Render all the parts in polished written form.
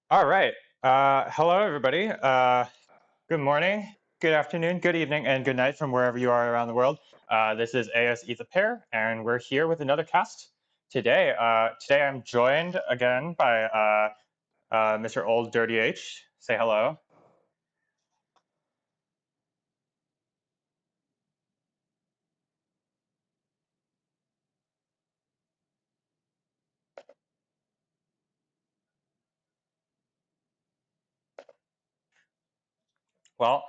All right. Hello, everybody. Good morning, good afternoon, good evening, and good night from wherever you are around the world. This is AS Eat the Pair, and we're here with another cast today. Today, I'm joined again by Mr. Old Dirty H. Say hello. Well,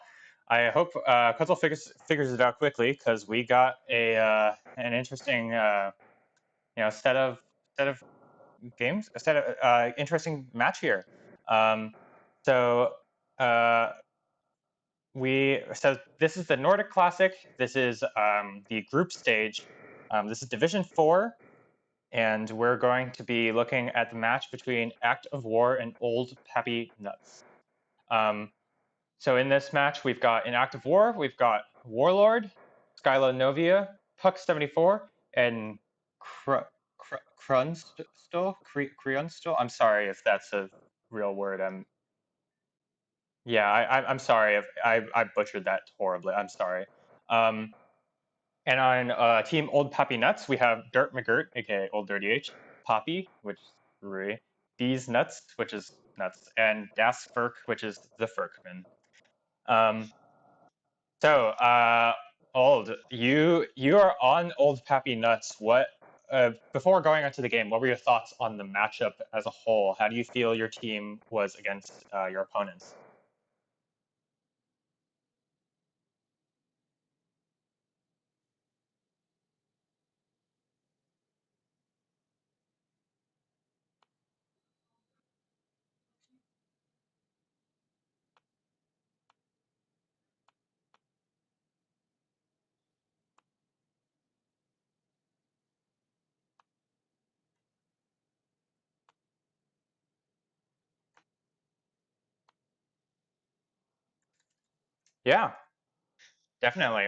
I hope Kuzzle figures it out quickly because we got an interesting set of games, a set of interesting match here. Um, so uh, so this is the Nordic Classic. This is the group stage. This is Division 4, and we're going to be looking at the match between Act of War and Old Papi Nutz. Um, so in this match, we've got in Act of War, we've got Warlord, Skylo Novia, Puck 74, and Krunstol. I'm sorry if that's a real word. Yeah, I'm sorry if I butchered that horribly. I'm sorry. Um, and on Team Old Pappy Nuts, we have Dirt McGirt, aka Old Dirty H, Poppy, which is Rui, D's Nuts, which is Nuts, and Das Furk, which is the Furkman. Um, so, Old, you are on Old Pappy Nuts. What before going into the game, what were your thoughts on the matchup as a whole? How do you feel your team was against your opponents? Yeah, definitely.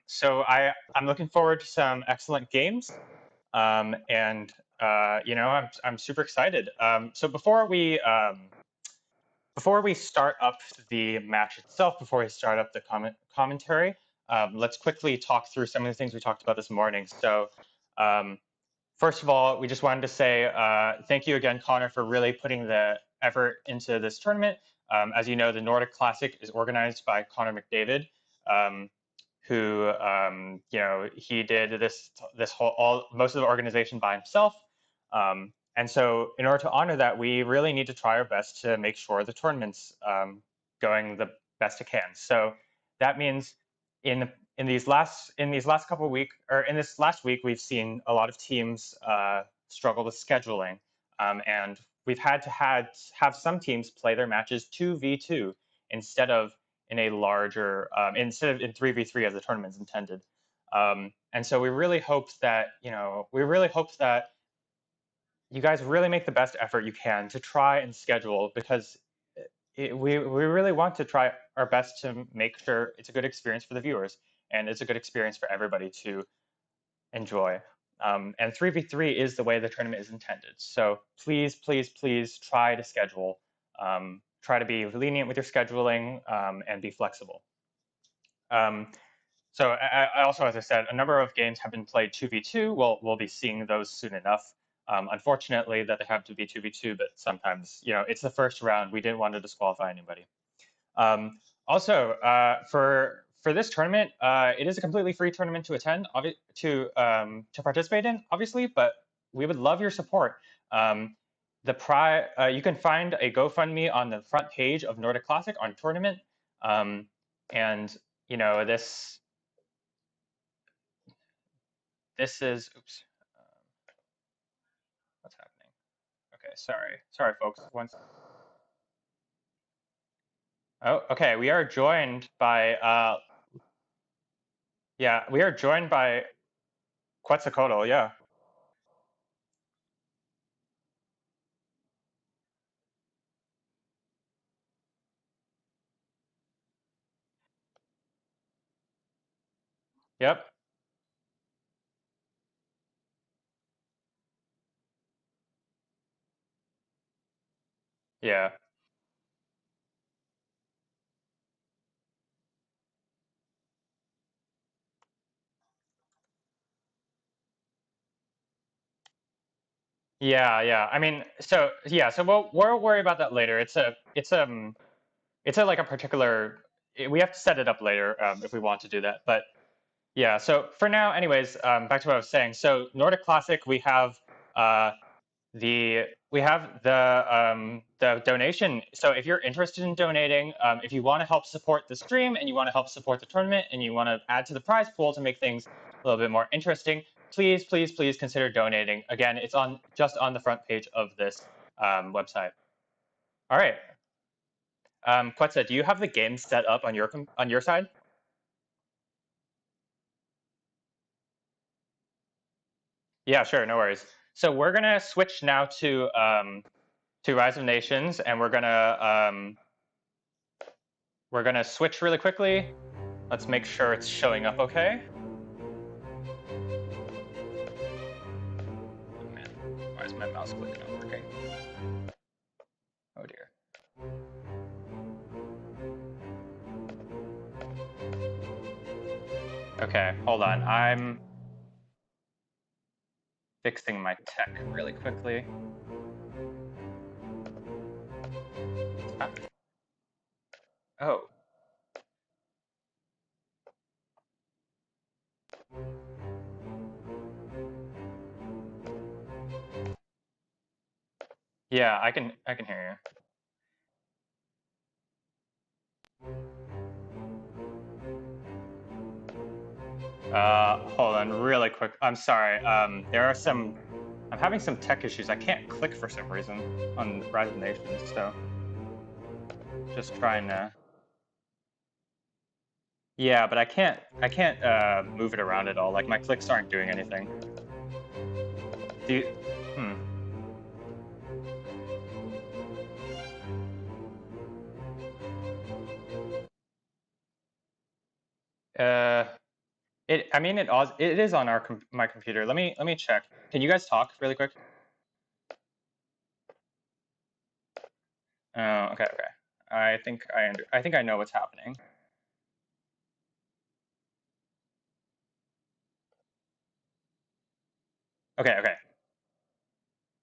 So I'm looking forward to some excellent games, and I'm super excited. So before we start up the match itself, before we start up the commentary, let's quickly talk through some of the things we talked about this morning. So um, first of all, we just wanted to say thank you again, Connor, for really putting the effort into this tournament. As you know, the Nordic Classic is organized by Connor McDavid, um, who he did this whole most of the organization by himself. And so, in order to honor that, we really need to try our best to make sure the tournament's going the best it can. So that means in in these last couple of weeks, or in this last week, we've seen a lot of teams struggle with scheduling, and we've had to have some teams play their matches 2v2 instead of in a larger instead of in 3v3 as the tournament's intended. And so we really hope that you guys really make the best effort you can to try and schedule because we really want to try our best to make sure it's a good experience for the viewers and it's a good experience for everybody to enjoy. And 3v3 is the way the tournament is intended. So please, please, please try to schedule. Try to be lenient with your scheduling and be flexible. Um, so also, as I said, a number of games have been played 2v2. We'll be seeing those soon enough. Unfortunately, that they have to be 2v2, but sometimes, it's the first round. We didn't want to disqualify anybody. Also, for this tournament, it is a completely free tournament to attend, to participate in, obviously. But we would love your support. You can find a GoFundMe on the front page of Nordic Classic on tournament, and this is oops, what's happening? Okay, sorry, folks. Once. Oh, okay. We are joined by yeah, we are joined by Quetzalcoatl. Yeah. Yep. Yeah. Yeah, yeah. I mean, so yeah, so we'll worry about that later. It's a like a particular. We have to set it up later if we want to do that. But yeah, so for now, anyways, back to what I was saying. So Nordic Classic, uh, we have the donation. So if you're interested in donating, if you want to help support the stream and you want to help support the tournament and you want to add to the prize pool to make things a little bit more interesting, please, please, please consider donating. Again, it's on just on the front page of this website. All right. Quetzal, do you have the game set up on your side? Yeah, sure, no worries. So we're gonna switch now to Rise of Nations, and we're gonna switch really quickly. Let's make sure it's showing up okay. Oh man, why is my mouse click not working? Oh dear. Okay, hold on. I'm fixing my tech really quickly. Ah. Oh. Yeah, I can hear you. Hold on, really quick. I'm sorry. I'm having some tech issues. I can't click for some reason on Rise of Nations, so just trying to. Yeah, but I can't move it around at all. Like my clicks aren't doing anything. Do you, hmm. I mean, it is on my computer. Let me check. Can you guys talk really quick? Oh, okay, okay. I think I know what's happening. Okay, okay.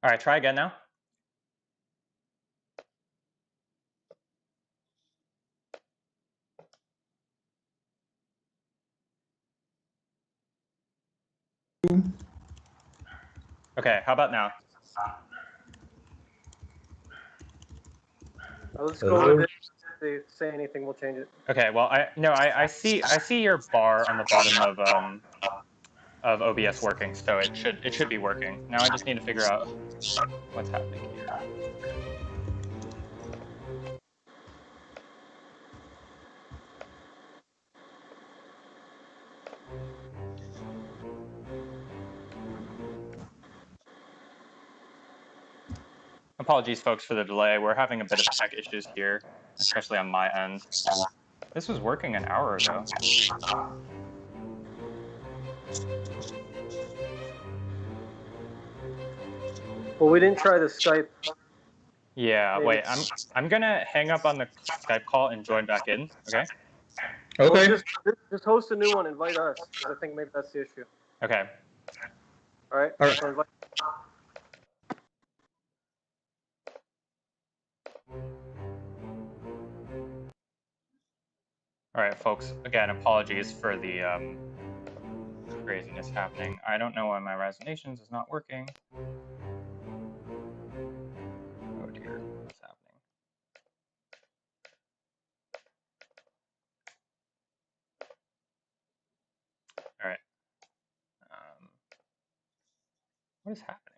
All right, try again now. Okay, how about now? Let's go with it. If they say anything, we'll change it. Okay, well, I see your bar on the bottom of OBS working, so it should be working. Now I just need to figure out what's happening here. Apologies, folks, for the delay. We're having a bit of tech issues here, especially on my end. This was working an hour ago. Well, we didn't try the Skype. Yeah, Maybe. wait, I'm gonna hang up on the Skype call and join back in, okay? Well, Okay. just host a new one. Invite us, because I think maybe that's the issue. Okay. All right. All right. So invite. All right, folks, again, apologies for the craziness happening. I don't know why my resignations is not working. Oh dear, what's happening? All right. What is happening?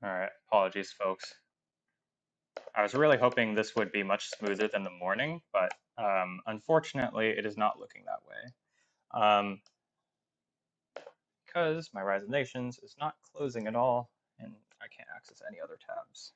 All right, apologies, folks. I was really hoping this would be much smoother than the morning, but unfortunately, it is not looking that way. Because my Rise of Nations is not closing at all, and I can't access any other tabs.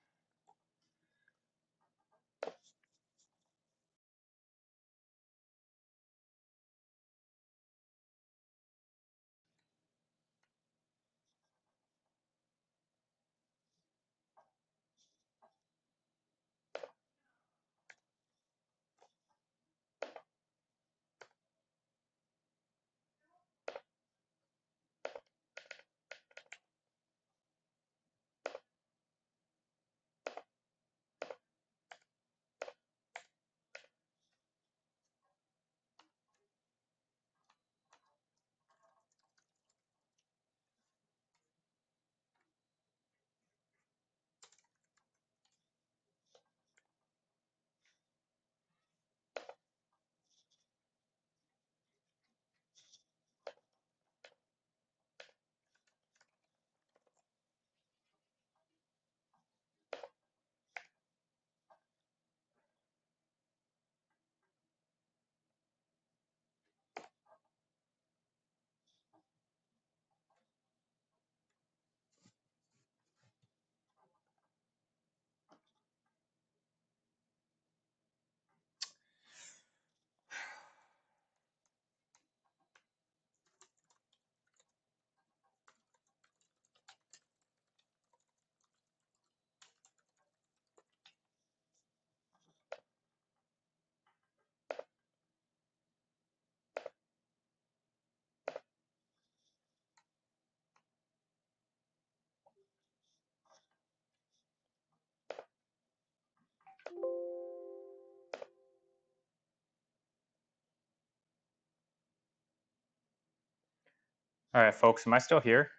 All right, folks, am I still here?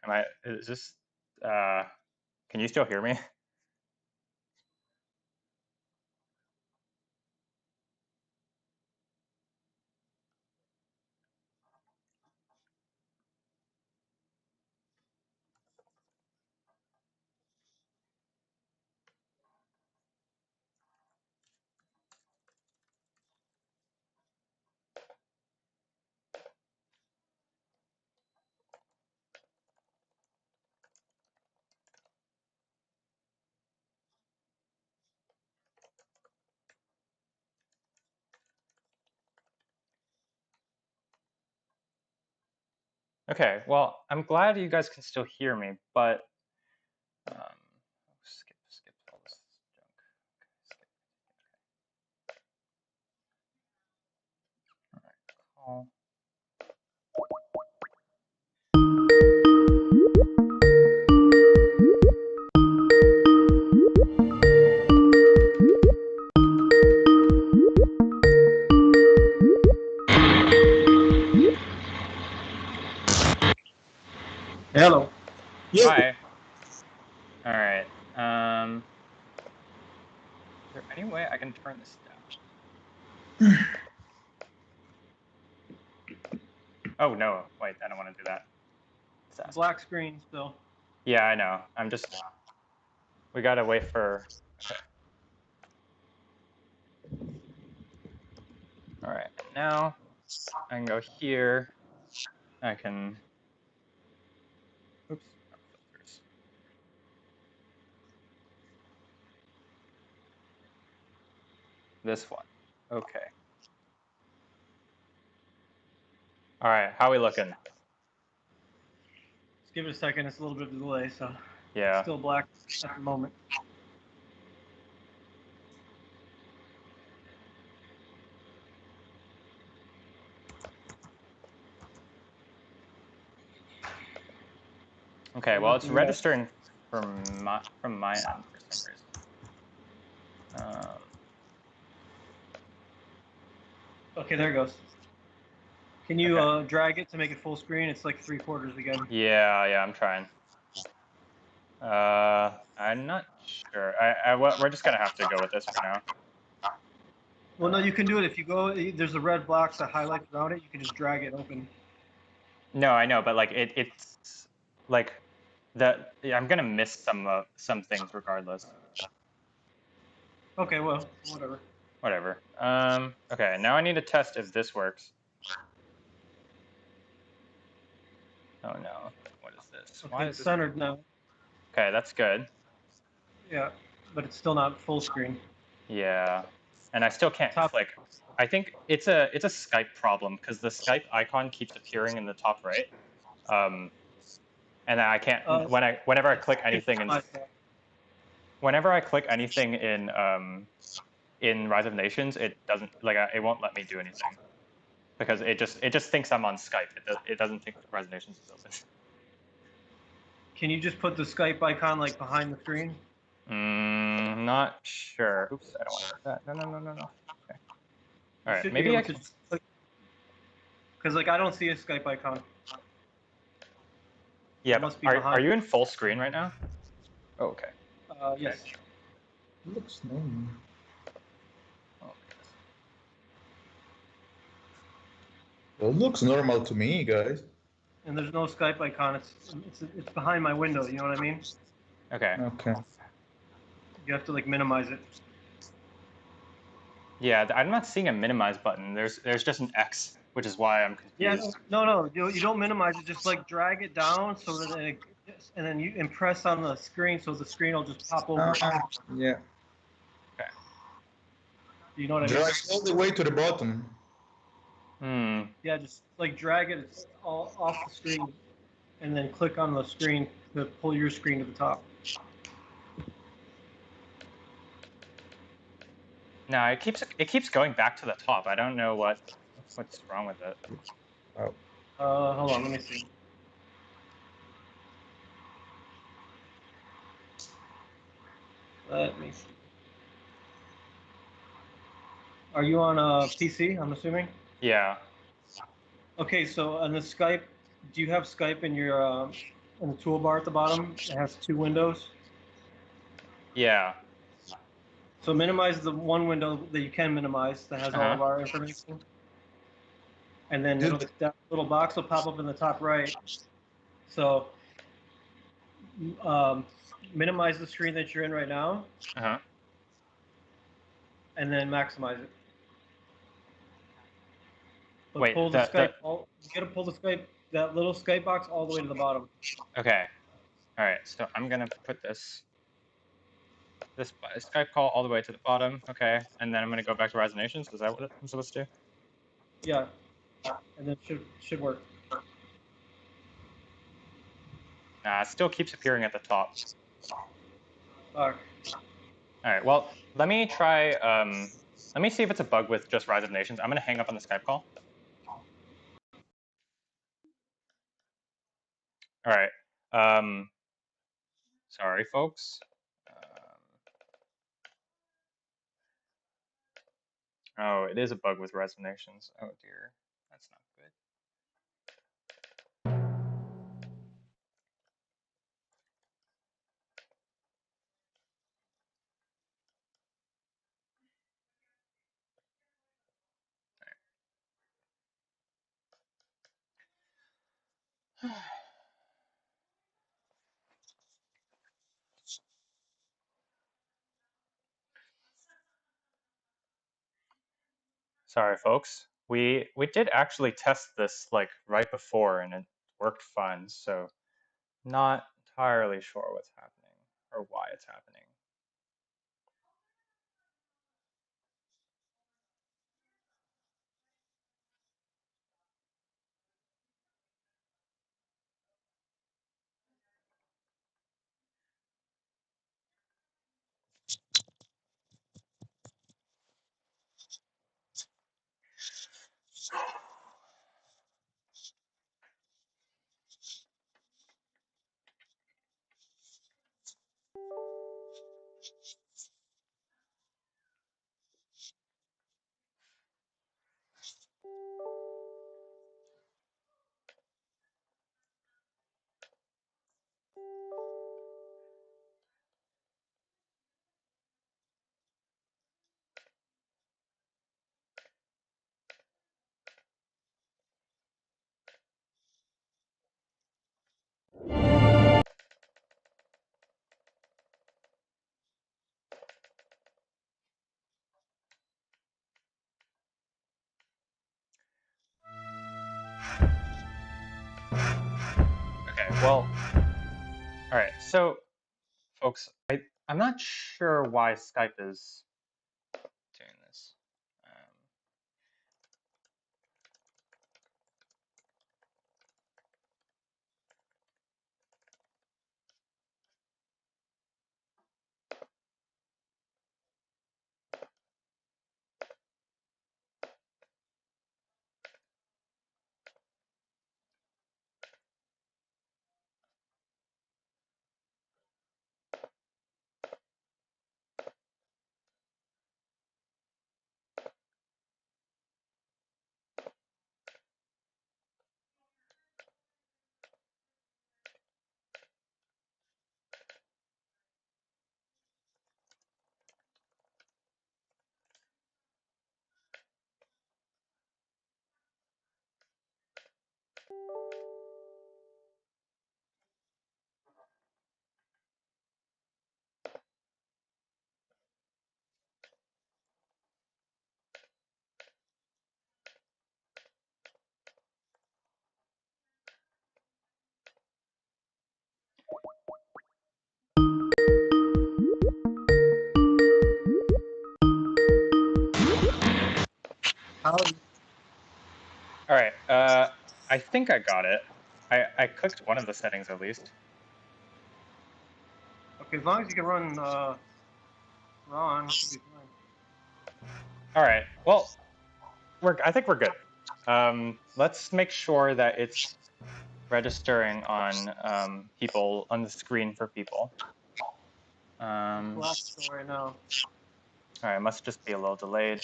Is this, can you still hear me? Okay, well, I'm glad you guys can still hear me, but skip all this junk. Okay, skip. All right, call. Hello. Hi. All right. Is there any way I can turn this down? Oh no, wait, I don't want to do that. Disaster. Black screen still. Yeah, I know. We gotta wait for, okay. All right, now I can go here. I can, oops, not filters. This one, okay. All right, how we looking? Let's give it a second. It's a little bit of a delay, so Yeah. still black at the moment. Okay, Still well, it's nothing yet. registering from my end for some reason. Okay, there it goes. Can you Okay. drag it to make it full screen? It's like 3/4 again. Yeah, I'm trying. I'm not sure. We're just gonna have to go with this for now. Well, no, you can do it if you go. There's a red box that highlights around it. You can just drag it open. No, I know, but like it's like Yeah, I'm gonna miss some things regardless. Okay, well, whatever. Whatever. Okay, now I need to test if this works. Oh no, what is this? Okay, Why it's is this? centered now. Okay, that's good. Yeah, but it's still not full screen. Yeah, and I still can't Top. click. I think it's a Skype problem because the Skype icon keeps appearing in the top right. Um, and I can't Uh, whenever I click anything in my- whenever I click anything in Rise of Nations, it doesn't like it won't let me do anything because it just thinks I'm on Skype. It doesn't think Rise of Nations is open. Can you just put the Skype icon like behind the screen? Not sure. Oops, I don't want to hit that. No, no, no, no, no. Okay. You All right, should be maybe able I to can. just click, because like I don't see a Skype icon. So Yeah, it but must be are behind. you in full screen right now? Oh, okay. Okay. Yes. Looks normal. Oh my goodness. Well, it looks normal to me, guys. And there's no Skype icon. It's behind my window. You know what I mean? Okay. Okay. You have to like minimize it. Yeah, I'm not seeing a minimize button. There's just an X, which is why I'm Yeah. confused. No. You don't minimize it. Just like drag it down so that and then you impress on the screen so the screen will just pop over. Yeah. Okay. You know what I mean? Drag all the way to the bottom. Yeah, just like drag it all off the screen, and then click on the screen to pull your screen to the top. No, it keeps going back to the top. I don't know what's wrong with it. Oh. Hold on, let me see. Let me see. Are you on a PC? I'm assuming. Yeah. Okay, so on the Skype, do you have Skype in your in the toolbar at the bottom? It has two windows. Yeah. So minimize the one window that you can minimize that has all Uh-huh. of our information, and then Dude, that little box will pop up in the top right. So um, minimize the screen that you're in right now, Uh-huh. and then maximize it. But Wait, pull the the Skype. You gotta pull the Skype, that little Skype box, all the way to the bottom. okay. All right. So I'm gonna put this Skype call all the way to the bottom. Okay, and then I'm gonna go back to Rise of Nations. Is that what I'm supposed to do? Yeah, and then should work. Nah, it still keeps appearing at the top. Fuck. All right. Well, let me try. Let me see if it's a bug with just Rise of Nations. I'm gonna hang up on the Skype call. All right. Sorry, folks. Oh, it is a bug with Rise of Nations. Oh dear, that's not good. Sorry, folks. We did actually test this like right before, and it worked fine. So not entirely sure what's happening or why it's happening. Okay, well, all right. So, folks, I'm not sure why Skype is doing this. All right. I think I got it. I clicked one of the settings at least. Okay, as long as you can run Ron, should be fine. All right. Well, I think we're good. Let's make sure that it's registering on people on the screen for people. Blast right now. All right, it must just be a little delayed.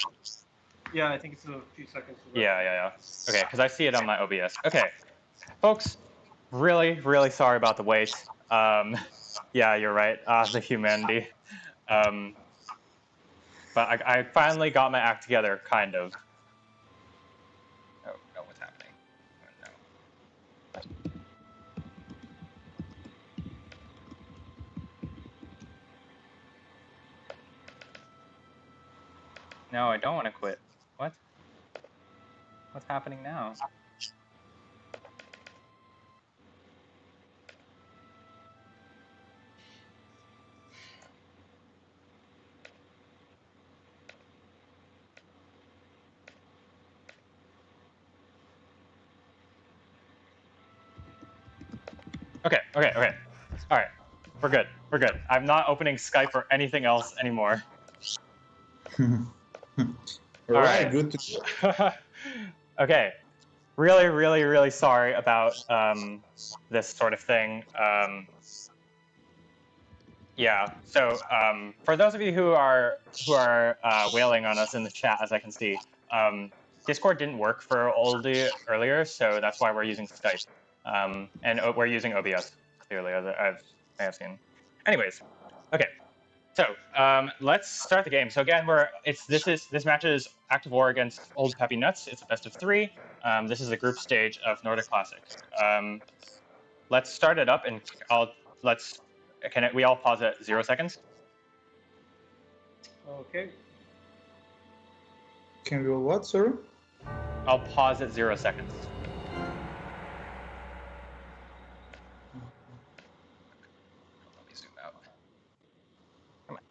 Yeah, I think it's a few seconds. Yeah. Okay, because I see it on my OBS. Okay, folks, really sorry about the wait. Yeah, you're right. The humanity. But I finally got my act together, kind of. Oh no, what's happening? Oh, no. No, I don't want to quit. What? What's happening now? Okay. All right, we're good. I'm not opening Skype or anything else anymore. All right, good to go. Okay. Really sorry about this sort of thing. Yeah. So for those of you who are wailing on us in the chat, as I can see, Discord didn't work for olddirtyh earlier, so that's why we're using Skype, and we're using OBS clearly, as I have seen. Anyways, okay. So let's start the game. So again, this match is Active War against Old Papi Nutz. It's a best of 3. This is the group stage of Nordic Classic. Let's start it up, and can we all pause at 0 seconds? Okay. Can we go what, sir? I'll pause at 0 seconds. Let me zoom out. Come on.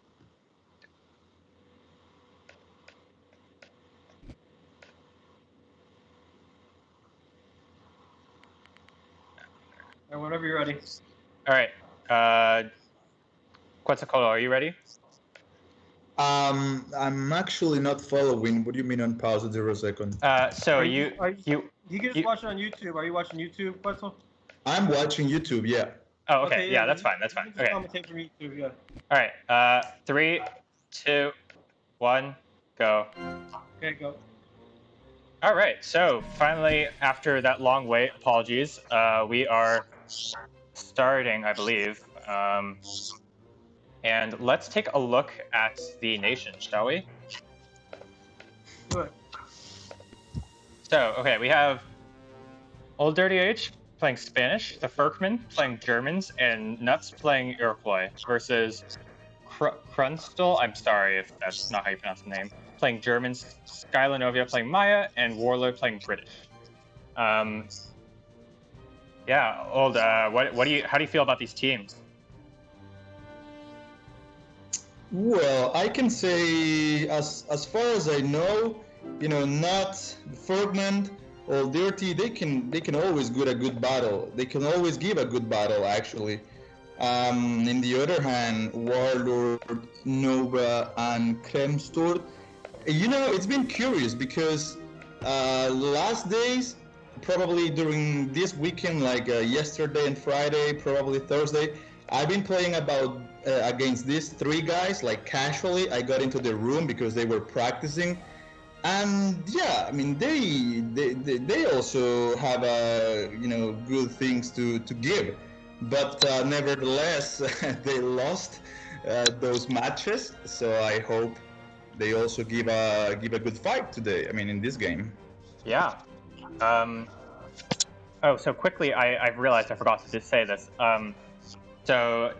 And whenever you're ready. All right. Quetzalcoatl, are you ready? I'm actually not following. What do you mean on pause at 0 second? So you can just watch it on YouTube. Are you watching YouTube, Quetzal? I'm watching YouTube, yeah. Oh, okay. Yeah, that's fine. That's fine. Okay. Commentate from YouTube, yeah. All right. 3, 2, 1, go. Okay, go. All right. So finally, after that long wait, apologies. We are starting, I believe. And let's take a look at the nation, shall we? Do it. So, okay, we have olddirtyh playing Spanish, the Ferkman playing Germans, and Nutz playing Iroquois versus Krunstel, I'm sorry if that's not how you pronounce the name, playing Germans, Skylanovia playing Maya, and Warlord playing British. Yeah, Old. What do you? How do you feel about these teams? Well, I can say, as far as I know, Nutz, Fergman, olddirtyh, they can always give a good battle. They can always give a good battle, actually. In the other hand, Warlord, Nova, and Kremstor, it's been curious because last days, probably during this weekend, like yesterday and Friday, probably Thursday, I've been playing about against these three guys, like casually. I got into the room because they were practicing, and yeah, I mean they also have good things to give, but nevertheless they lost those matches. So I hope they also give a good fight today. I mean, in this game. Yeah. Oh, so quickly, I've realized I forgot to just say this. So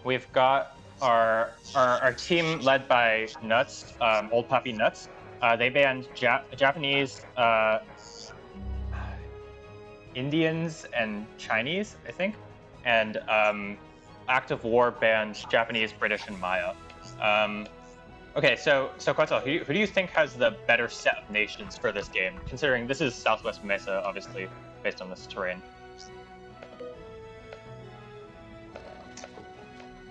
we've got our team led by Nutz, Old Papi Nutz. They banned Japanese, Indians, and Chinese, I think, and Active War banned Japanese, British, and Maya. Okay, so Quetzal, who do you think has the better set of nations for this game, considering this is Southwest Mesa, obviously, based on this terrain?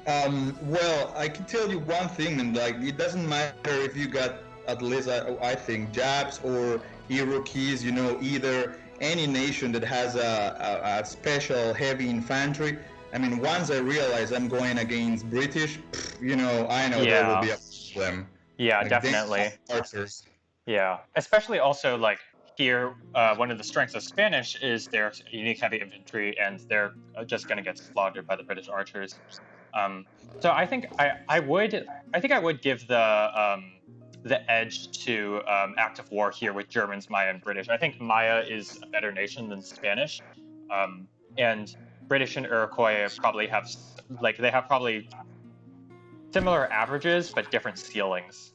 Well, I can tell you one thing, and like it doesn't matter if you got at least I think Japs or Iroquois, either any nation that has a special heavy infantry. I mean, once I realize I'm going against British, I know there will be a problem. Yeah, like, definitely. Yeah, especially also like here, one of the strengths of Spanish is their unique heavy infantry, and they're just going to get slaughtered by the British archers. So I think I would give the edge to Active War here with Germans, Maya, and British. I think Maya is a better nation than Spanish, and British and Iroquois probably have probably similar averages but different ceilings.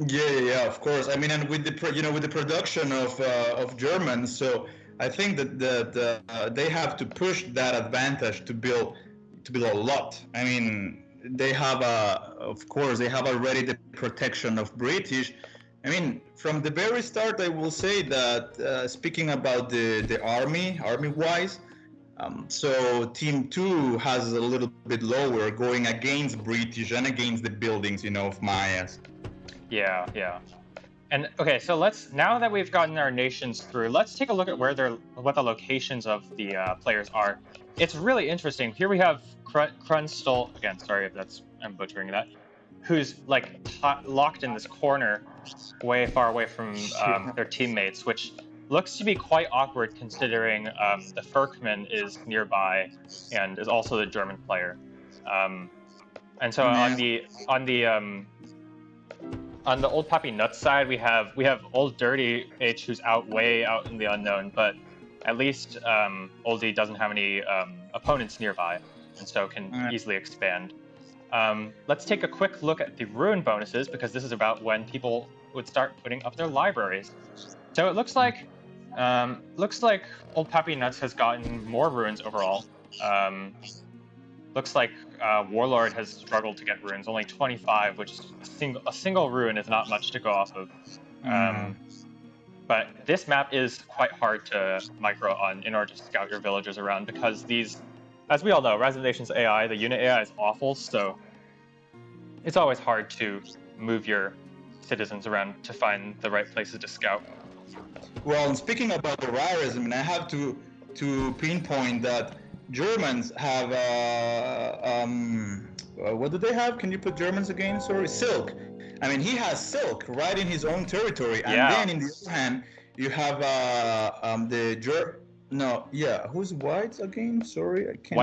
Yeah, of course. I mean, and with the production of Germans, so I think that they have to push that advantage to build a lot. I mean, they have of course, they have already the protection of British. I mean, from the very start, I will say that speaking about the army-wise, so Team 2 has a little bit lower, going against British and against the buildings, of Mayas. Yeah. And okay, so now that we've gotten our nations through, let's take a look at what the locations of the players are. It's really interesting. Here we have Krunstol, again, sorry if I'm butchering that, who's like locked in this corner way far away from their teammates, which looks to be quite awkward considering the Ferkman is nearby and is also the German player. And so on the Old Papi Nutz side, we have olddirtyh H, who's way out in the unknown, but at least olddirtyh doesn't have any opponents nearby, and so can easily expand. Let's take a quick look at the ruin bonuses, because this is about when people would start putting up their libraries. So it looks like Old Papi Nutz has gotten more ruins overall. Looks like Warlord has struggled to get ruins, only 25, which is a single ruin is not much to go off of. But this map is quite hard to micro on in order to scout your villagers around, because these, as we all know, Rise of the Nations AI, the unit AI is awful, so it's always hard to move your citizens around to find the right places to scout. Well, and speaking about the realism, I have to pinpoint that Germans have what do they have? Can you put Germans again? Sorry, silk. I mean, he has silk right in his own territory, and then in the other hand, you have who's white again? Sorry, I can't.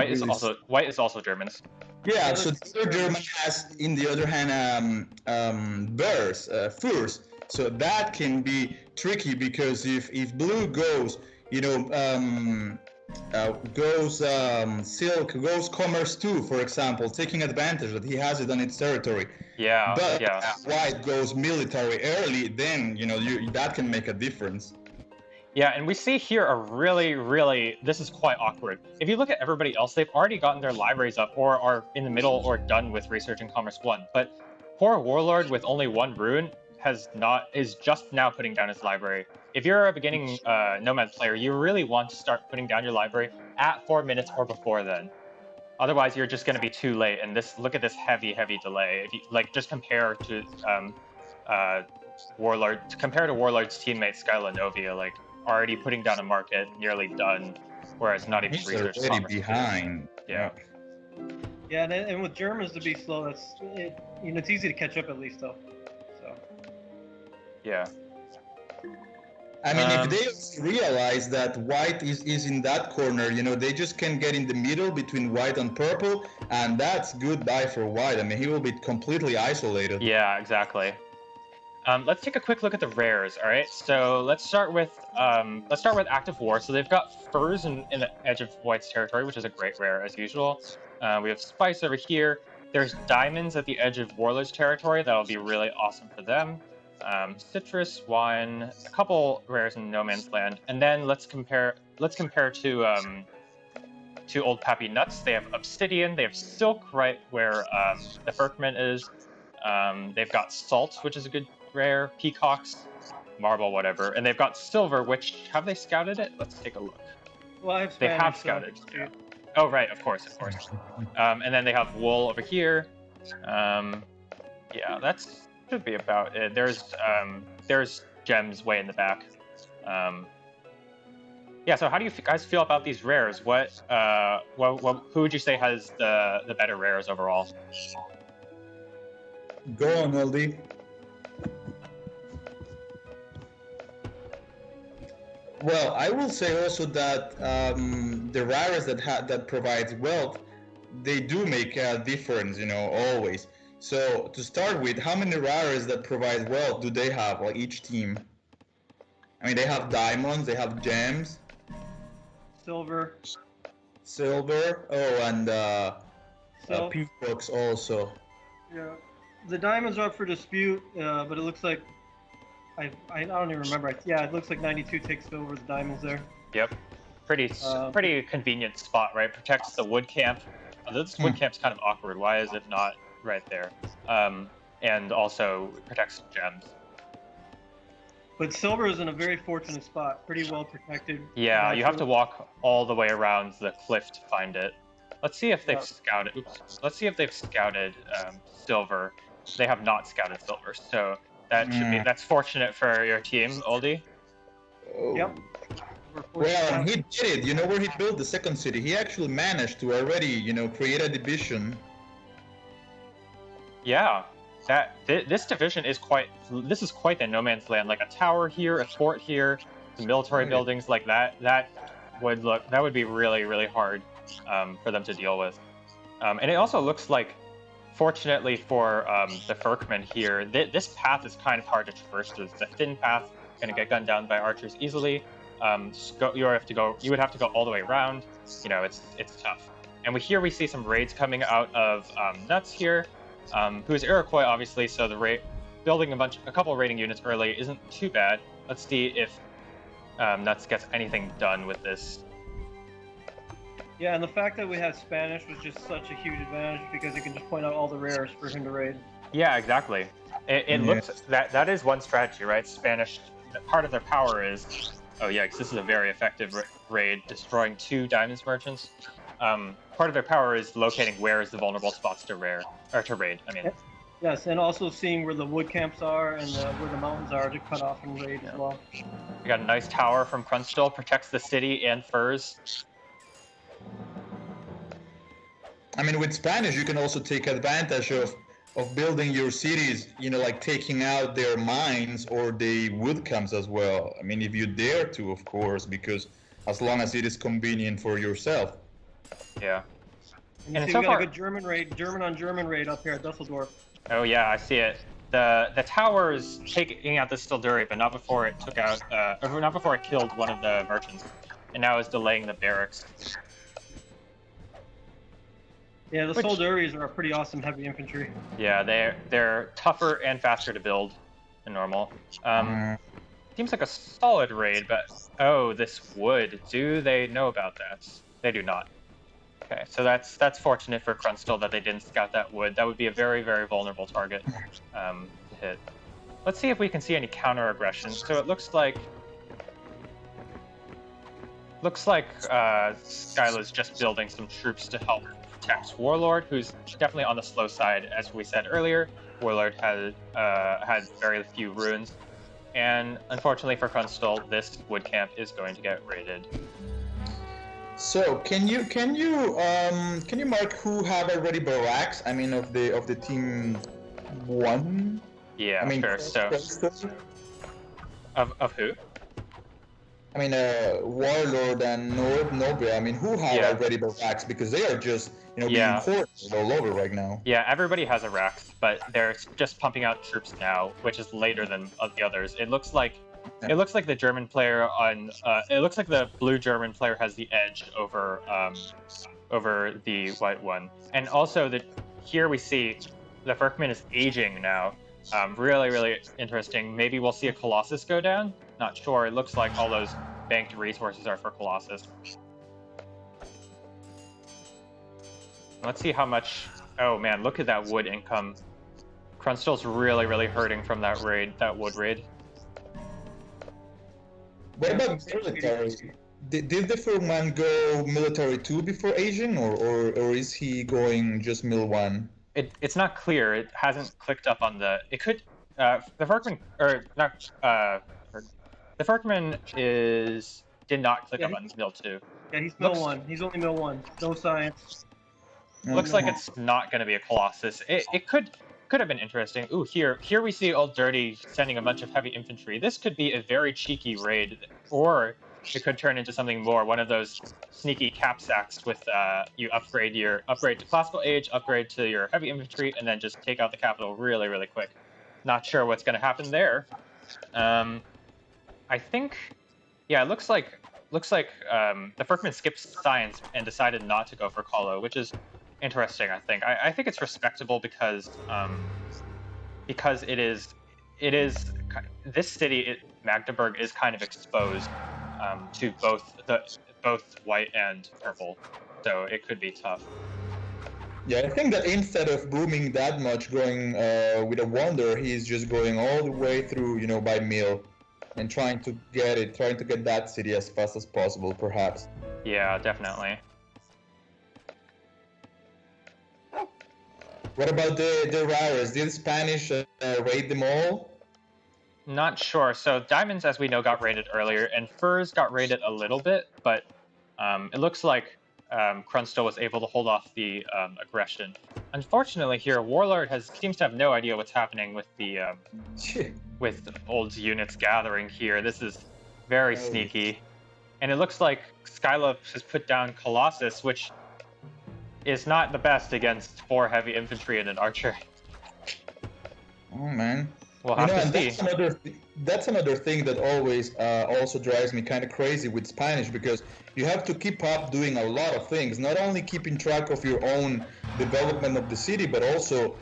White is also Germans. Yeah, so the other German has, in the other hand, bears, furs. So that can be tricky, because if blue goes, silk, goes commerce too, for example, taking advantage that he has it on its territory. Yeah. But white goes military early, then that can make a difference. Yeah, and we see here a really, this is quite awkward. If you look at everybody else, they've already gotten their libraries up or are in the middle or done with Research and Commerce 1. But poor Warlord with only 1 rune is just now putting down his library. If you're a beginning Nomad player, you really want to start putting down your library at 4 minutes or before then. Otherwise, you're just going to be too late. And look at this heavy delay. If you just compare to Warlord's teammate Skyla Novia, like already putting down a market, nearly done, whereas not even He's Research already Commerce. behind. Yeah. Yeah, and with Germans to be slow, it's easy to catch up at least though. So. Yeah. I mean, if they realize that white is in that corner, they just can get in the middle between white and purple, and that's goodbye for white. I mean, he will be completely isolated. Yeah, exactly. Let's take a quick look at the rares. All right, so let's start with active war. So they've got furs in the edge of white's territory, which is a great rare as usual. We have spice over here. There's diamonds at the edge of warlord's territory. That'll be really awesome for them. Citrus, wine, a couple rares in no man's land, and then let's compare to old Papi Nutz. They have obsidian. They have silk right where the Firkman is. They've got salt, which is a good rare, peacocks, marble, whatever, and they've got silver, which have they scouted it? Let's take a look. Well, I have they Spanish, have scouted. So yeah. Oh right, of course. And then they have wool over here. Yeah, that should be about it. There's gems way in the back. Yeah. So how do you guys feel about these rares? Who would you say has the better rares overall? Go on, Oldie. Well, I will say also that the rares that provides wealth, they do make a difference, always. So to start with, how many rares that provide wealth do they have, like each team? I mean, they have diamonds, they have gems, silver. Oh, and peacocks also. Yeah, the diamonds are up for dispute, but it looks like I don't even remember. Yeah, it looks like 92 takes over the diamonds there. Yep. Pretty convenient spot, right? Protects the wood camp. This wood camp's kind of awkward. Why is it not right there? And also protects gems. But silver is in a very fortunate spot. Pretty well protected. Yeah, you have to walk all the way around the cliff to find it. Let's see if they've scouted. Oops. Let's see if they've scouted silver. They have not scouted silver, so that should be. That's fortunate for your team, Oldie. Oh. Yep. Well, he did it. You know where he built the second city? He actually managed to already, create a division. Yeah, this division is quite. This is quite the no man's land. Like a tower here, a fort here, some military buildings like that. That would be really hard for them to deal with. And it also looks like, fortunately for the Firkman here, this path is kind of hard to traverse. It's a thin path, gonna get gunned down by archers easily. You would have to go all the way around. It's tough. And here we see some raids coming out of Nutz here, who's Iroquois obviously. So building a couple raiding units early isn't too bad. Let's see if Nutz gets anything done with this. Yeah, and the fact that we have Spanish was just such a huge advantage because it can just point out all the rares for him to raid. Yeah, exactly. It looks that is one strategy, right? Spanish, part of their power is, oh yeah, because this is a very effective raid, destroying 2 diamonds merchants. Part of their power is locating where is the vulnerable spots to raid. I mean. Yes, and also seeing where the wood camps are and where the mountains are to cut off and raid as well. We got a nice tower from Crunchstall, protects the city and furs. I mean, with Spanish, you can also take advantage of building your cities, like taking out their mines or the wood camps as well. I mean, if you dare to, of course, because as long as it is convenient for yourself. Yeah. And so we got a good German on German raid up here at Dusseldorf. Oh yeah, I see it. The tower is taking out the Stilduri, but not before it took out, or not before it killed one of the merchants, and now is delaying the barracks. Yeah, the Solduris are a pretty awesome heavy infantry. Yeah, they're tougher and faster to build than normal. Seems like a solid raid, but oh, this wood. Do they know about that? They do not. Okay, so that's fortunate for Crunstal that they didn't scout that wood. That would be a very, very vulnerable target to hit. Let's see if we can see any counter aggression. So it looks like Skyla's just building some troops to help protect Warlord, who's definitely on the slow side, as we said earlier. Warlord had very few runes, and unfortunately for Crunstal, this wood camp is going to get raided. So can you mark who have already barracks? I mean, of the team 1. Yeah, I mean, sure. So of who? I mean, Warlord and Nobia. I mean, who have already barracks, because they are just being courted all over right now. Yeah, everybody has a Rax, but they're just pumping out troops now, which is later than the others. It looks like the German player on. It looks like the blue German player has the edge over the white one, and also here we see the Verkman is aging now. Really, really interesting. Maybe we'll see a Colossus go down. Not sure. It looks like all those banked resources are for Colossus. Let's see how much. Oh man, look at that wood income. Crunstal's really, really hurting from that wood raid. What about military? Did the Furman go military 2 before Asian, or is he going just mil 1? It's not clear. It hasn't clicked up on the. It could. The Verkman or not. The Verkman did not click up on mil 2. Yeah, he's mil 1. He's only mil 1. No science. Looks like it's not going to be a Colossus. It could have been interesting. Ooh, here we see Old Dirty sending a bunch of heavy infantry. This could be a very cheeky raid, or it could turn into something more. One of those sneaky cap sacks with you upgrade to classical age, upgrade to your heavy infantry, and then just take out the capital really, really quick. Not sure what's going to happen there. I think, yeah, it looks like the Verkman skipped science and decided not to go for Colo, which is interesting. I think it's respectable because it is this city, Magdeburg, is kind of exposed to both white and purple, so it could be tough. Yeah, I think that instead of booming that much, going with a wonder, he's just going all the way through, by mill, and trying to get that city as fast as possible, perhaps. Yeah, definitely. What about the Rares? Did the Spanish raid them all? Not sure. So Diamonds, as we know, got raided earlier, and Furs got raided a little bit, but it looks like Crunstal was able to hold off the aggression. Unfortunately, here Warlord seems to have no idea what's happening with the with old units gathering here. This is very sneaky, and it looks like Skyla has put down Colossus, which is not the best against 4 heavy infantry and an archer. Oh man. We'll have to see. That's another thing that always also drives me kind of crazy with Spanish, because you have to keep up doing a lot of things, not only keeping track of your own development of the city, but also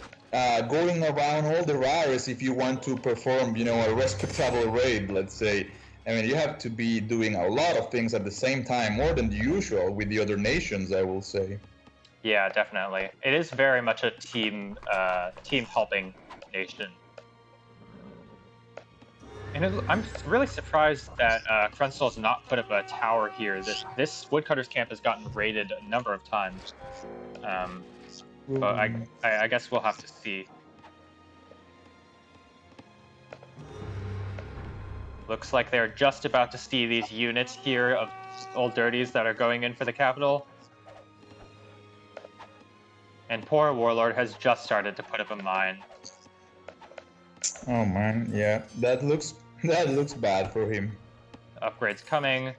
going around all the rares if you want to perform, a respectable raid, let's say. I mean, you have to be doing a lot of things at the same time, more than usual with the other nations, I will say. Yeah, definitely. It is very much a team helping nation. And I'm really surprised that Crunstal has not put up a tower here. This woodcutter's camp has gotten raided a number of times. But I guess we'll have to see. Looks like they're just about to see these units here of Old Dirties that are going in for the capital. And poor Warlord has just started to put up a mine. Oh man, yeah, that looks bad for him. Upgrades coming.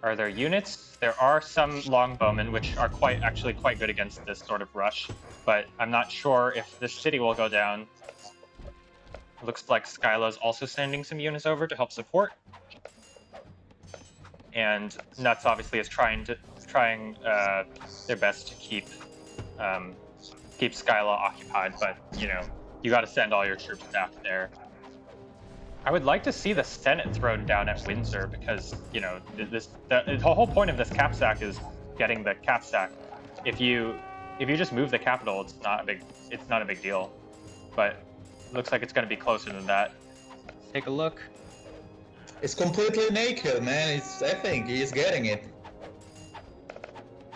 Are there units? There are some longbowmen, which are actually quite good against this sort of rush, but I'm not sure if this city will go down. It looks like Skyla's also sending some units over to help support. And Nutz obviously is trying their best to keep Skyla occupied, but you got to send all your troops back there. I would like to see the Senate thrown down at Windsor because, you know, the whole point of this cap sack is getting the cap sack. If you just move the capital, it's not a big deal. But it looks like it's going to be closer than that. Let's take a look. It's completely naked, man. I think he's getting it.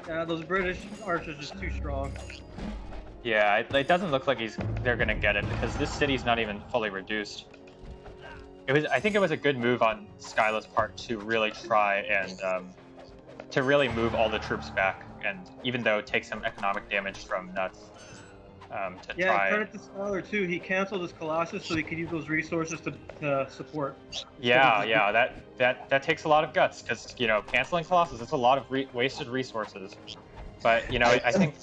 Yeah, those British archers are just too strong. Yeah, it doesn't look like they're going to get it because this city's not even fully reduced. I think it was a good move on Skyla's part to really try and to really move all the troops back, and even though take some economic damage from Nutz, to try. Credit to Skylar too. He canceled his Colossus so he could use those resources to support. Yeah, that takes a lot of guts because, you know, canceling Colossus, it's a lot of wasted resources. But, you know, I think.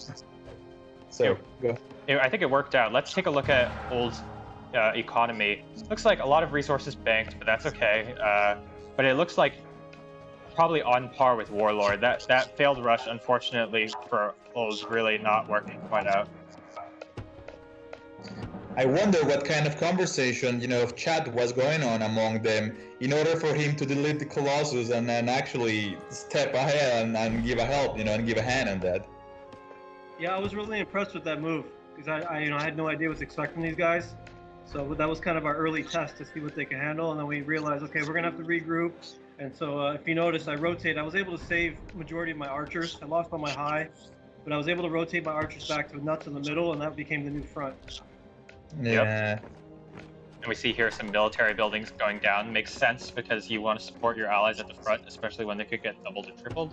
So go. I think it worked out. Let's take a look at old economy. Looks like a lot of resources banked, but that's okay. But it looks like probably on par with Warlord. That failed rush, unfortunately, for old really not working quite out. I wonder what kind of conversation, you know, of chat was going on among them in order for him to delete the Colossus and then actually step ahead and give a help, you know, and give a hand on that. Yeah, I was really impressed with that move because I had no idea what was expecting these guys. So that was kind of our early test to see what they could handle, and then we realized, okay, we're gonna have to regroup. And so if you notice, I rotate. I was able to save majority of my archers. I lost on my high, but I was able to rotate my archers back to Nutz in the middle, and that became the new front. Yeah. Yep. And we see here some military buildings going down. Makes sense because you want to support your allies at the front, especially when they could get doubled and tripled.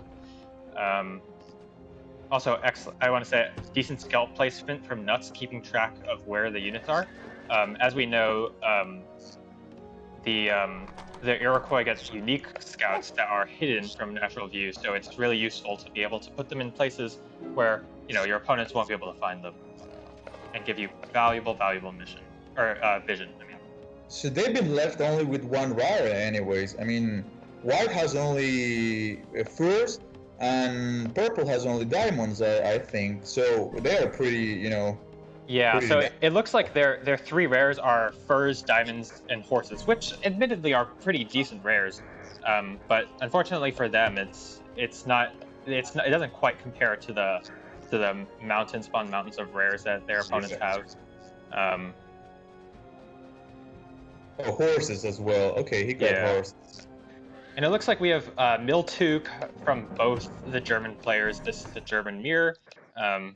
Also, I want to say decent scout placement from Nutz, keeping track of where the units are. As we know, the Iroquois gets unique scouts that are hidden from natural view, so it's really useful to be able to put them in places where, you know, your opponents won't be able to find them, and give you valuable mission or vision. I mean. So they've been left only with one rare, anyways. I mean, white has only furs, and purple has only diamonds, I think. So they are pretty, you know. Yeah, so it looks like their three rares are furs, diamonds, and horses, which admittedly are pretty decent rares. But unfortunately for them, it doesn't quite compare to the mountains of rares that their opponents have. Oh, horses as well. Okay, he got horses. And it looks like we have Mill 2 from both the German players. This is the German mirror. I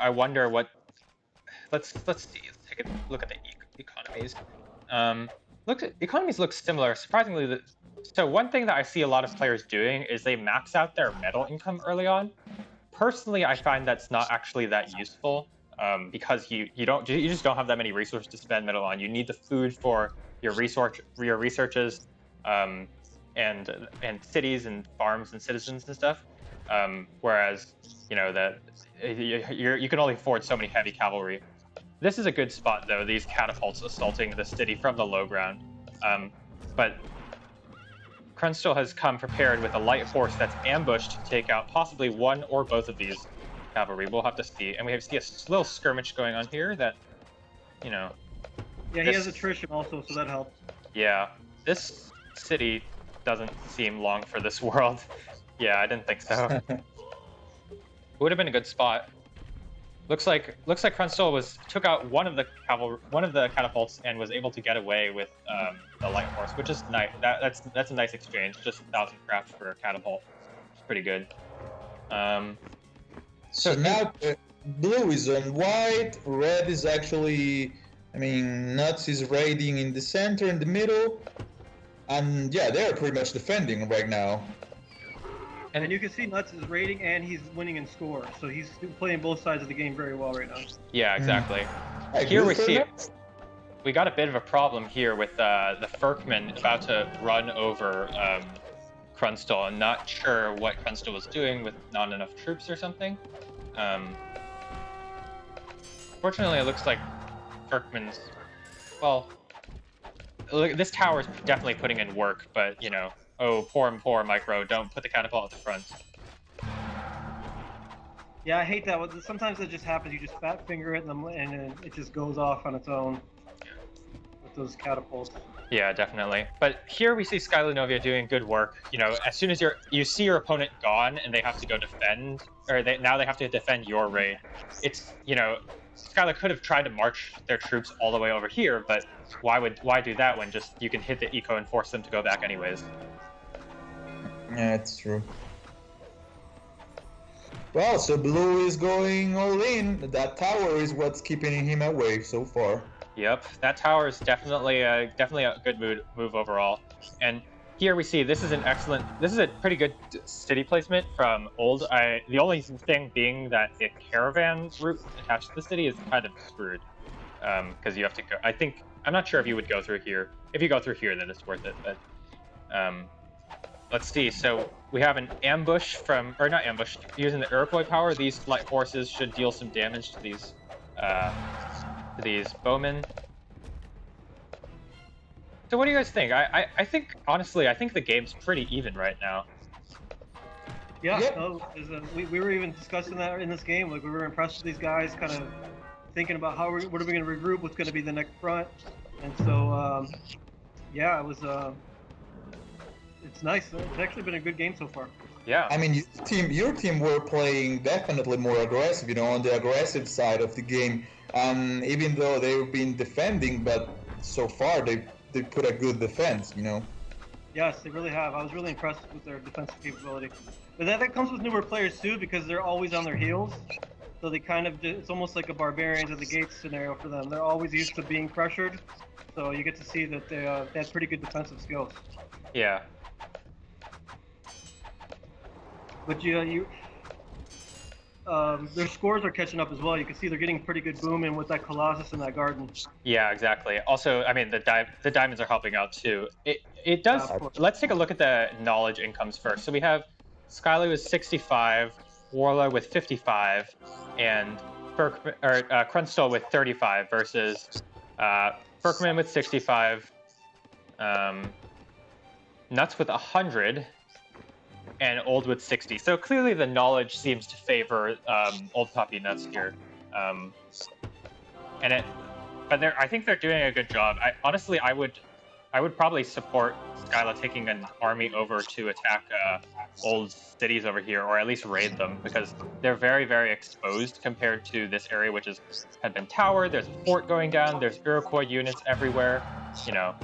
wonder what. Let's see. Let's take a look at the economies. Economies look similar. Surprisingly, so one thing that I see a lot of players doing is they max out their metal income early on. Personally, I find that's not actually that useful because you just don't have that many resources to spend metal on. You need the food for your researches, and cities and farms and citizens and stuff. Whereas, you know, that you can only afford so many heavy cavalry. This is a good spot though. These catapults assaulting the city from the low ground, but Krunstall has come prepared with a light horse that's ambushed to take out possibly one or both of these cavalry. We'll have to see. And we see a little skirmish going on here that, you know. Yeah, he has attrition also, so that helps. Yeah, this city doesn't seem long for this world. Yeah, I didn't think so. It would have been a good spot. Looks like Krunstall took out one of the catapults and was able to get away with the light horse, which is nice. That's a nice exchange. Just 1,000 craft for a catapult. It's pretty good. So now blue is on white. Red is actually, I mean, Nutz is raiding in the center, in the middle, and yeah, they're pretty much defending right now. And you can see Nutz is raiding and he's winning in score, so he's playing both sides of the game very well right now. Yeah, exactly. Here we got a bit of a problem here with the Firkman about to run over Krunstall. I'm not sure what Krunstall was doing with not enough troops or something. Fortunately, it looks like Firkman's, well, look, this tower is definitely putting in work, but, you know, oh, poor Micro, don't put the catapult at the front. Yeah, I hate that. Sometimes it just happens. You just fat finger it and it just goes off on its own. those catapults. Yeah, definitely. But here we see Skylanovia doing good work. You know, as soon as you see your opponent gone and they have to go defend, or now they have to defend your raid. It's, you know, Skyla could have tried to march their troops all the way over here, but why do that when just you can hit the eco and force them to go back anyways? Yeah, it's true. Well, so Blue is going all in. That tower is what's keeping him away so far. Yep, that tower is definitely a good move overall. And here we see this is a pretty good city placement from Old. The only thing being that the caravan route attached to the city is kind of screwed, because you have to go. I'm not sure if you would go through here. If you go through here, then it's worth it. But let's see. So we have an ambush or not ambush, using the Iroquois power. These light horses should deal some damage to these bowmen. So what do you guys think? I think, honestly, I think the game's pretty even right now. Yeah, Yep. no, we were even discussing that in this game. Like, we were impressed with these guys, kind of thinking about what are we going to regroup, what's going to be the next front. And so, yeah, it was, it's nice. It's actually been a good game so far. Yeah. I mean, your team were playing definitely more aggressive, you know, on the aggressive side of the game. Even though they've been defending, but so far they put a good defense, you know. Yes, they really have. I was really impressed with their defensive capability. But that comes with newer players too, because they're always on their heels. So they kind of, it's almost like a barbarians at the gates scenario for them. They're always used to being pressured. So you get to see that they have pretty good defensive skills. Yeah. But their scores are catching up as well. You can see they're getting pretty good boom in with that Colossus and that Garden. Yeah, exactly. Also, I mean, the diamonds are helping out too. It does. Let's take a look at the knowledge incomes first. So we have Skylar with 65, Warlord with 55, and Krunstall with 35 versus Berkman with 65, Nutz with 100. And Old with 60. So clearly the knowledge seems to favor Old Papi Nutz here. I think they're doing a good job. Honestly, I would probably support Skyla taking an army over to attack old cities over here, or at least raid them, because they're very, very exposed compared to this area, which had been towered. There's a fort going down. There's Iroquois units everywhere. You know.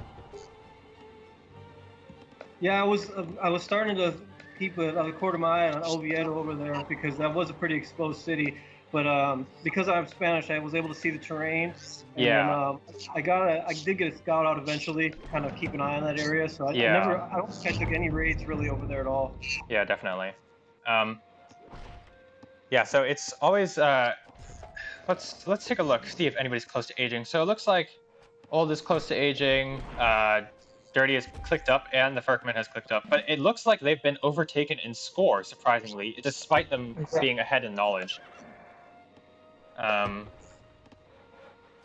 Yeah, I was starting to keep a quarter mile on Oviedo over there, because that was a pretty exposed city. But because I'm Spanish, I was able to see the terrain. Yeah. And, I did get a scout out eventually, kind of keep an eye on that area. So I don't think I took any raids really over there at all. Yeah, definitely. Yeah, so it's always let's take a look, see if anybody's close to aging. So it looks like Old is close to aging. Dirty has clicked up, and the Furkman has clicked up. But it looks like they've been overtaken in score, surprisingly, despite them being ahead in knowledge.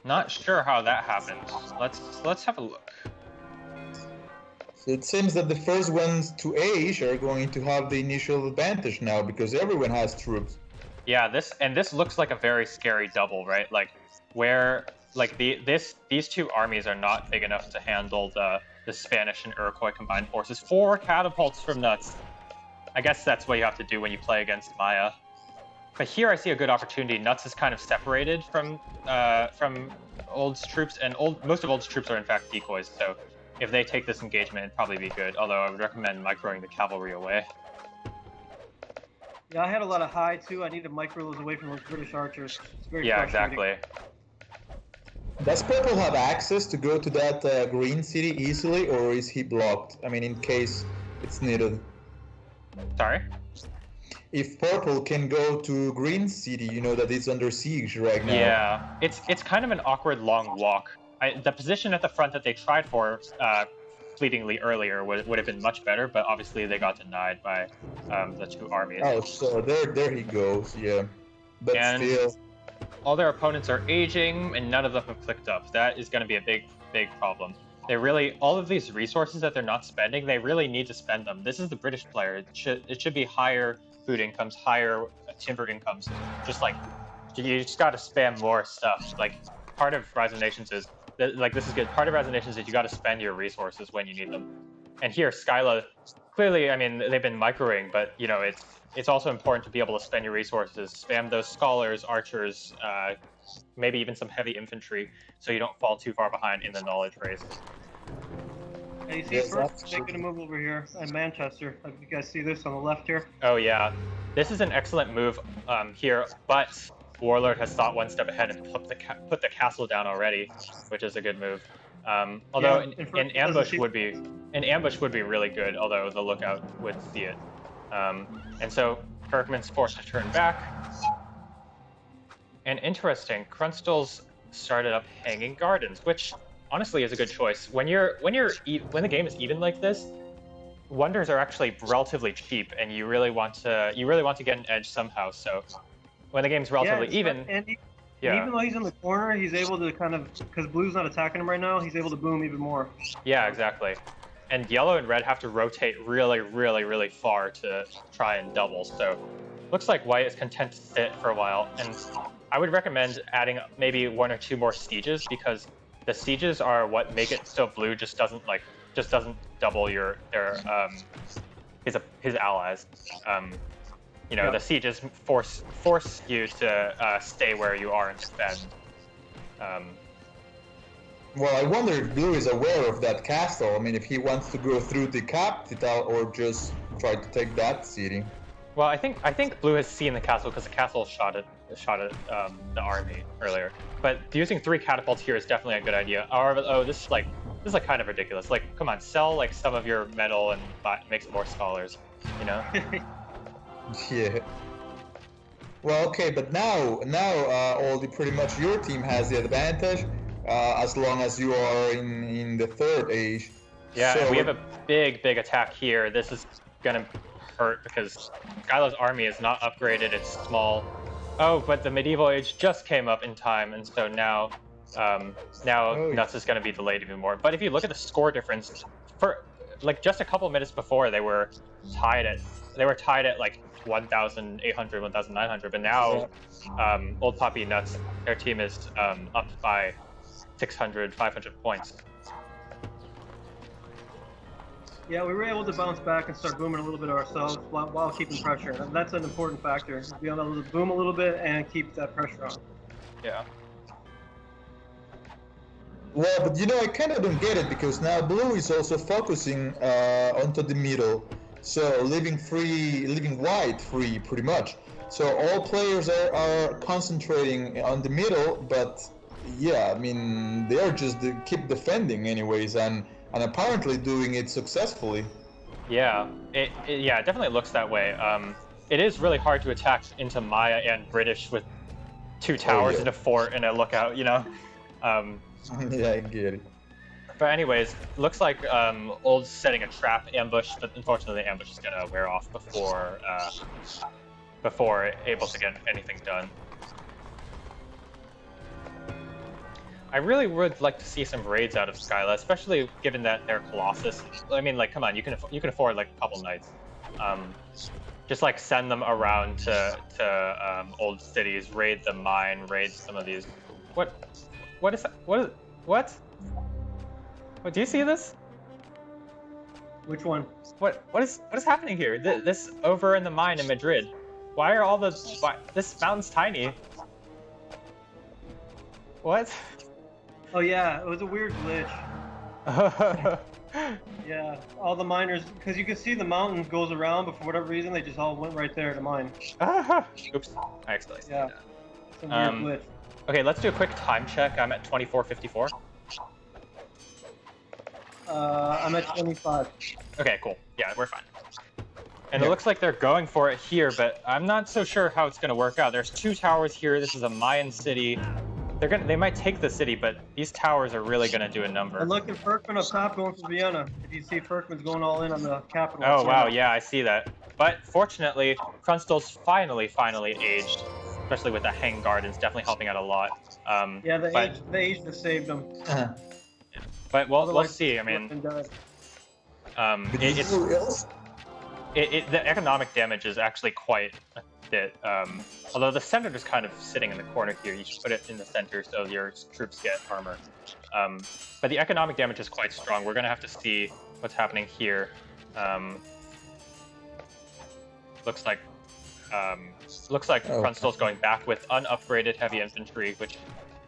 Not sure how that happened. Let's have a look. So it seems that the first ones to age are going to have the initial advantage now, because everyone has troops. Yeah, this looks like a very scary double, right? Like where these two armies are not big enough to handle the Spanish and Iroquois combined forces. 4 catapults from Nutz. I guess that's what you have to do when you play against Maya. But here I see a good opportunity. Nutz is kind of separated from Old's troops, and most of Old's troops are in fact decoys. So if they take this engagement, it'd probably be good. Although I would recommend microing the cavalry away. Yeah, I had a lot of high too. I need to micro those away from those British archers. It's very frustrating. Exactly. Does Purple have access to go to that green city easily, or is he blocked? I mean, in case it's needed. Sorry? If Purple can go to green city, you know that it's under siege right now. Yeah, it's kind of an awkward long walk. The position at the front that they tried for fleetingly earlier would have been much better, but obviously they got denied by the two armies. Oh, so there he goes, yeah. But still... all their opponents are aging, and none of them have clicked up. That is going to be a big problem. All of these resources that they're not spending, they really need to spend them. This is the British player. It should be higher food incomes, higher timber incomes. Just like, you just got to spam more stuff. Like, part of Rise of Nations is like this is good. Part of Resignations is you got to spend your resources when you need them. And here, Skyla, clearly, I mean, they've been microing, but you know, it's also important to be able to spend your resources, spam those scholars, archers, maybe even some heavy infantry, so you don't fall too far behind in the knowledge race. And you see, first making a move over here at Manchester. Like you guys see this on the left here. Oh yeah, this is an excellent move here, but Warlord has thought one step ahead and put the castle down already, which is a good move. Although Yeah, an ambush would be really good, although the lookout would see it. And so Kirkman's forced to turn back. And interesting, Krunstall's started up Hanging Gardens, which honestly is a good choice. When the game is even like this, wonders are actually relatively cheap, and you really want to get an edge somehow. So when the game's relatively even, even though he's in the corner, he's able to kind of, because blue's not attacking him right now, he's able to boom even more. Yeah, exactly. And yellow and red have to rotate really, really, really far to try and double. So looks like white is content to sit for a while, and I would recommend adding maybe 1 or 2 more sieges, because the sieges are what make it so blue just doesn't double his allies. You know, the sieges force you to stay where you are and defend. Well, I wonder if Blue is aware of that castle. I mean, if he wants to go through the capital or just try to take that city. Well, I think Blue has seen the castle because the castle shot at the army earlier. But using 3 catapults here is definitely a good idea. Oh, this is like kind of ridiculous. Like, come on, sell like some of your metal and make some more scholars. You know? Yeah. Well, okay, but now, pretty much your team has the advantage, as long as you are in the 3rd age. Yeah, so, and we have a big attack here. This is gonna hurt because Skyla's army is not upgraded. It's small. Oh, but the medieval age just came up in time, and so now Nutz is gonna be delayed even more. But if you look at the score difference, for like just a couple minutes before, they were tied at like 1,800, 1,900, but now Old Papi Nutz, their team is up by 600, 500 points. Yeah, we were able to bounce back and start booming a little bit ourselves while keeping pressure. And that's an important factor. Be able to boom a little bit and keep that pressure on. Yeah. Well, but you know, I kind of don't get it, because now Blue is also focusing onto the middle. So leaving white free, pretty much. So all players are concentrating on the middle, but yeah, I mean, they are just keep defending anyways, and apparently doing it successfully. Yeah, it definitely looks that way. It is really hard to attack into Maya and British with 2 towers and a fort and a lookout, you know? Yeah, I get it. But anyways, looks like Old's setting a trap ambush, but unfortunately the ambush is gonna wear off before able to get anything done. I really would like to see some raids out of Skyla, especially given that they're Colossus. I mean, like, come on, you can afford like a couple knights. Just like send them around to old cities, raid the mine, raid some of these. What is that? What? Do you see this? Which one? What is happening here? This over in the mine in Madrid. Why are all this mountain's tiny? What? Oh yeah, it was a weird glitch. Yeah, all the miners, because you can see the mountain goes around, but for whatever reason they just all went right there to mine. Oops, I accidentally said Yeah, that. it's a weird glitch. Okay, let's do a quick time check. I'm at 24:54. I'm at 25. Okay, cool. Yeah, we're fine. And it looks like they're going for it here, but I'm not so sure how it's going to work out. There's 2 towers here. This is a Mayan city. They might take the city, but these towers are really going to do a number. And look at Ferkman up top going for Vienna. If you see Ferkman's going all in on the capital. Oh wow, yeah, I see that. But fortunately, Krunstall's finally aged, especially with the Hang Gardens, definitely helping out a lot. Yeah, the age that saved them. But we'll Otherwise, see. I mean, But the economic damage is actually quite bit. Although the senator's kind of sitting in the corner here, you should put it in the center so your troops get armor. But the economic damage is quite strong. We're going to have to see what's happening here. Looks like Krunstle's going back with unupgraded heavy infantry, which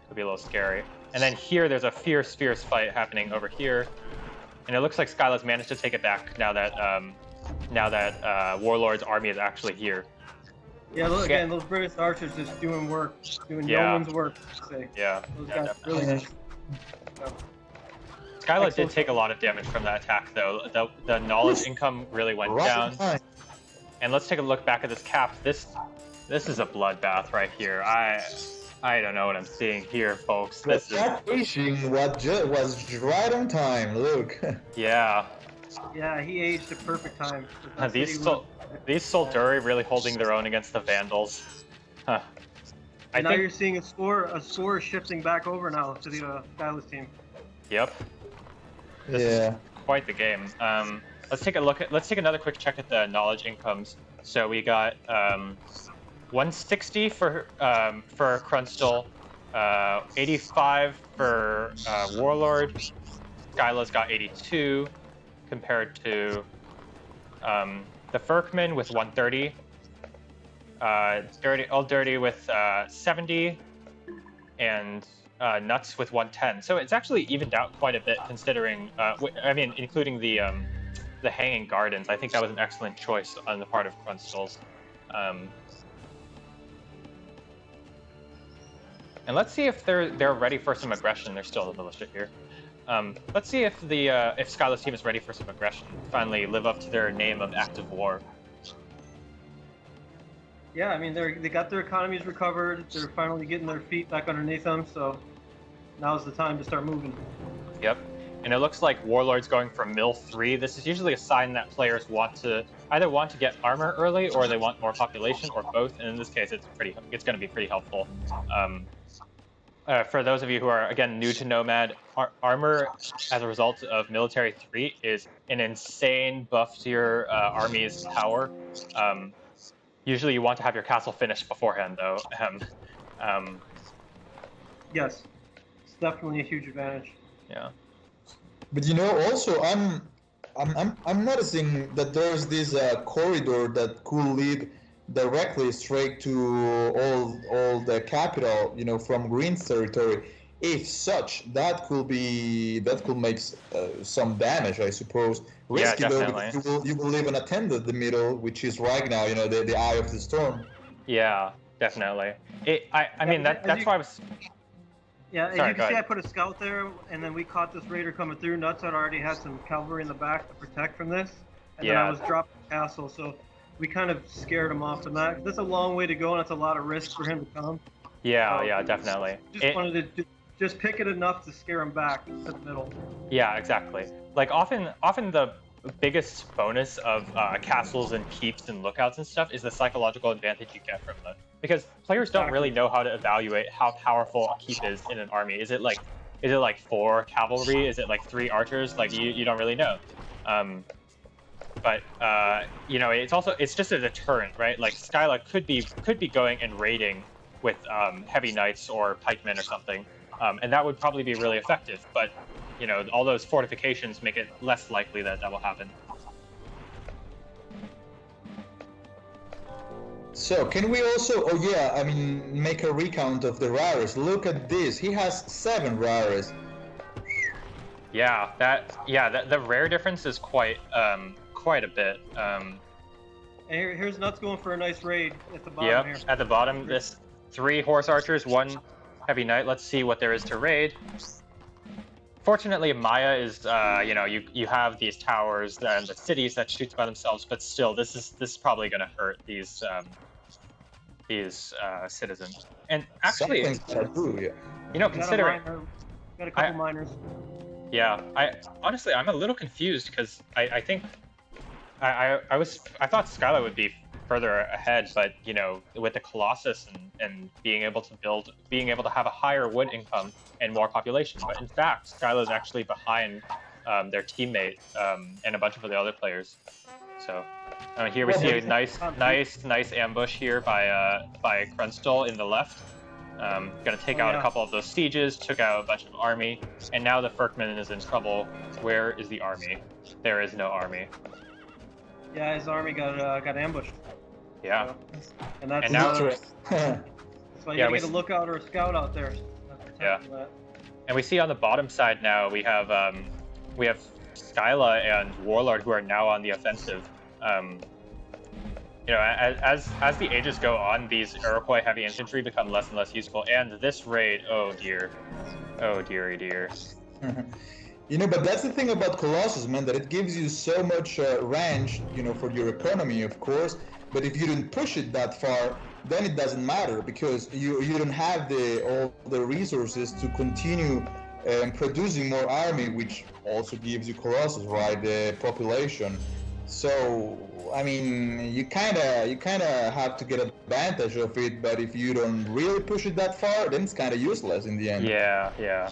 could be a little scary. And then here, there's a fierce fight happening over here, and it looks like Skyla's managed to take it back now that Warlord's army is actually here. Yeah, look, again, those British archers just doing work, doing yeoman's work. Say. Yeah, Those yeah, guys definitely. really. Skyla did take a lot of damage from that attack, though. The knowledge income really went down. And let's take a look back at this cap. This is a bloodbath right here. I don't know what I'm seeing here, folks. This is Fishing was right on time. Look. Yeah. Yeah, he aged at perfect time. These Solduri really holding their own against the Vandals. Huh. And now you're seeing a score shifting back over now to the Skyla's team. Yep. This is quite the game. Let's take another quick check at the knowledge incomes. So we got 160 for Krunstl, 85 for Warlord. Skyla's got 82 compared to the Firkman with 130. Olddirtyh with 70, and Nutz with 110. So it's actually evened out quite a bit, considering. I mean, including the Hanging Gardens. I think that was an excellent choice on the part of Krunstle's. And let's see if they're ready for some aggression. There's still a militia here. Let's see if Skyla's team is ready for some aggression. Finally, live up to their name of active war. Yeah, I mean they got their economies recovered. They're finally getting their feet back underneath them. So now's the time to start moving. Yep. And it looks like Warlord's going for Mill 3. This is usually a sign that players either want to get armor early, or they want more population, or both. And in this case, it's going to be pretty helpful. For those of you who are, again, new to Nomad, armor as a result of military 3 is an insane buff to your army's power. Usually you want to have your castle finished beforehand, though. Yes, it's definitely a huge advantage. Yeah. But you know, also I'm noticing that there's this corridor that could lead directly straight to all the capital, you know, from Green's territory. If such, that could make some damage, I suppose. Risky, yeah, definitely. Though, you will live unattended the middle, which is right now, you know, the eye of the storm. Yeah, definitely. I mean that's why I was. Yeah, as you can see, I put a scout there, and then we caught this raider coming through. Nutz had already had some cavalry in the back to protect from this, and then I was dropping the castle, so we kind of scared him off the map. That's a long way to go, and it's a lot of risk for him to come. Yeah, yeah, definitely. Just wanted to just pick it enough to scare him back to the middle. Yeah, exactly. Like often the biggest bonus of castles and keeps and lookouts and stuff is the psychological advantage you get from them. Because players don't really know how to evaluate how powerful a keep is in an army. Is it like 4 cavalry? Is it like 3 archers? Like you don't really know. But you know, it's just a deterrent, right? Like Skyla could be going and raiding with heavy knights or pikemen or something, and that would probably be really effective. But you know, all those fortifications make it less likely that will happen. So can we also, make a recount of the rares? Look at this. He has 7 rares. Yeah, the rare difference is quite a bit. And here's Nutz going for a nice raid at the bottom here. At the bottom, this 3 horse archers, 1 heavy knight. Let's see what there is to raid. Fortunately, Maya is, you know, you have these towers and the cities that shoot by themselves, but still, this is probably going to hurt these citizens. And actually, you know, considering got a couple miners. Yeah, I'm a little confused because I think I thought Skyla would be further ahead, but you know, with the Colossus and being able to have a higher wood income and more population, but in fact, Skyla is actually behind their teammate and a bunch of the other players. So here we see a nice ambush here by Krunstall in the left. Gonna take out a couple of those sieges, took out a bunch of army, and now the Furkman is in trouble. Where is the army? There is no army. Yeah, his army got ambushed. Yeah. So, and that's now, so you gotta get a lookout or a scout out there. Yeah. And we see on the bottom side now we have Skyla and Warlord who are now on the offensive. You know, as the ages go on, these Iroquois heavy infantry become less and less useful. And this raid, oh dear, oh dearie dear. You know, but that's the thing about Colossus, man, that it gives you so much range, you know, for your economy, of course. But if you don't push it that far, then it doesn't matter because you don't have all the resources to continue producing more army, which also gives you Colossus, right? The population. So I mean, you kind of have to get advantage of it, but if you don't really push it that far, then it's kind of useless in the end. Yeah, yeah.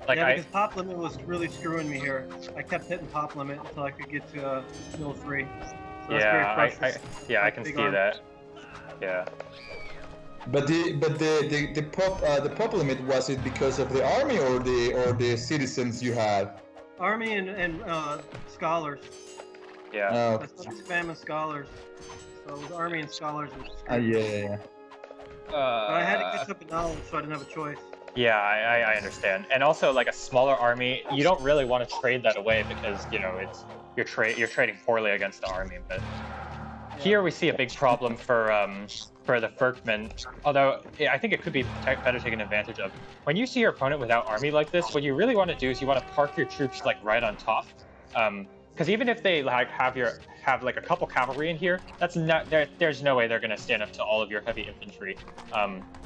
Like because pop limit was really screwing me here. I kept hitting pop limit until I could get to mill 3. So yeah, I can see that. Yeah. But the pop limit, was it because of the army or the citizens you had? Army and scholars. Yeah. I started spamming scholars. So it was army and scholars. Yeah. But I had to get something knowledge, so I didn't have a choice. Yeah, I understand. And also, like a smaller army, you don't really want to trade that away because you know you're trading poorly against the army. But here we see a big problem for the Furkmen. Although I think it could be better taken advantage of. When you see your opponent without army like this, what you really want to do is you want to park your troops like right on top. Because even if they like have like a couple cavalry in here, that's not there's no way they're gonna stand up to all of your heavy infantry.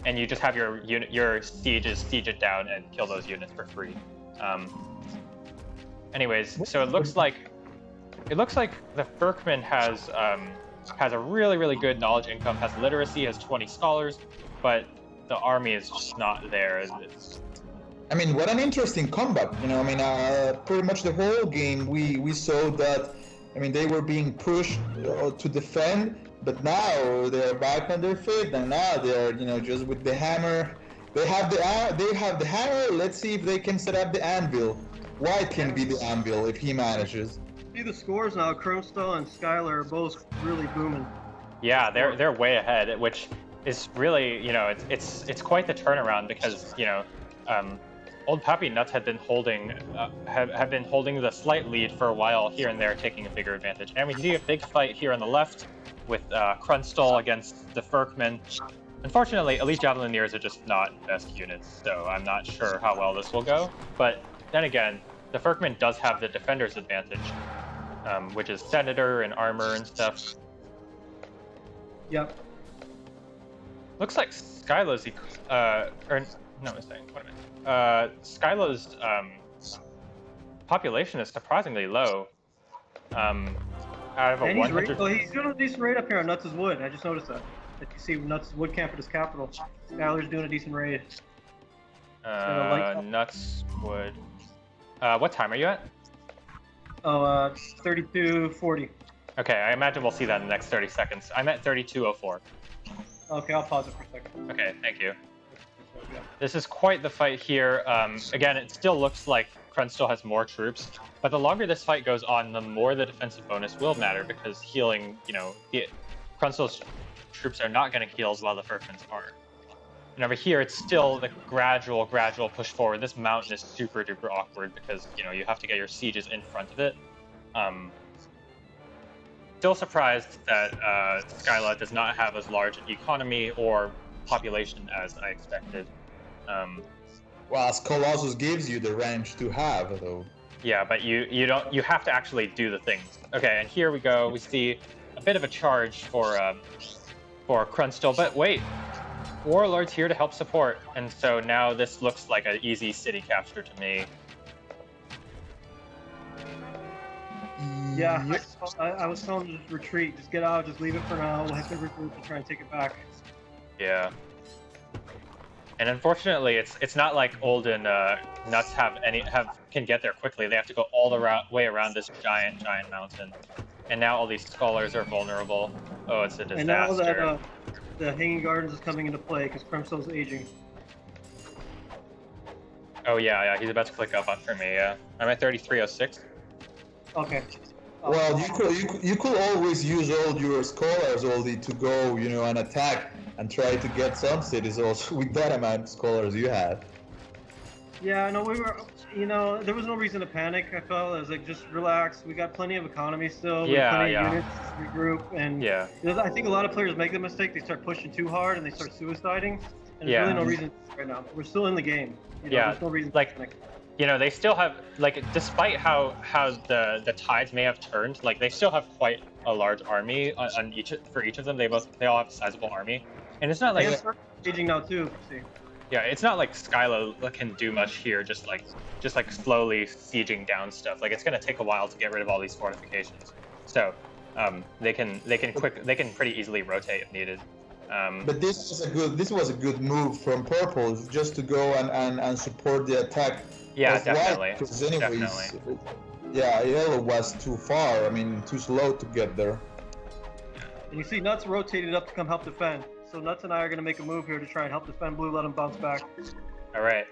And you just have your sieges siege it down and kill those units for free. Anyways, so it looks like the Furkman has a really good knowledge income, has literacy, has 20 scholars, but the army is just not there. I mean, what an interesting combat, you know, I mean, pretty much the whole game we saw that, I mean, they were being pushed to defend, but now they're back on their feet, and now they're, you know, just with the hammer. They have the hammer, let's see if they can set up the anvil. White can be the anvil if he manages. See the scores now, Krunstall and Skylar are both really booming. Yeah, they're way ahead, which is really, you know, it's quite the turnaround because, you know, old Papi Nutz had been holding have been holding the slight lead for a while here and there, taking a bigger advantage. And we see a big fight here on the left with Krunstall against the Furkmen. Unfortunately, elite Javelineers are just not best units, so I'm not sure how well this will go. But then again, the Furkmen does have the defender's advantage, which is Senator and armor and stuff. Yep. Looks like Skyla's Skyla's population is surprisingly low. Out of a 100. He's doing a decent raid up here on Nutz's Wood. I just noticed that. You see Nutz's Wood camp at his capital. Skylar's doing a decent raid. Nutz Wood. What time are you at? 32:40. Okay, I imagine we'll see that in the next 30 seconds. I'm at 32:04. Okay, I'll pause it for a second. Okay, thank you. This is quite the fight here. Again, it still looks like Krunstall has more troops, but the longer this fight goes on, the more the defensive bonus will matter because healing, you know, Krunstall's troops are not going to heal as well as the Furkmen's are. And over here, it's still the gradual push forward. This mountain is super duper awkward because, you know, you have to get your sieges in front of it. Still surprised that Skyla does not have as large an economy or population as I expected. Well, as Colossus gives you the range to have, though. Yeah, but you have to actually do the things. Okay, and here we go. We see a bit of a charge for Krunstall, but wait, Warlord's here to help support, and so now this looks like an easy city capture to me. Yeah, I was telling him to just retreat, just get out, just leave it for now. We'll have to regroup and try and take it back. Yeah. And unfortunately, it's not like Old and Nutz can get there quickly. They have to go all the way around this giant mountain. And now all these scholars are vulnerable. Oh, it's a disaster. And now that the Hanging Gardens is coming into play because Crimson's aging. Oh yeah, he's about to click up for me. Yeah, I'm at 3306. Okay. Well, you could always use all your scholars, Oldie, to go, you know, and attack and try to get some cities also with that amount of scholars you have. Yeah, no, we were, you know, there was no reason to panic. I felt it was like, just relax. We got plenty of economy still. We have plenty of units to regroup, and you know, I think a lot of players make the mistake. They start pushing too hard and they start suiciding. And there's really no reason right now. We're still in the game. You know, there's no reason to panic. You know, they still have, like, despite how the tides may have turned, like, they still have quite a large army for each of them. They all have a sizable army, and it's not like they're aging now too. See. Yeah, it's not like Skylo can do much here, just like slowly sieging down stuff. Like, it's gonna take a while to get rid of all these fortifications. So, they can pretty easily rotate if needed. But this was a good move from Purple, just to go and support the attack. Yeah, definitely. Because anyways, yeah, Yellow was too far. I mean, too slow to get there. And you see, Nutz rotated up to come help defend. So Nutz and I are going to make a move here to try and help defend Blue, let him bounce back. All right.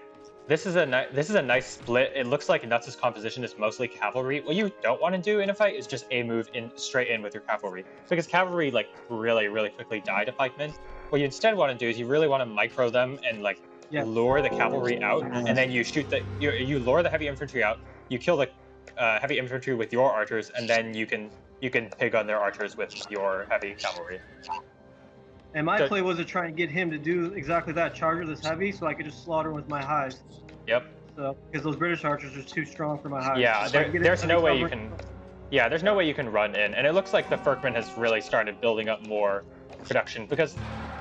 This is a nice split. It looks like Nutz's composition is mostly cavalry. What you don't want to do in a fight is just move straight in with your cavalry, because cavalry like really quickly die to pikemen. What you instead want to do is you really want to micro them and like lure the cavalry out, and then you shoot you lure the heavy infantry out. You kill the heavy infantry with your archers, and then you can pig on their archers with your heavy cavalry. And my play was to try and get him to do exactly that, charger this heavy, so I could just slaughter him with my highs. Yep. So because those British archers are too strong for my highs. Yeah, so there's no way you can. Yeah, there's no way you can run in, and it looks like the Firkman has really started building up more production, because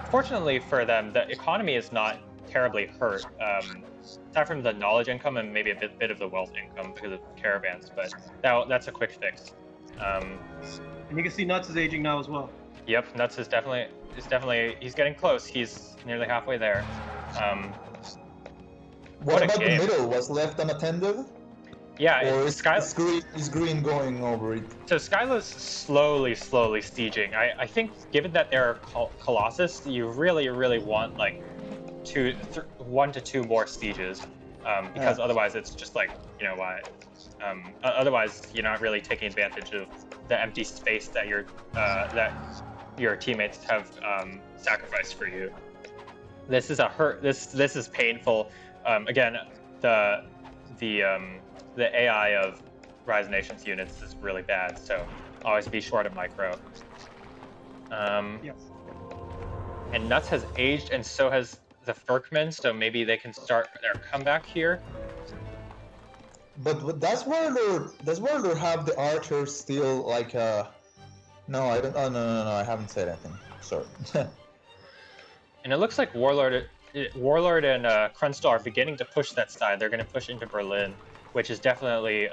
fortunately for them, the economy is not terribly hurt, aside from the knowledge income and maybe a bit of the wealth income because of caravans, but that's a quick fix. And you can see Nutz is aging now as well. Yep, Nutz is definitely he's getting close. He's nearly halfway there. What about the middle? Was left unattended? Yeah, or is green going over it? So Skylo's slowly sieging. I think given that they're Colossus, you really want like 1 to 2 more sieges, because otherwise it's just like, you know why. Otherwise you're not really taking advantage of the empty space that your teammates have sacrificed for you. This is this is painful. Again, the AI of Rise Nations units is really bad, so always be sure to micro. Yes. And Nutz has aged, and so has the Firkmen, so maybe they can start their comeback here. But does Warlord have the archers still like No, I don't. Oh no, I haven't said anything. Sorry. And it looks like Warlord and Krunstall are beginning to push that side. They're going to push into Berlin, which is definitely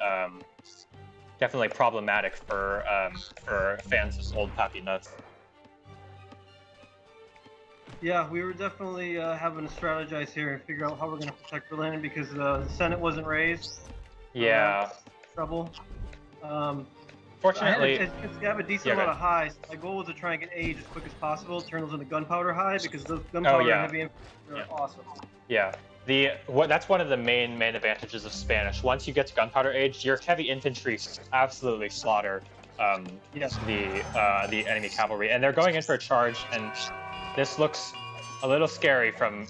problematic for fans of old Papi Nutz. Yeah, we were definitely having to strategize here and figure out how we're going to protect Berlin, because the Senate wasn't raised. Yeah. Trouble. Fortunately, I have a decent amount of highs. My goal was to try and get age as quick as possible, turn those into gunpowder high, because those gunpowder heavy infantry are awesome. Yeah. That's one of the main advantages of Spanish. Once you get to gunpowder age, your heavy infantry absolutely slaughter the enemy cavalry, and they're going in for a charge. And this looks a little scary from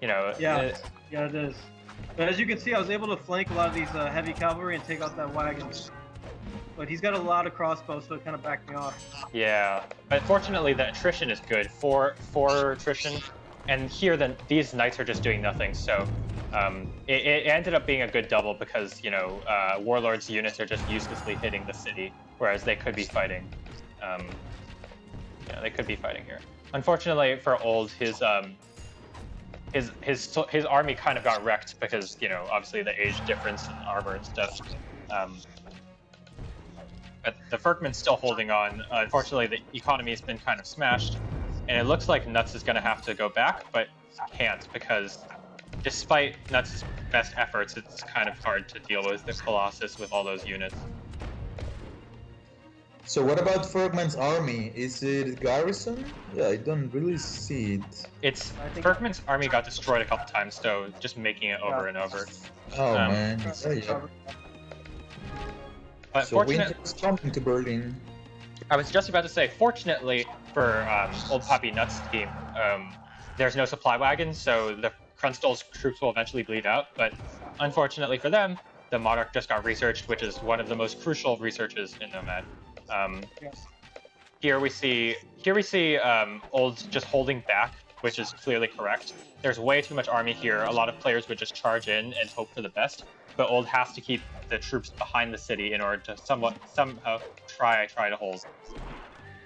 you know. Yeah, it is. But as you can see, I was able to flank a lot of these heavy cavalry and take out that wagon. But he's got a lot of crossbows, so it kind of backed me off. Yeah, but fortunately the attrition is good. 4 attrition, and here these knights are just doing nothing. So it ended up being a good double, because you know Warlord's units are just uselessly hitting the city, whereas they could be fighting. Yeah, they could be fighting here. Unfortunately for Old, his army kind of got wrecked because, you know, obviously the age difference in armor and stuff. But the Firkman's still holding on. Unfortunately, the economy has been kind of smashed, and it looks like Nutz is going to have to go back. But can't, because despite Nutz' best efforts, it's kind of hard to deal with the Colossus with all those units. So what about Fergman's army? Is it garrison? Yeah, I don't really see it. It's Fergman's army got destroyed a couple times, so just making it over and over. Oh man, yeah. But So fortunately, Winter's coming to Berlin. I was just about to say, fortunately for old Papi Nutz' team, there's no supply wagons, so the Krunstol's troops will eventually bleed out. But unfortunately for them, the Monarch just got researched, which is one of the most crucial researches in Nomad. Yes. Here we see Old just holding back, which is clearly correct. There's way too much army here. A lot of players would just charge in and hope for the best, but Old has to keep the troops behind the city in order to somehow try to hold.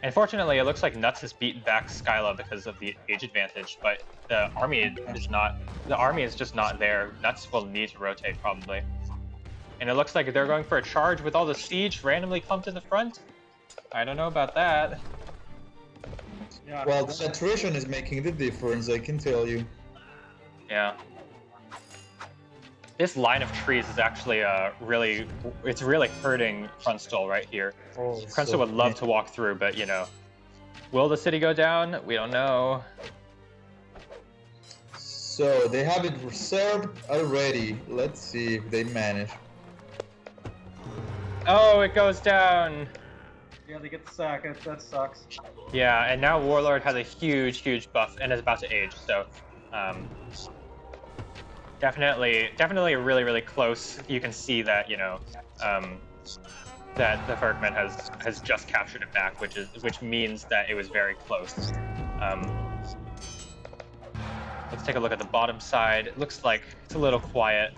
And fortunately, it looks like Nutz has beaten back Skyla because of the age advantage, but the army is not. The army is just not there. Nutz will need to rotate probably. And it looks like they're going for a charge with all the siege randomly clumped in the front. I don't know about that. Yeah. Well, the attrition is making the difference, I can tell you. Yeah. This line of trees is actually it's really hurting Krunstol right here. Oh, Krunstol would love to walk through, but you know, will the city go down? We don't know. So they have it reserved already. Let's see if they manage. Oh, it goes down. Yeah, they get the sack. That sucks. Yeah, and now Warlord has a huge buff and is about to age, so definitely really close. You can see that, you know, that the Fergman has just captured it back, which means that it was very close. Let's take a look at the bottom side. It looks like it's a little quiet.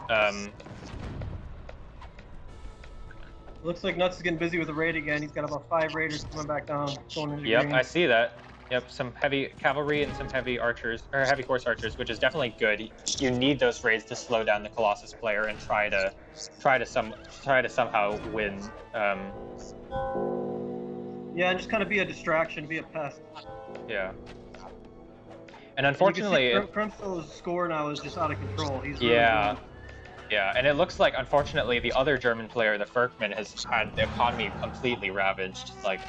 Looks like Nutz is getting busy with the raid again. He's got about 5 raiders coming back down, going into Yep, green. I see that. Yep, some heavy cavalry and some heavy archers, or heavy horse archers, which is definitely good. You need those raids to slow down the Colossus player and try to somehow win. Yeah, and just kind of be a distraction, be a pest. Yeah. And unfortunately, Krunstol's score now is just out of control. He's really yeah, yeah, and it looks like unfortunately the other German player, the Fergman, has had the economy completely ravaged. Like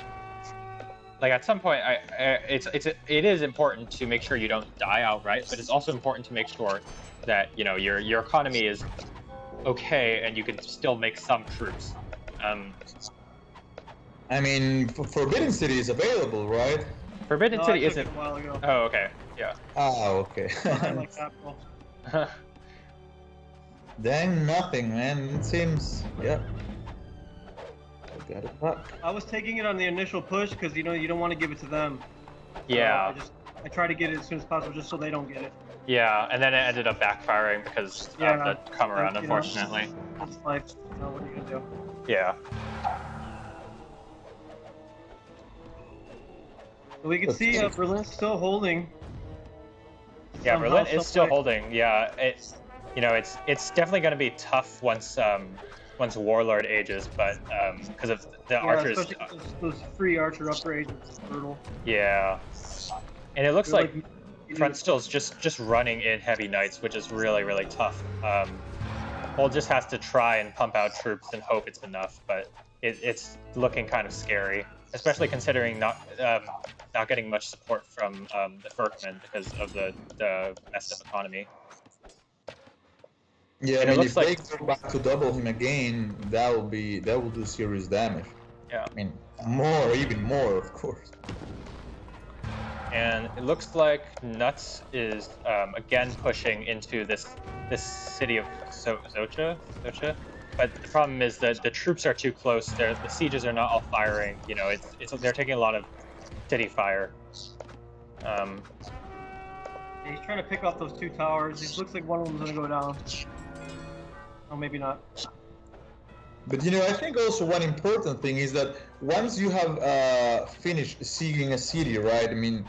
at some point, it is important to make sure you don't die outright, but it's also important to make sure that, you know, your economy is okay and you can still make some troops. I mean, Forbidden City is available, right? Forbidden City I took isn't. it a while ago. Oh, okay, yeah. Oh, okay. I like that. Well, Then nothing, man. It seems, yeah. I got it back. I was taking it on the initial push because you know you don't want to give it to them. Yeah. So I try to get it as soon as possible just so they don't get it. Yeah, and then it ended up backfiring because of the come around, you know, unfortunately. It's like, you know, what are you gonna do? Yeah. But we can see Berlin's still holding. Yeah, Somehow, Berlin is still some way. holding. Yeah, it's, you know, it's definitely going to be tough once Warlord ages, but because of the archers. Especially those free archer upgrades, it's brutal. Yeah, and it looks They're like Krunstol's just running in heavy knights, which is really tough. Old just has to try and pump out troops and hope it's enough, but it's looking kind of scary, especially considering not getting much support from the Fergman because of the messed up economy. Yeah, And I it mean, looks if like- they go back to double him again, that will do serious damage. Yeah. I mean, even more, of course. And it looks like Nutz is again pushing into this city of Socha. But the problem is that the troops are too close. The sieges are not all firing. You know, they're taking a lot of city fire. Yeah, he's trying to pick off those 2 towers. It looks like one of them's gonna go down. Oh, maybe not. But you know, I think also one important thing is that once you have finished sieging a city, right? I mean,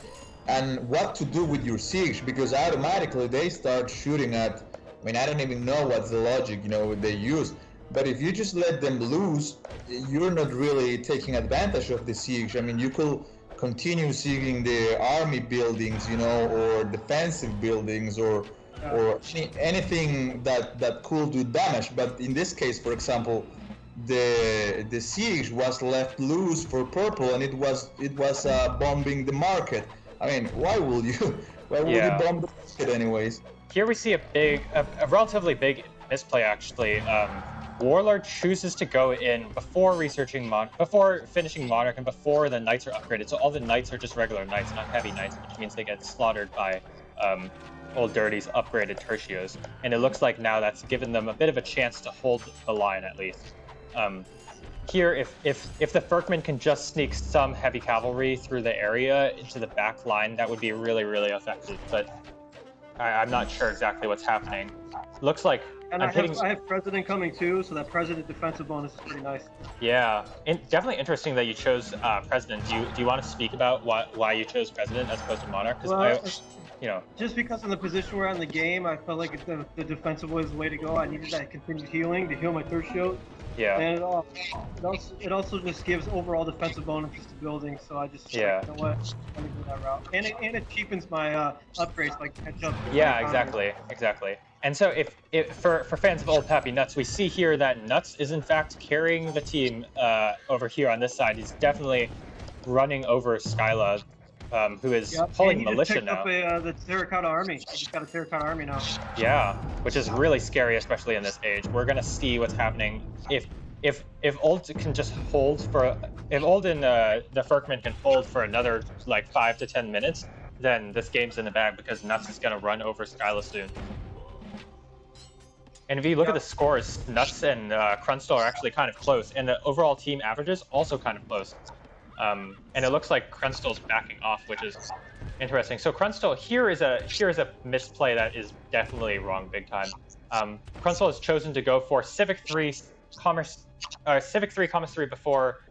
and what to do with your siege, because automatically they start shooting at. I mean, I don't even know what's the logic, you know, they use. But if you just let them loose, you're not really taking advantage of the siege. I mean, you could continue sieging the army buildings, you know, or defensive buildings, or anything that could do damage. But in this case, for example, the siege was left loose for purple, and it was bombing the market. I mean, why would you bomb the market anyways? Here we see a relatively big misplay actually. Warlord chooses to go in before before finishing Monarch and before the knights are upgraded. So all the knights are just regular knights, not heavy knights, which means they get slaughtered by Old Dirty's upgraded tertios. And it looks like now that's given them a bit of a chance to hold the line at least. Here, if the Furkmen can just sneak some heavy cavalry through the area into the back line, that would be really, really effective. But I'm not sure exactly what's happening. Looks like and I have President coming too, so that President defensive bonus is pretty nice. Yeah, definitely interesting that you chose President. Do you want to speak about why you chose President as opposed to Monarch? Because just because of the position we're in the game, I felt like the defensive was the way to go. I needed that continued healing to heal my tertio. Yeah. And it also just gives overall defensive bonuses to buildings, so I just you know what, let me go that route. And it cheapens my upgrades, like catch up. Yeah, exactly. And so if for fans of Old Papi Nutz, we see here that Nutz is in fact carrying the team over here on this side. He's definitely running over Skyla, who is pulling militia now. Up the Terracotta Army. He just got a Terracotta Army now. Yeah, which is really scary, especially in this age. We're gonna see what's happening if Old can just hold for if Old and the Furkmen can hold for another like 5 to 10 minutes, then this game's in the bag because Nutz is gonna run over Skyla soon. And if you look at the scores, Nutz and Krunstall are actually kind of close, and the overall team averages also kind of close. And it looks like Krunstall's backing off, which is interesting. So Krunstall, here is a misplay that is definitely wrong big time. Krunstall has chosen to go for Civic 3 Commerce 3 before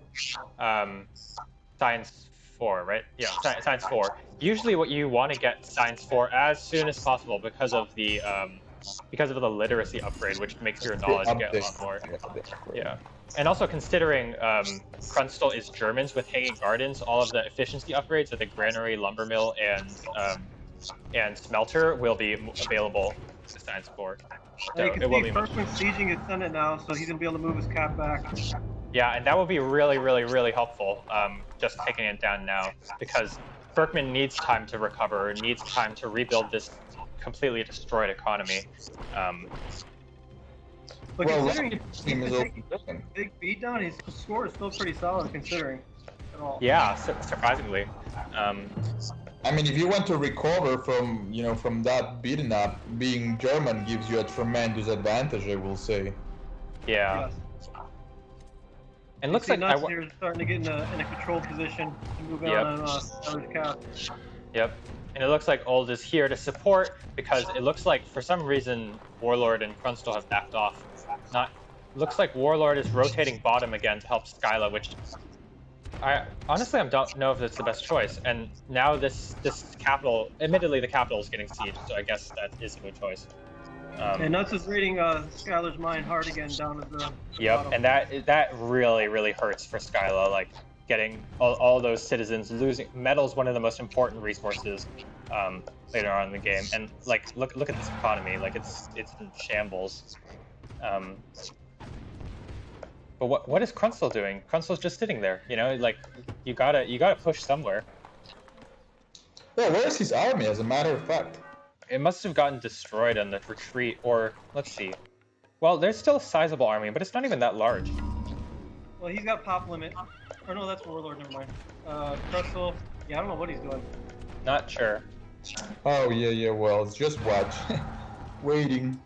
Science 4, right? Yeah, Science 4. Usually what you want to get Science 4 as soon as possible because of the literacy upgrade, which makes your knowledge get a lot more. Yeah. And also considering Krunstall is Germans with Hanging Gardens, all of the efficiency upgrades at the granary, lumber mill, and smelter will be available to Science 4. So you can see Furkman's sieging his Senate now, so he's gonna be able to move his cap back. Yeah, and that will be really, really, really helpful. Just taking it down now, because Furkman needs time to recover, needs time to rebuild this completely destroyed economy. But considering big beatdown, his score is still pretty solid considering at all. Yeah, surprisingly. I mean, if you want to recover from that beaten up, being German gives you a tremendous advantage, I will say. Yeah. Yes. And looks like Nutz here is starting to get in a controlled position to move on other cap. Yep. And it looks like Old is here to support because it looks like for some reason Warlord and Krunstall have backed off. Looks like Warlord is rotating bottom again to help Skyla, which I honestly don't know if it's the best choice. And now this capital, admittedly the capital is getting sieged, so I guess that is a good choice. And Nutz is raiding Skylar's mine hard again down at the bottom. And that really, really hurts for Skyla, like getting all those citizens losing. Metal's one of the most important resources later on in the game. And like look at this economy, like it's in shambles. But what is Krunstall doing? Krunstall's just sitting there, like you gotta push somewhere. Yeah, where's his army, as a matter of fact? It must have gotten destroyed on the retreat, or let's see. Well, there's still a sizable army, but it's not even that large. Well, he's got pop limit. Or no, that's Warlord, never mind. Krunstall, yeah, I don't know what he's doing. Not sure. Oh, yeah, well, it's just watch. Waiting.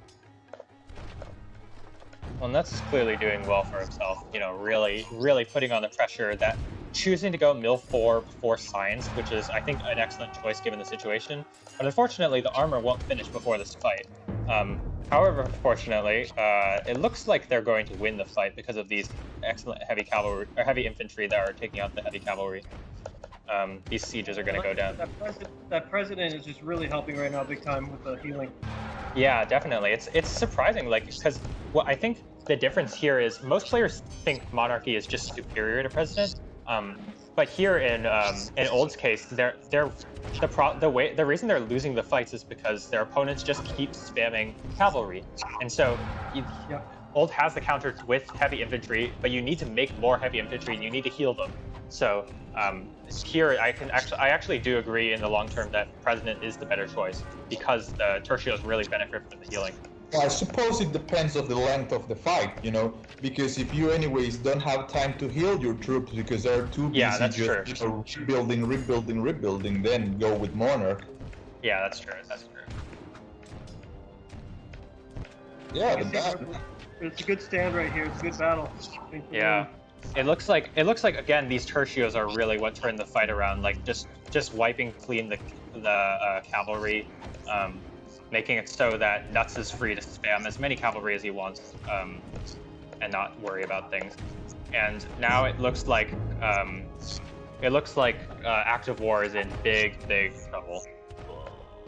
Well, Nutz is clearly doing well for himself, really, really putting on the pressure that choosing to go Mill 4 before Science, which is, I think, an excellent choice given the situation. But unfortunately, the armor won't finish before this fight. However, fortunately, it looks like they're going to win the fight because of these excellent heavy cavalry or heavy infantry that are taking out the heavy cavalry. These sieges are going to go down. That president is just really helping right now, big time with the healing. Yeah, definitely. It's surprising, because I think the difference here is most players think monarchy is just superior to president. But here in Old's case, the reason they're losing the fights is because their opponents just keep spamming cavalry, and so Old has the counter with heavy infantry, but you need to make more heavy infantry and you need to heal them. So here I actually do agree in the long term that President is the better choice because the tertios really benefit from the healing. I suppose it depends on the length of the fight, you know, because if you anyways don't have time to heal your troops because they're too busy just rebuilding, then go with Monarch. Yeah, that's true. Yeah, but that... It's a good stand right here. It's a good battle. Yeah. It looks like again these tertios are really what turned the fight around, like just wiping clean the cavalry, making it so that Nutz is free to spam as many cavalry as he wants, and not worry about things. And now it looks like active war is in big trouble.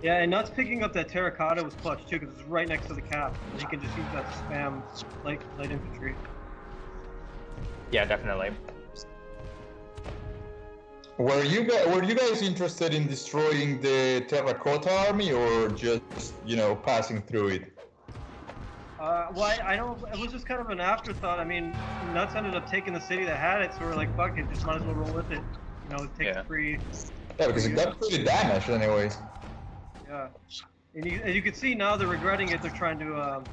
Yeah, and Nutz picking up that terracotta was clutch too, because it's right next to the cap. And you can just use that to spam light infantry. Yeah, definitely. Were you guys interested in destroying the terracotta army, or just, you know, passing through it? Well, I don't. It was just kind of an afterthought. I mean, Nutz ended up taking the city that had it, so we're like, fuck it, just might as well roll with it. You know, take it free. Yeah, because it got pretty damaged, anyways. Yeah, and as you can see now, they're regretting it. They're trying to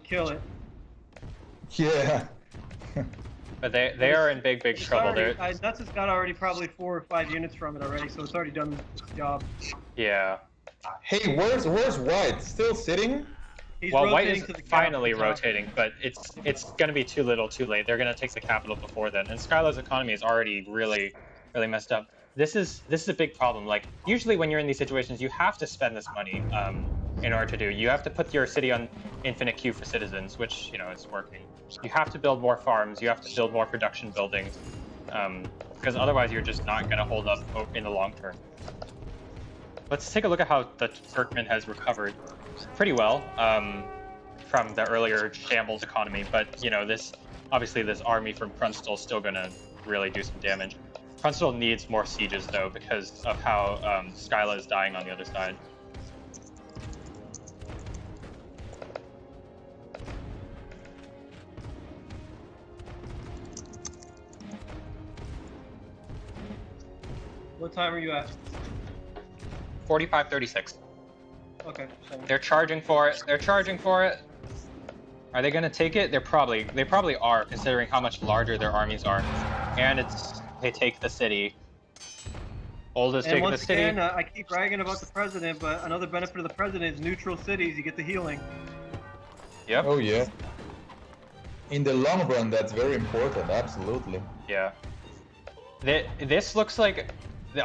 kill it. Yeah. But they are in big trouble. Nutz has got already probably 4 or 5 units from it already, so it's already done its job. Yeah. Hey, where's White? Still sitting? Well, White is finally rotating, but it's going to be too little, too late. They're going to take the capital before then, and Skylar's economy is already really messed up. This is a big problem. Like, usually when you're in these situations, you have to spend this money in order to do. You have to put your city on infinite queue for citizens, which, you know, is working. You have to build more farms. You have to build more production buildings, because otherwise you're just not going to hold up in the long term. Let's take a look at how the Turkmen has recovered pretty well from the earlier shambles economy. But, you know, this army from Krunstal is still going to really do some damage. Krunstal needs more sieges, though, because of how Skyla is dying on the other side. What time are you at? 45:36. Okay. They're charging for it. Are they going to take it? They probably are, considering how much larger their armies are. And they take the city. Old is taking the city. And once again, I keep bragging about the president, but another benefit of the president is neutral cities. You get the healing. Yep. Oh yeah. In the long run, that's very important. Absolutely. Yeah. This looks like,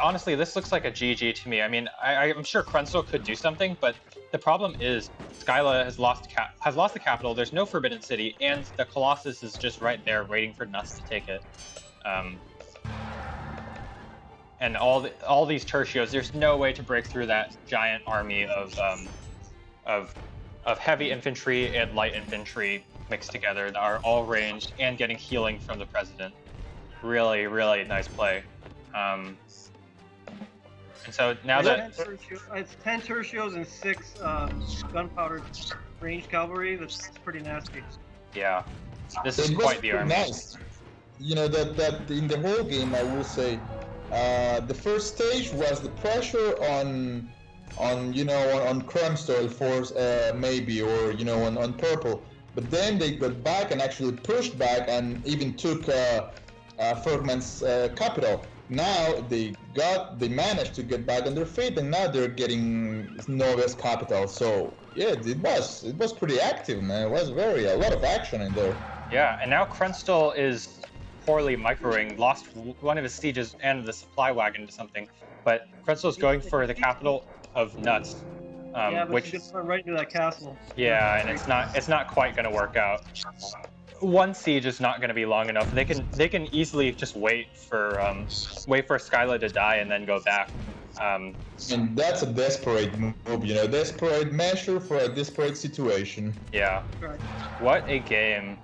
honestly, this looks like a GG to me. I mean, I'm sure Krunstal could do something, but the problem is Skyla has lost the capital. There's no Forbidden City, and the Colossus is just right there waiting for Nutz to take it. And all these tertios, there's no way to break through that giant army of heavy infantry and light infantry mixed together that are all ranged and getting healing from the president. Really, really nice play. And so now that it's 10 tertios and 6 gunpowder ranged cavalry, that's pretty nasty. Yeah, this is quite the army. Nice. You know that in the whole game, I will say, the first stage was the pressure on Krunstal force maybe, or on purple, but then they got back and actually pushed back and even took Fergman's capital. Now they managed to get back on their feet, and now they're getting Nova's capital. So yeah, it was pretty active, man. It was a lot of action in there. Yeah, and now Krunstal is poorly microing, lost one of his sieges and the supply wagon to something, but Krunstal's going for the capital of Nutz, which is right into that castle. Yeah, and it's not quite going to work out. One siege is not going to be long enough. They can easily just wait for Skyla to die and then go back. And that's a desperate move, desperate measure for a desperate situation. Yeah. Right. What a game.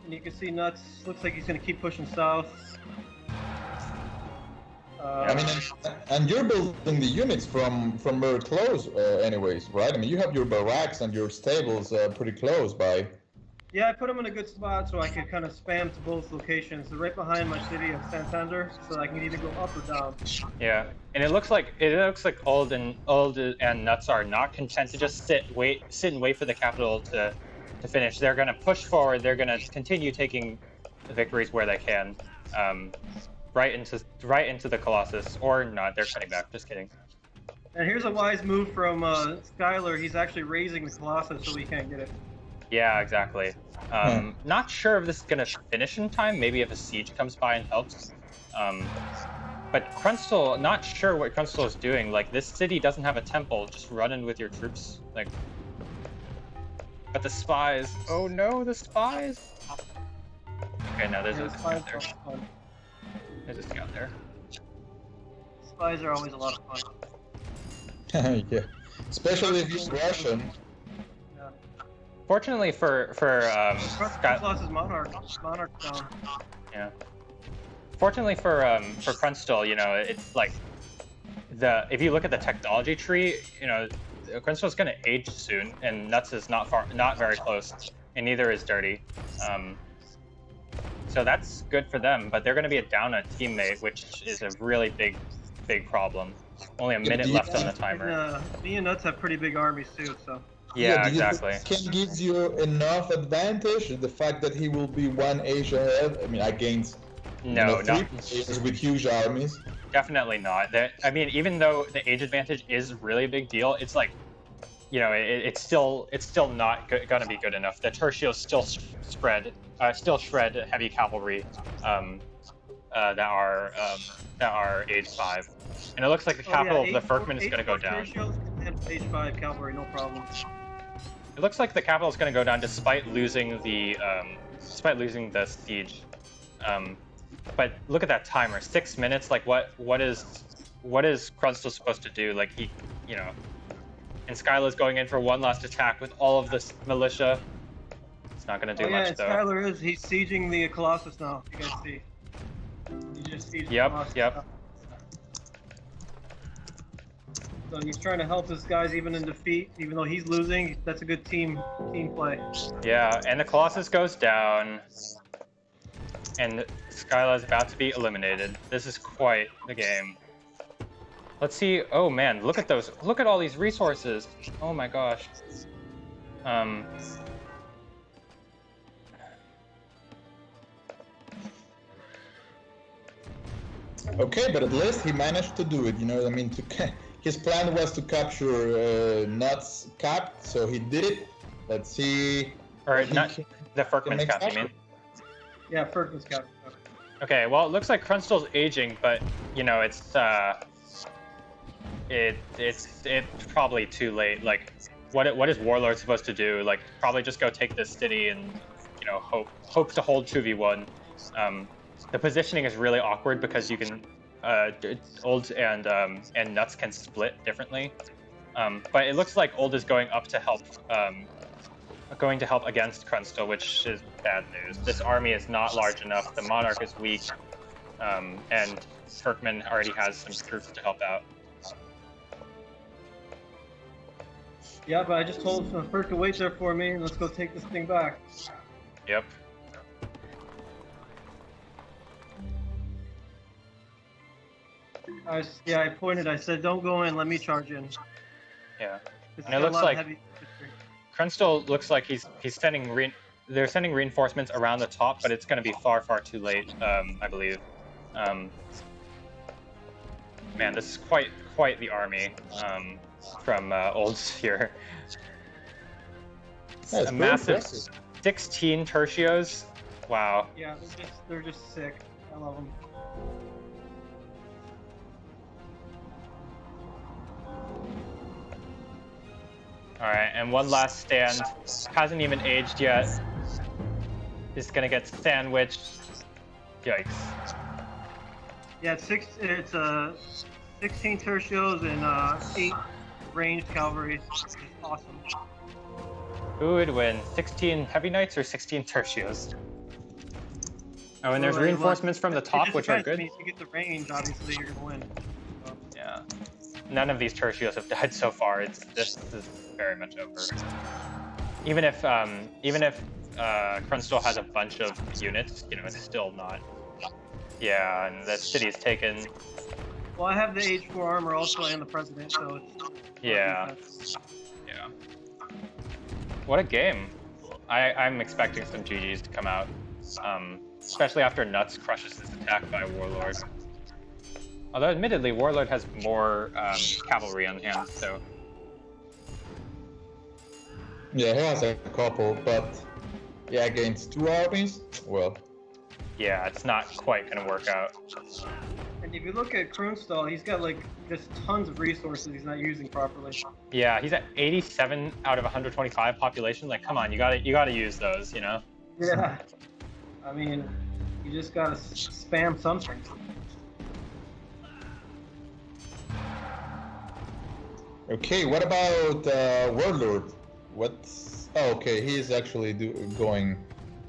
And you can see Nutz looks like he's going to keep pushing south. I mean, and you're building the units from very close, anyways, right? I mean, you have your barracks and your stables pretty close by. yeah, I put them in a good spot so I can kind of spam to both locations. They're right behind my city of Santander, so I can either go up or down. Yeah, and it looks like Old and Nutz are not content to just sit and wait for the capital to finish. They're going to push forward. They're going to continue taking victories where they can. Right into the Colossus, or not. They're cutting back. Just kidding. And here's a wise move from Skylar. He's actually raising the Colossus so we can't get it. Yeah, exactly. Not sure if this is gonna finish in time. Maybe if a siege comes by and helps. But Krunstal, not sure what Krunstal is doing. Like, this city doesn't have a temple. Just run in with your troops. Like, but the spies. Oh no, the spies. Okay, no, there's a scout there. There's a scout there. Spies are always a lot of fun. Yeah, especially if you're Russian. Yeah. Fortunately for lost his monarch down. Yeah. Fortunately for Krunstal, you know, it's like if you look at the technology tree, you know, Krunstal's gonna age soon, and Nutz is not very close, and neither is Dirty. So that's good for them, but they're going to be down a teammate, which is a really big problem. Only a minute left on the timer. Me and Nutz have pretty big armies too, so. Yeah, exactly. Can gives you enough advantage the fact that he will be one age ahead. I mean, against no, three players with huge armies. Definitely not. I mean, even though the age advantage is really a big deal, it's like, you know, it's still not gonna be good enough. The Tertios still shred heavy cavalry that are age 5, and it looks like the capital of the Firkman is gonna go down. Tertios can age 5 cavalry, no problem. It looks like the capital is gonna go down despite losing the siege. But look at that timer, 6 minutes. Like, what is Krunstal supposed to do? Like, he, you know. And Skylar's going in for one last attack with all of this militia. It's not going to do much, though. Skylar he's sieging the Colossus now. You guys see. He just sieged the Colossus. Yep. So he's trying to help his guys even in defeat, even though he's losing. That's a good team play. Yeah, and the Colossus goes down. And Skylar's about to be eliminated. This is quite the game. Let's see. Oh man, look at those. Look at all these resources. Oh my gosh. Okay, but at least he managed to do it. You know what I mean? His plan was to capture Nutz cap, so he did it. Let's see. Or not the Firkman's cap, you mean? Yeah, Firkman's cap. Okay, well, it looks like Krunstal's aging, but you know, it's probably too late. Like, what is Warlord supposed to do? Like, probably just go take this city and, you know, hope to hold 2v1. The positioning is really awkward because you can Old and Nutz can split differently. But it looks like Old is going up to help against Krunstal, which is bad news. This army is not large enough. The Monarch is weak, and Firkman already has some troops to help out. Yeah, but I just told Firk to wait there for me, and let's go take this thing back. Yep. I pointed. I said, "Don't go in. Let me charge in." Yeah, and it looks like Krunstal looks like he's sending they're sending reinforcements around the top, but it's going to be far too late, I believe. Man, this is quite the army from Old's here. That's a massive impressive. 16 tertios. Wow. Yeah, they're just sick. I love them. Alright, and one last stand. Hasn't even aged yet. Just gonna get sandwiched. Yikes. Yeah, it's 16 tertios and 8 ranged cavalry. It's awesome. Who would win? 16 heavy knights or 16 tertios? Oh, and there's So, reinforcements from the it top, just which are depends. I good. mean, if you get the range, obviously you're gonna win. So, Yeah. None of these tertios have died so far. This is very much over. Even if Krunstall has a bunch of units, you know, it's still not. Yeah, and the city's taken. well, I have the Age 4 armor also and the president, so it's Yeah. Yeah. What a game. I'm expecting some GGs to come out. Especially after Nutz crushes this attack by Warlord. Although admittedly, Warlord has more cavalry on hand, so. Yeah, he has a couple, but yeah, against 2 armies, well. Yeah, it's not quite gonna work out. And if you look at Krunstall, he's got like just tons of resources he's not using properly. Yeah, he's at 87 out of 125 population. Like, come on, you gotta use those, you know? Yeah. I mean, you just gotta spam something. Okay, what about Warlord? What's... Oh, okay, he's actually going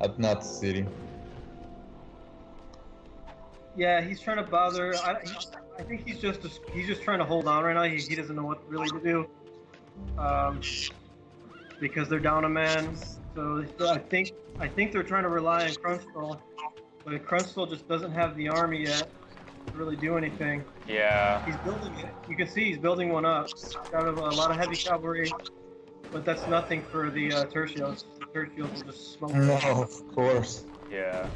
at Nutz City. Yeah, he's trying to bother. I think he's just trying to hold on right now. He doesn't know what really to do, because they're down a man. So I think they're trying to rely on Krunstall, but Krunstall just doesn't have the army yet to really do anything. Yeah. He's building it. You can see he's building one up. Got a lot of heavy cavalry, but that's nothing for the tertios. The tertios will just smoke. No, of course. Yeah.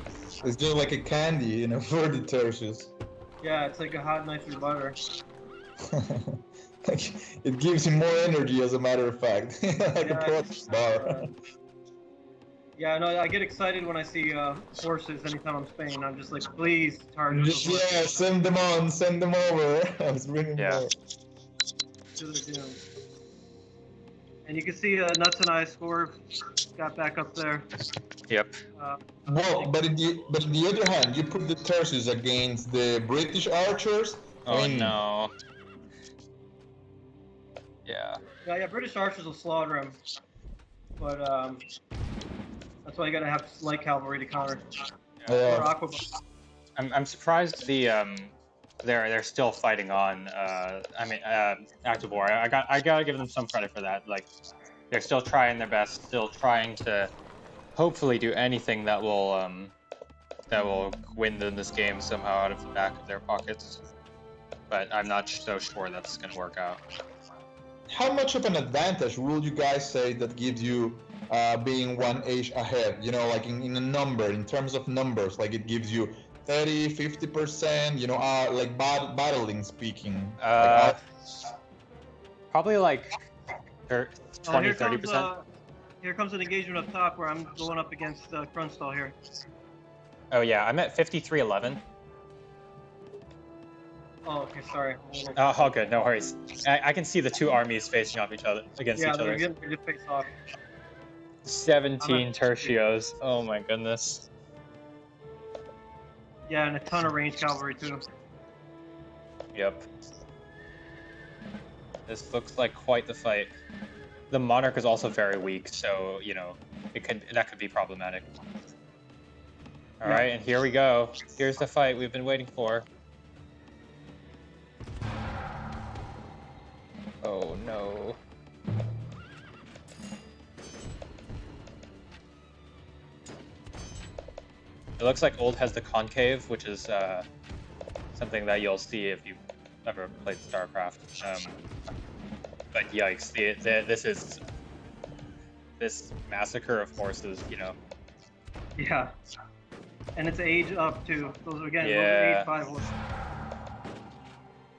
It's just like a candy, you know, for the tertius. Yeah, it's like a hot knife through butter. Like, it gives him more energy, as a matter of fact. Like a protein bar. Yeah, no, I get excited when I see horses anytime I'm Spain. I'm just like, please, target. Just, yeah, send them on, send them over. I was bringing more. To their doom. And you can see Nutz and I got back up there. Yep. Well, but in the other hand, you put the tertius against the British archers. Oh I mean, no. Yeah. Yeah, British archers will slaughter him, but that's why you gotta have light cavalry to counter. Or aqua. I'm surprised they're still fighting on. Active war. I gotta give them some credit for that. Like, they're still trying their best, still trying to hopefully do anything that will win them this game somehow out of the back of their pockets. But I'm not so sure that's gonna work out. How much of an advantage would you guys say that gives you being 1 age ahead? You know, like in a number, in terms of numbers, like it gives you 30, 50%, you know, like battling speaking. Probably like 20, 30%. Here comes an engagement up top where I'm going up against Krunstall here. Oh yeah, I'm at 53-11. Oh, okay, sorry. Oh, all good, no worries. I can see the two armies facing off each other against each other. Yeah, they're just face off. 17 tertios. Oh my goodness. Yeah, and a ton of range cavalry too. Yep. This looks like quite the fight. The monarch is also very weak, so you know that could be problematic. All right, and here we go. Here's the fight we've been waiting for. Oh no. It looks like Old has the concave, which is something that you'll see if you've ever played StarCraft. But yikes, this massacre of horses, you know. Yeah. And it's age up too. Those are those are age 5 horses.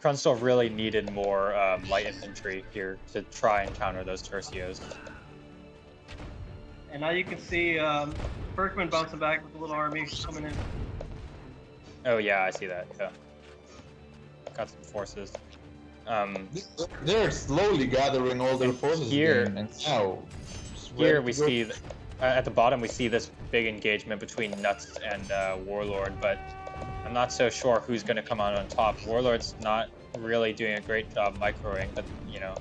Krunstall really needed more light infantry here to try and counter those tercios. And now you can see Berkman bouncing back with a little army coming in. Oh yeah, I see that. Yeah. Got some forces. They're slowly gathering all their forces here, again, and now here we see at the bottom we see this big engagement between Nutz and Warlord, but I'm not so sure who's going to come out on top. Warlord's not really doing a great job microing, but you know,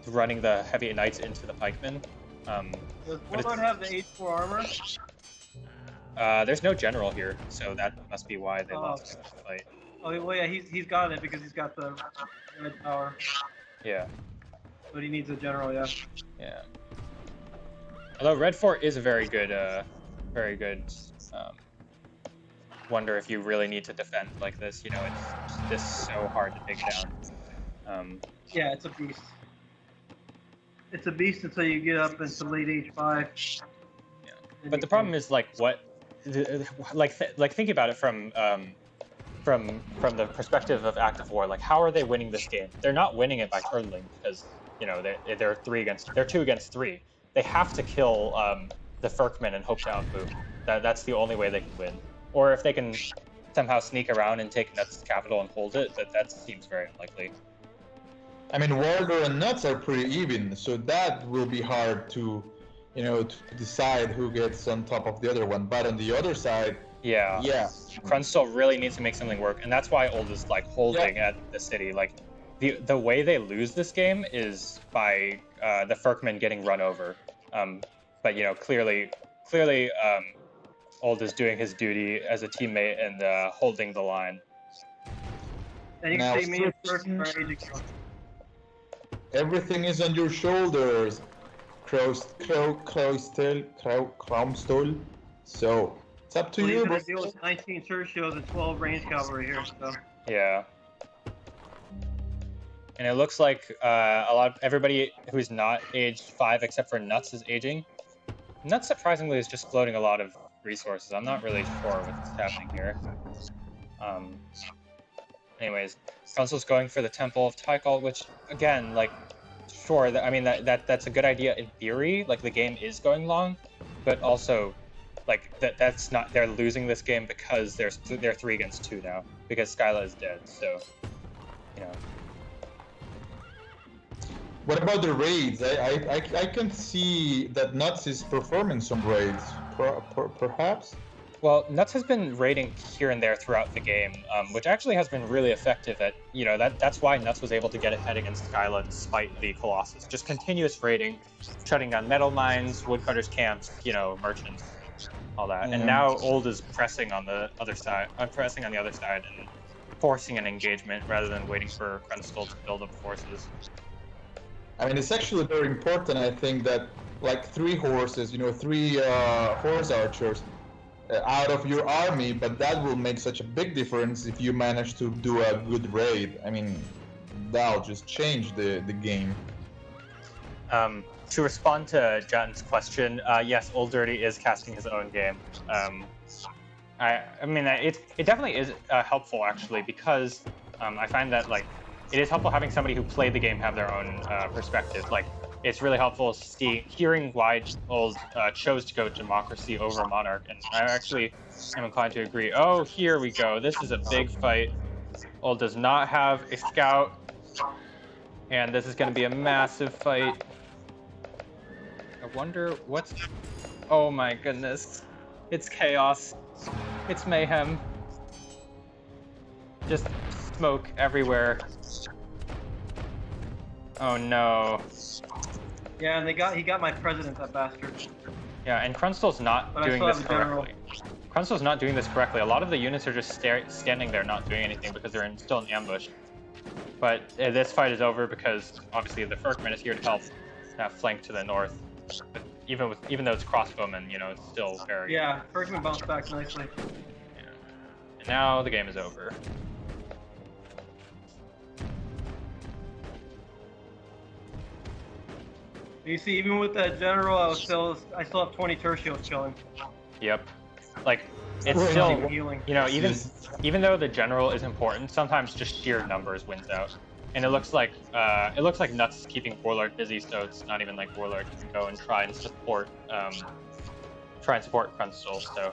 running the heavy knights into the pikemen. Does Warlord have the Age 4 armor? There's no general here, so that must be why they lost the fight. Oh, well, yeah, he's got it because he's got the red power. Yeah. But he needs a general, yeah. Yeah. Although Red Fort is a very good, wonder if you really need to defend like this. You know, it's just so hard to take down. Yeah, it's a beast. It's a beast until you get up into late H5. Yeah. But the problem is like what, like think about it from the perspective of active war. Like, how are they winning this game? They're not winning it by turtling because you know they're 2 against 3. They have to kill the Furkman and hope to outmove. That's the only way they can win. Or if they can somehow sneak around and take Nutz' capital and hold it, that seems very unlikely. I mean, Walder and Nutz are pretty even, so that will be hard to, you know, to decide who gets on top of the other one. But on the other side, yeah, Krunstall really needs to make something work, and that's why Old is like holding at the city. Like the way they lose this game is by the Furkman getting run over. But you know, clearly, Old is doing his duty as a teammate and holding the line. And you can see me first for aging. Everything is on your shoulders, Kromstall. So it's up to Well, you. he's gonna deal with 19 tertios and 12 range cavalry here. So. Yeah. And it looks like everybody who's not aged 5 except for Nutz is aging. Nutz surprisingly is just floating a lot of resources. I'm not really sure what's happening here. Anyways, Krunstall's going for the Temple of Tychal, which again, like, sure, I mean that's a good idea in theory. Like the game is going long, but also, like that's not. They're losing this game because they're 3 against 2 now because Skyla is dead. So, you know. What about the raids? I can see that Nutz is performing some raids, perhaps? Well, Nutz has been raiding here and there throughout the game, which actually has been really effective at, you know, that's why Nutz was able to get ahead against Skyla despite the Colossus. Just continuous raiding, shutting down metal mines, woodcutters camps, you know, merchants, all that. And now Old is pressing on the other side, and forcing an engagement rather than waiting for Krunstall to build up forces. I mean, it's actually very important, I think, that like 3 horses, you know, 3 horse archers out of your army, but that will make such a big difference if you manage to do a good raid. I mean, that'll just change the game. To respond to Jan's question, yes, olddirtyh is casting his own game. I mean, it definitely is helpful actually, because I find that like it is helpful having somebody who played the game have their own perspective. Like, it's really helpful hearing why Old chose to go democracy over monarch, and I actually am inclined to agree. Oh, here we go. This is a big fight. Old does not have a scout, and this is going to be a massive fight. I wonder what's... Oh my goodness. It's chaos. It's mayhem. Just smoke everywhere. Oh no. Yeah, and he got my president, that bastard. Yeah, and Krunstall's not doing this correctly. Krunstall's not doing this correctly. A lot of the units are just standing there not doing anything because they're still in ambush. But this fight is over because obviously the Furkman is here to help that flank to the north. But even though it's crossbowmen, you know, it's still very... Yeah, Furkman bounced back nicely. Yeah. And now the game is over. You see, even with that general, I still have 20 tertios killing. Yep. Like, it's still, you know, even though the general is important, sometimes just sheer numbers wins out. And it looks like Nutz is keeping Warlord busy, so it's not even like Warlord can go and try and support Krunstall. So.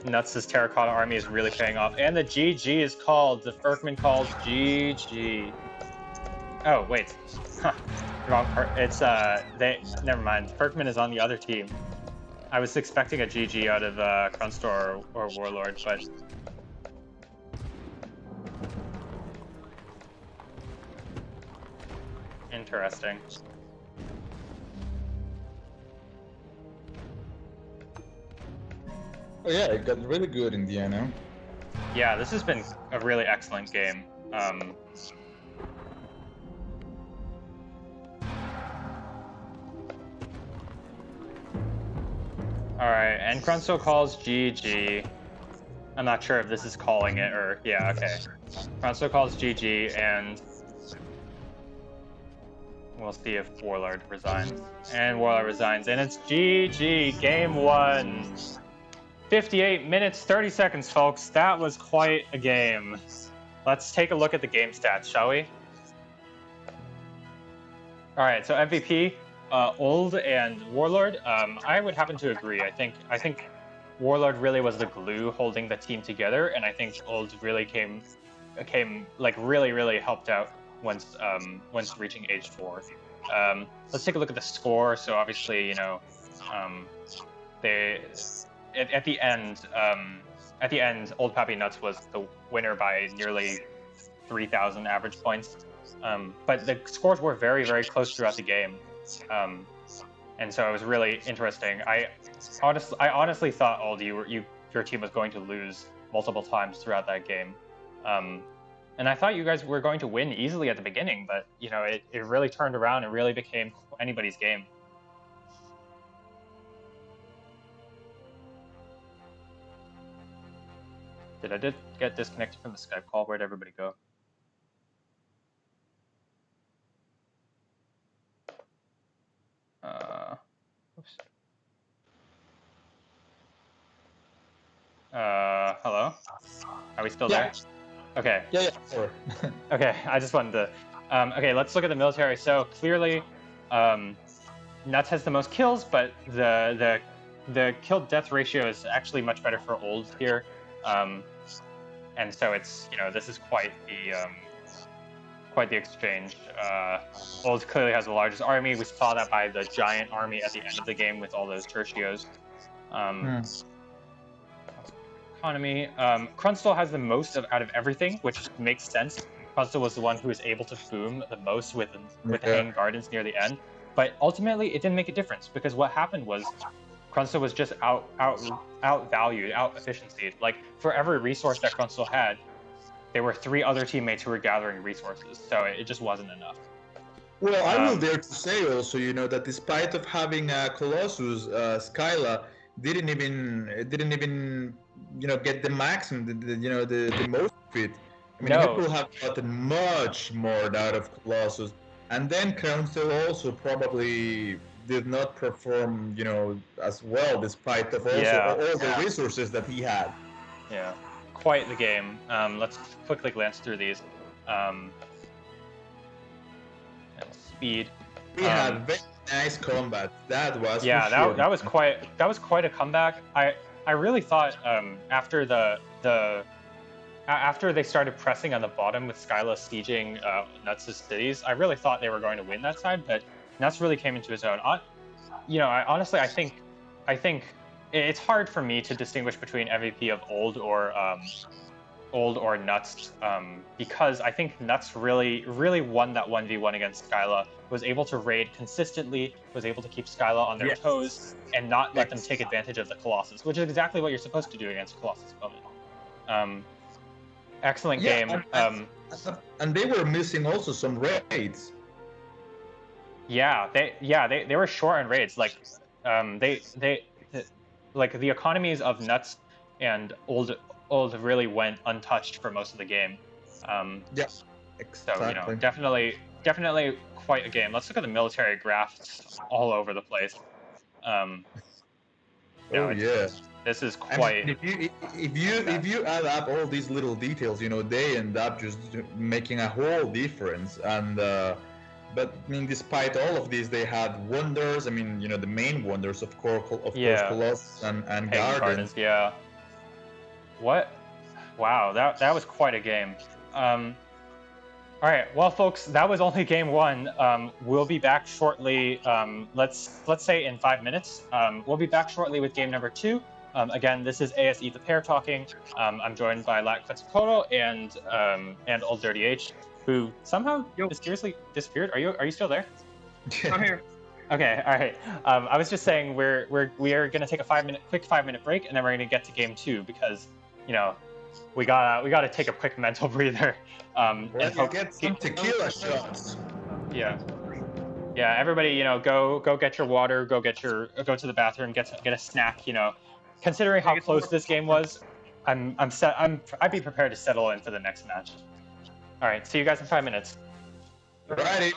Nutz' terracotta army is really paying off, and the GG is called. The Furkman calls GG. Oh wait, wrong part. It's never mind. Furkman is on the other team. I was expecting a GG out of Krunstall or Warlord, but interesting. Oh yeah, it got really good in the end. Huh? Yeah, this has been a really excellent game. Alright, and Grunso calls GG. I'm not sure if this is calling it or... Yeah, okay. Grunso calls GG, and... we'll see if Warlord resigns. And Warlord resigns, and it's GG, game 1. 58 minutes, 30 seconds, folks. That was quite a game. Let's take a look at the game stats, shall we? Alright, so MVP, Old and Warlord. I would happen to agree. I think Warlord really was the glue holding the team together, and I think Old really came like really helped out once reaching age 4. Let's take a look at the score. So obviously, you know, at the end, Old Papi Nutz was the winner by nearly 3,000 average points. But the scores were very close throughout the game. And so it was really interesting. I honestly thought, Old, your team was going to lose multiple times throughout that game. And I thought you guys were going to win easily at the beginning, but you know, it really turned around and really became anybody's game. Did I get disconnected from the Skype call? Where'd everybody go? Oops. Hello? Are we still there? Okay. Yeah, sure. Okay, I just wanted to... okay, let's look at the military. So clearly, Nutz has the most kills, but the kill-death ratio is actually much better for Old here. And so it's, you know, this is quite the exchange. Old clearly has the largest army. We saw that by the giant army at the end of the game with all those tertios. Economy. Krunstal has the most out of everything, which makes sense. Krunstal was the one who was able to boom the most with the Hanging Gardens near the end. But ultimately, it didn't make a difference, because what happened was Krunstal was just outvalued, out-efficiency. Like, for every resource that Krunstal had, there were 3 other teammates who were gathering resources, so it just wasn't enough. Well, I will dare to say also, you know, that despite of having Colossus, Skyla didn't even, you know, get the maximum, the most of it. I mean, people have gotten much more out of Colossus, and then Council also probably did not perform, you know, as well, despite of also all the resources that he had. Yeah, quite the game. Let's quickly glance through these. Speed. We had very nice combat. That was that was quite a comeback. I really thought after after they started pressing on the bottom with Skyla sieging Nutz' cities, I really thought they were going to win that side, but Nutz really came into his own. You know, honestly, I think it's hard for me to distinguish between MVP of Old or Nutz, because I think Nutz really won that 1v1 against Skyla, was able to raid consistently, was able to keep Skyla on their toes, and not let them take advantage of the Colossus, which is exactly what you're supposed to do against Colossus opponent. Excellent game. And they were missing also some raids. They were short on raids. Like, like the economies of Nutz and Old really went untouched for most of the game. Yes, exactly. So, you know, definitely quite a game. Let's look at the military graphs all over the place. This is quite. I mean, if you add up all these little details, you know, they end up just making a whole difference. And but I mean, despite all of these, they had wonders. I mean, you know, the main wonders, of course, Colossus and Gardens. Yeah. What? Wow, that was quite a game. All right, well, folks, that was only game 1. We'll be back shortly. Let's say in 5 minutes. We'll be back shortly with game number 2. Again, this is ASE the Pair talking. I'm joined by Lat Quetzalcoatl and olddirtyh, who somehow Yo. mysteriously disappeared. Are you still there? I'm here. Okay, all right. I was just saying we are gonna take a quick 5 minute break, and then we're gonna get to game 2 because we gotta take a quick mental breather. Let's get some tequila shots. Yeah. Yeah, everybody, go get your water, go to the bathroom, get a snack. Considering how Get some close more this game popcorn. was, I'd be prepared to settle in for the next match. All right, see you guys in 5 minutes. Righty.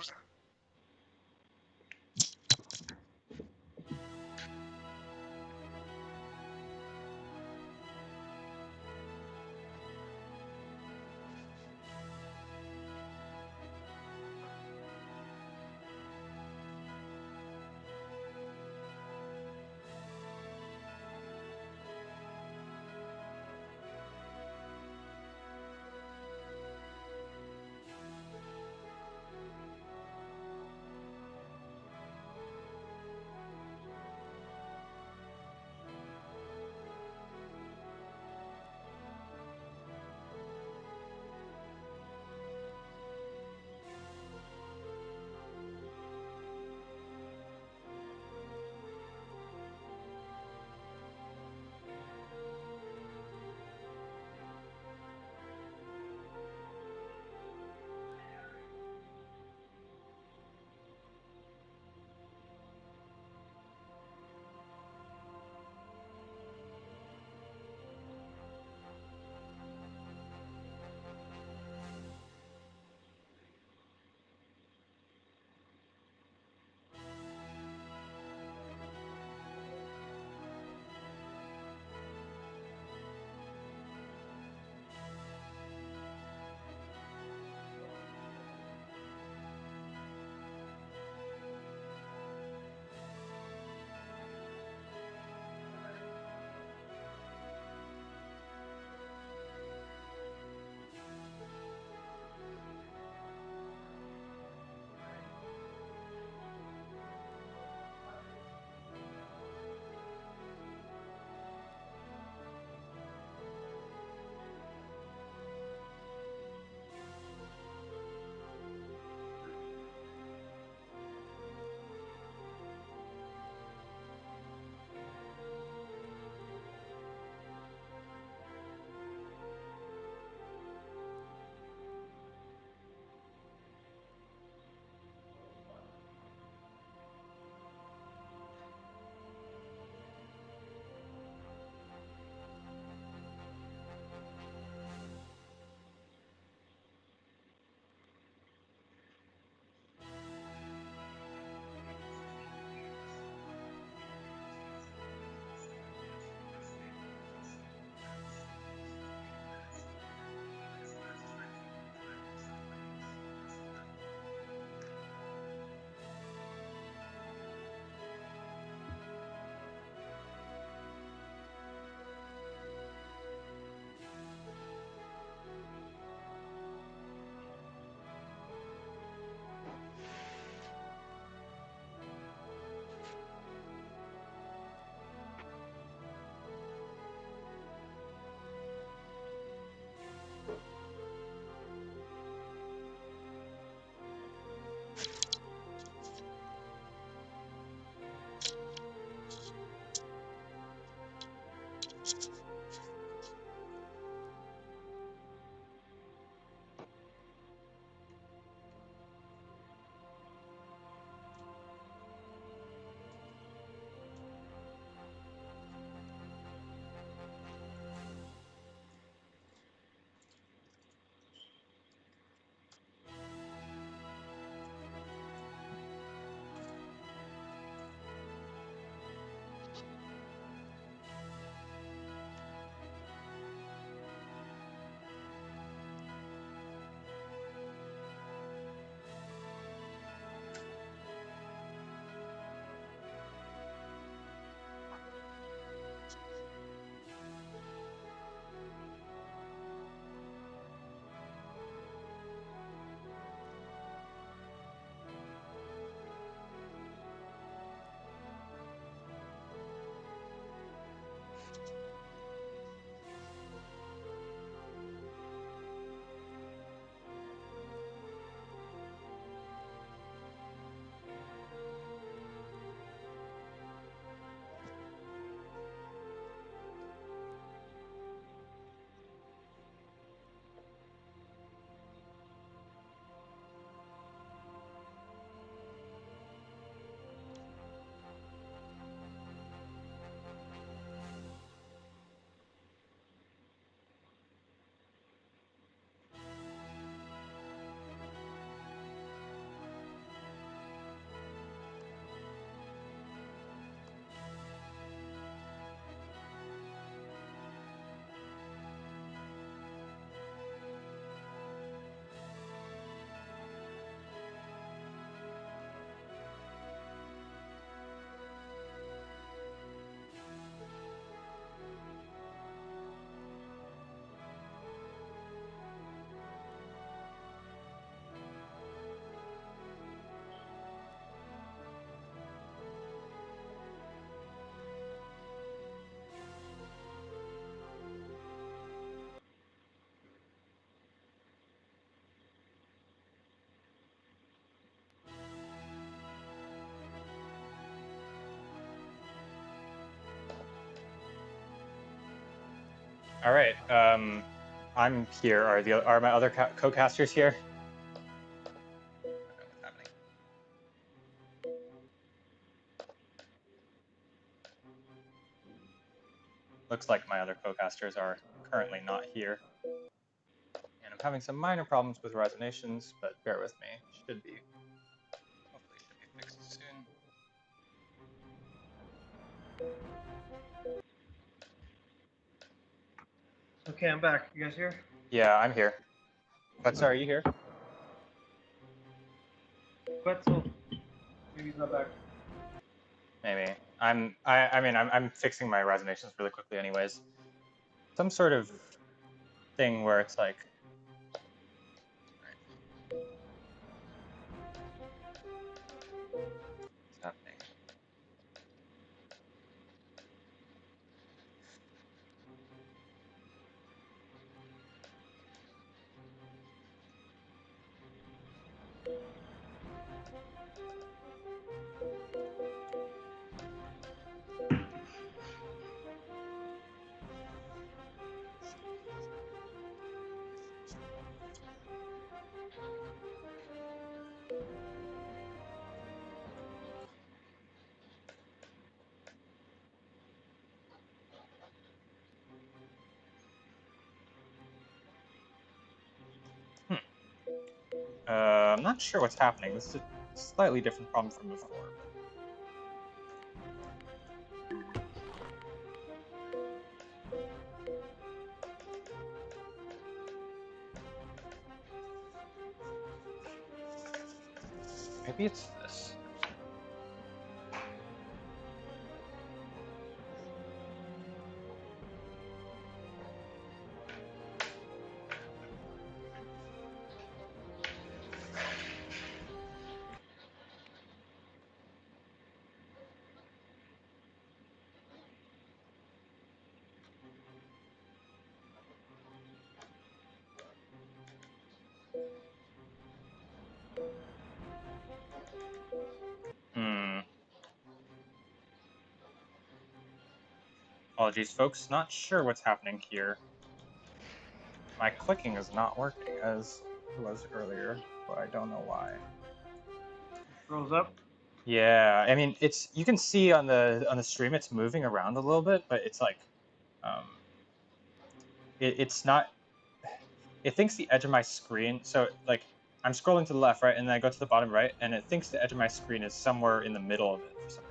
All right. I'm here. Are my other co-casters here? I don't know what's happening. Looks like my other co-casters are currently not here. And I'm having some minor problems with resonations, but bear with me. Hopefully should be fixed soon. Okay, I'm back. You guys here? Yeah, I'm here. But are you here? Quetzal. Maybe he's not back. Maybe. I'm fixing my resonations really quickly anyways. Some sort of thing where it's like, what's happening? I'm not sure what's happening. This is a slightly different problem from before. Maybe it's this. Apologies, folks. Not sure what's happening here. My clicking is not working as it was earlier, but I don't know why. Throws up. Yeah, I mean, you can see on the stream it's moving around a little bit, but it's like, it's not. It thinks the edge of my screen. So like, I'm scrolling to the left, right, and then I go to the bottom right, and it thinks the edge of my screen is somewhere in the middle of it for some reason.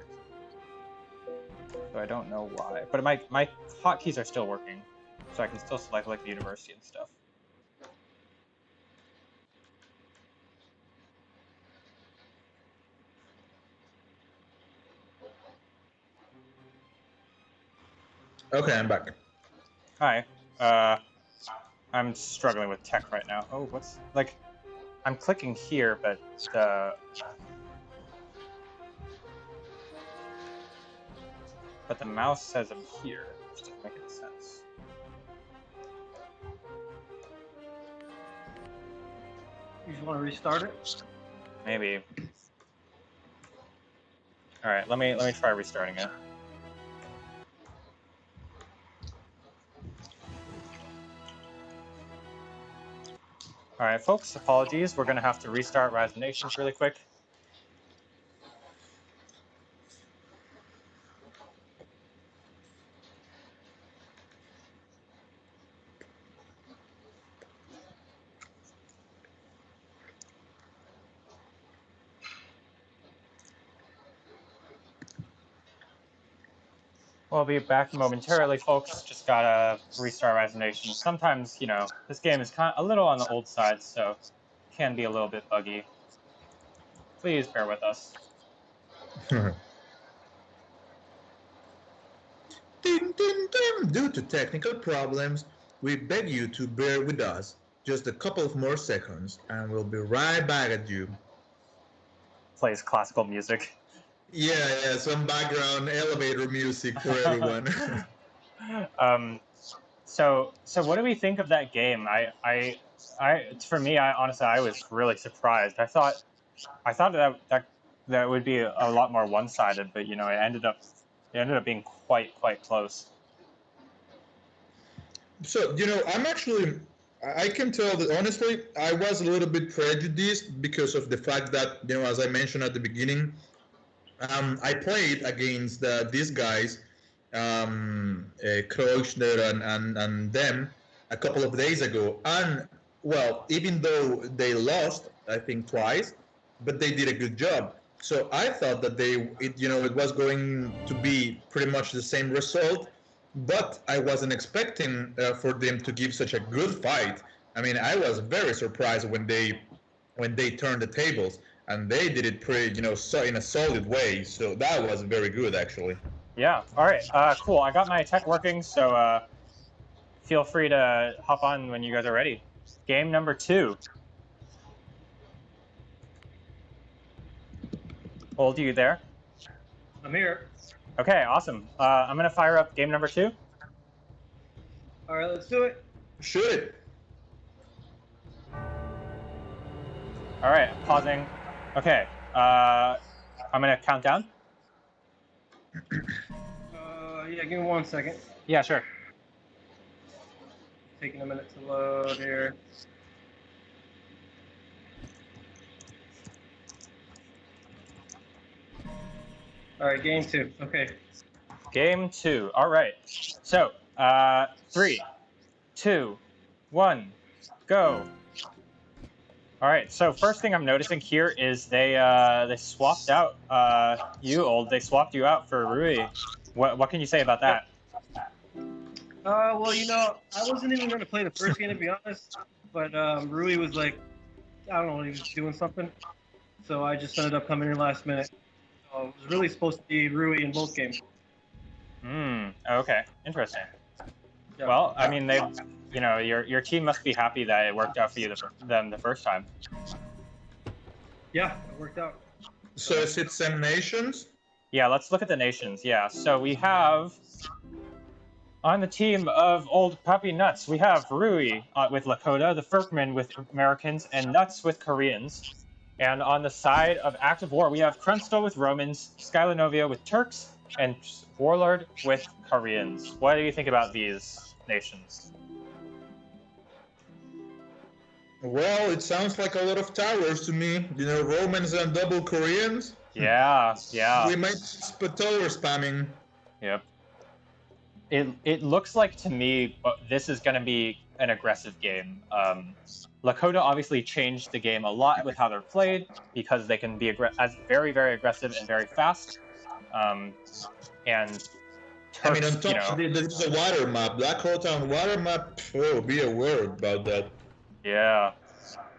So I don't know why, but my hotkeys are still working, so I can still select like the university and stuff. Okay, I'm back. Hi. I'm struggling with tech right now. Oh, what's like? I'm clicking here, but the mouse says I'm here, which doesn't make any sense. You just want to restart it? Maybe. All right, let me try restarting it. All right, folks, apologies. We're gonna have to restart resonations really quick. We'll be back momentarily, folks. Just gotta restart resonation. Sometimes, you know, this game is kind of a little on the old side, so can be a little bit buggy. Please bear with us. Ding, ding, ding. Due to technical problems, we beg you to bear with us just a couple of more seconds, and we'll be right back at you. Plays classical music. Yeah, some background elevator music for everyone. So what do we think of that game? For me, honestly, I was really surprised. I thought that would be a lot more one-sided, but you know, it ended up being quite close. So, I can tell that honestly, I was a little bit prejudiced because of the fact that, as I mentioned at the beginning, I played against these guys, Kreuzner and them, a couple of days ago. And, well, even though they lost, I think twice, but they did a good job. So I thought that it was going to be pretty much the same result, but I wasn't expecting for them to give such a good fight. I mean, I was very surprised when they turned the tables, and they did it pretty, so in a solid way. So that was very good, actually. Yeah. All right. Cool. I got my tech working, so feel free to hop on when you guys are ready. Game number 2. Old, you there? I'm here. Okay. Awesome. I'm gonna fire up game number 2. All right, let's do it. Shoot it. All right. Pausing. Okay. I'm gonna count down. Yeah, give me 1 second. Yeah. Sure. Taking a minute to load here. All right, game 2. Okay. Game 2. All right. So, 3, 2, 1, go. All right. So first thing I'm noticing here is they swapped out you, Old. They swapped you out for Rui. What can you say about that? Well, I wasn't even going to play the first game, to be honest. But Rui was like, I don't know, he was doing something. So I just ended up coming in last minute. So it was really supposed to be Rui in both games. Okay. Interesting. Yeah. Well, I mean, your team must be happy that it worked out for them the first time. Yeah, it worked out. So is it Sem Nations? Yeah, let's look at the nations. Yeah, so we have on the team of old Papi Nutz, we have Rui with Lakota, the Furkman with Americans, and Nutz with Koreans. And on the side of Active War, we have Krunstol with Romans, Skylanovia with Turks, and Warlord with Koreans. What do you think about these nations? Well, it sounds like a lot of towers to me. Romans and double Koreans. Yeah. We might tower spamming. Yep. It looks like to me this is going to be an aggressive game. Lakota obviously changed the game a lot with how they're played because they can be very, very aggressive and very fast. And Turks, I mean, on top, this is a water map. Black Hole Town water map. Oh, be aware about that. Yeah.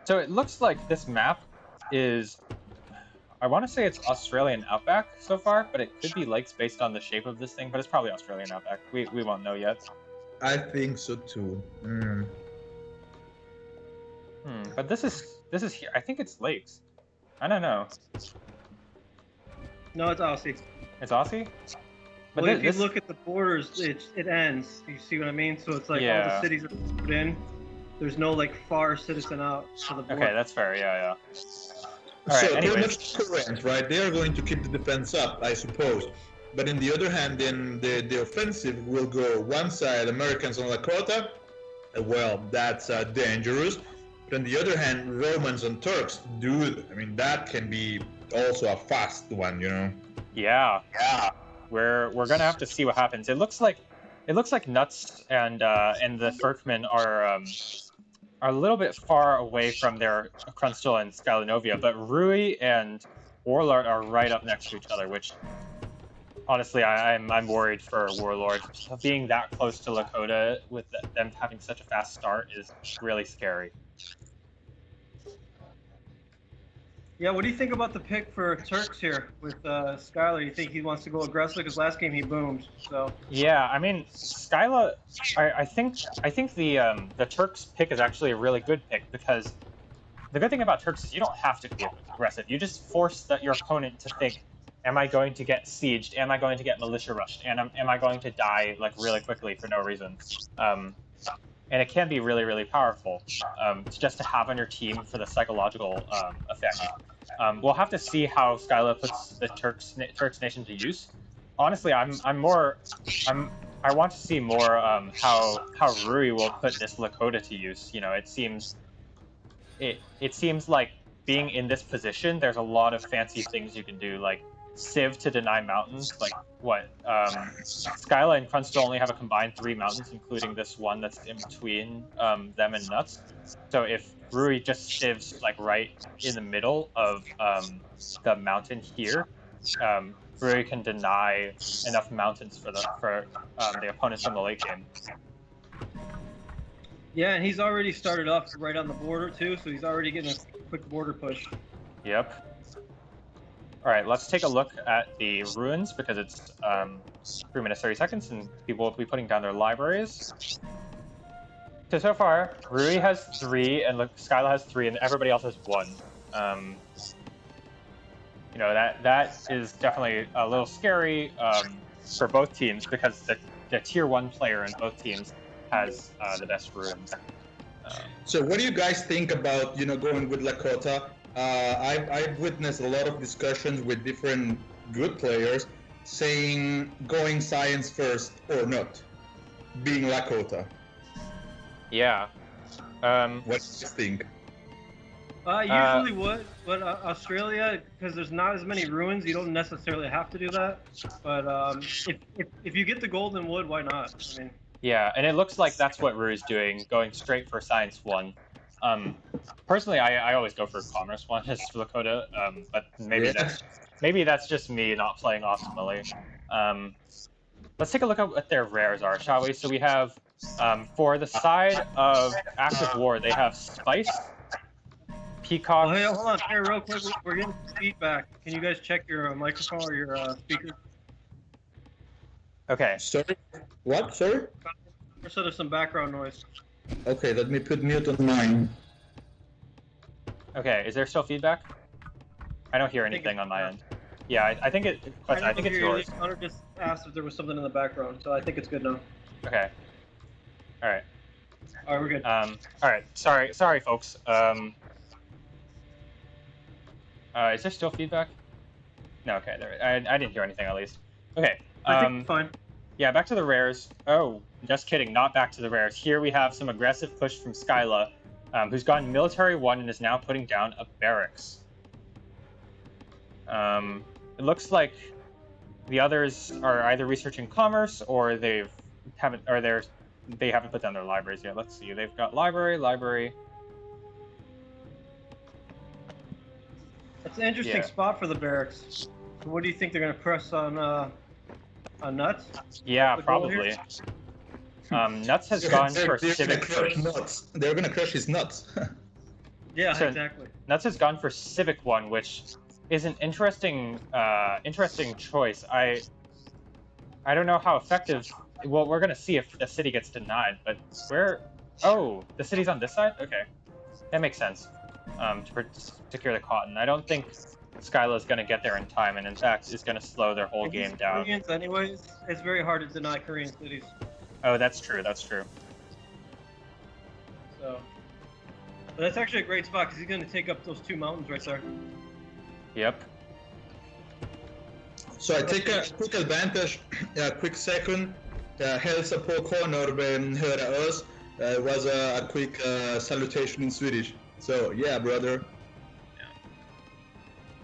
So it looks like this map is, I want to say it's Australian Outback so far, but it could be lakes based on the shape of this thing, but it's probably Australian Outback. We won't know yet. I think so too. But this is here. I think it's lakes. I don't know. No, it's Aussie. It's Aussie? But Well, if you look at the borders, it ends. You see what I mean? So it's like all the cities are put in. There's no like far citizen out to the border. Okay, that's fair. Yeah. All So right, pretty much correct, right? They are going to keep the defense up, I suppose. But on the other hand, then the offensive will go one side, Americans on Lakota. Well, that's dangerous. But on the other hand, Romans and Turks, dude, I mean, that can be also a fast one, Yeah. We're gonna have to see what happens. It looks like Nutz and the Furkman are a little bit far away from their Krunstol and Skylanovia, but Rui and Warlord are right up next to each other, which honestly I'm worried for Warlord. Being that close to Lakota with them having such a fast start is really scary. Yeah, what do you think about the pick for Turks here with Skylar? You think he wants to go aggressive? Because last game he boomed. So. Yeah, I mean, Skyla, I think the Turks pick is actually a really good pick because the good thing about Turks is you don't have to be aggressive. You just force your opponent to think, am I going to get sieged? Am I going to get militia rushed? And am I going to die like really quickly for no reason? And it can be really, really powerful just to have on your team for the psychological effect. We'll have to see how Skyla puts the Turks Nation to use. Honestly, I'm I want to see more how Rui will put this Lakota to use. You know, it seems like being in this position, there's a lot of fancy things you can do, like Civ to deny mountains. Like what? Skyla and Crunch only have a combined 3 mountains, including this one that's in between them and Nutz. So if Rui just civs like right in the middle of the mountain here, Rui can deny enough mountains for the opponents in the late game. Yeah, and he's already started off right on the border too, so he's already getting a quick border push. Yep. All right, let's take a look at the ruins because it's 3 minutes 30 seconds, and people will be putting down their libraries. So far, Rui has 3, and Skyla has 3, and everybody else has 1. You know, that is definitely a little scary for both teams because the tier 1 player in both teams has the best ruins. So what do you guys think about, you know, going with Lakota? I've witnessed a lot of discussions with different good players saying going science first or not, being Lakota. Yeah. What do you think? Usually would, but Australia, because there's not as many ruins, you don't necessarily have to do that. But if you get the golden wood, why not? I mean. Yeah, and it looks like that's what Rui's doing, going straight for Science 1. Personally, I always go for Commerce 1 as Lakota, but maybe that's just me not playing optimally. Let's take a look at what their rares are, shall we? So we have, for the side of Active War, they have Spice, Peacock. Oh, hey, hold on, hey, real quick, we're getting feedback. Can you guys check your microphone or your speaker? Okay. Sorry? What? Sorry? There's sort of some background noise. Okay, let me put mute on mine. Okay, is there still feedback? I don't hear anything on my end. Yeah, I think it's yours. Hunter just asked if there was something in the background, so I think it's good now. Okay. All right. All right, we're good. All right. Sorry, folks. Is there still feedback? No. Okay. I didn't hear anything at least. Okay. I think it's fine. Yeah, back to the rares. Oh, just kidding. Not back to the rares. Here we have some aggressive push from Skyla, who's gone military 1 and is now putting down a barracks. It looks like the others are either researching commerce or they haven't put down their libraries yet. Let's see. They've got library. It's an interesting spot for the barracks. What do you think they're going to press on Nutz? Yeah, probably. Nutz has gone for civic first. Nuts. They're gonna crush his nuts. Yeah, So, exactly. Nutz has gone for civic 1, which is an interesting choice. I don't know how effective. Well, we're gonna see if the city gets denied, but where? Oh, the city's on this side. Okay, that makes sense. To secure the cotton. I don't think Skyla's going to get there in time, and in fact is going to slow their whole game down. Koreans anyways, it's very hard to deny Korean cities. Oh, that's true. So, but that's actually a great spot because he's going to take up those 2 mountains right there. Yep. So I take a quick advantage, a quick second. Hälsa på Kornorben höra oss. It was a quick salutation in Swedish. So yeah, brother.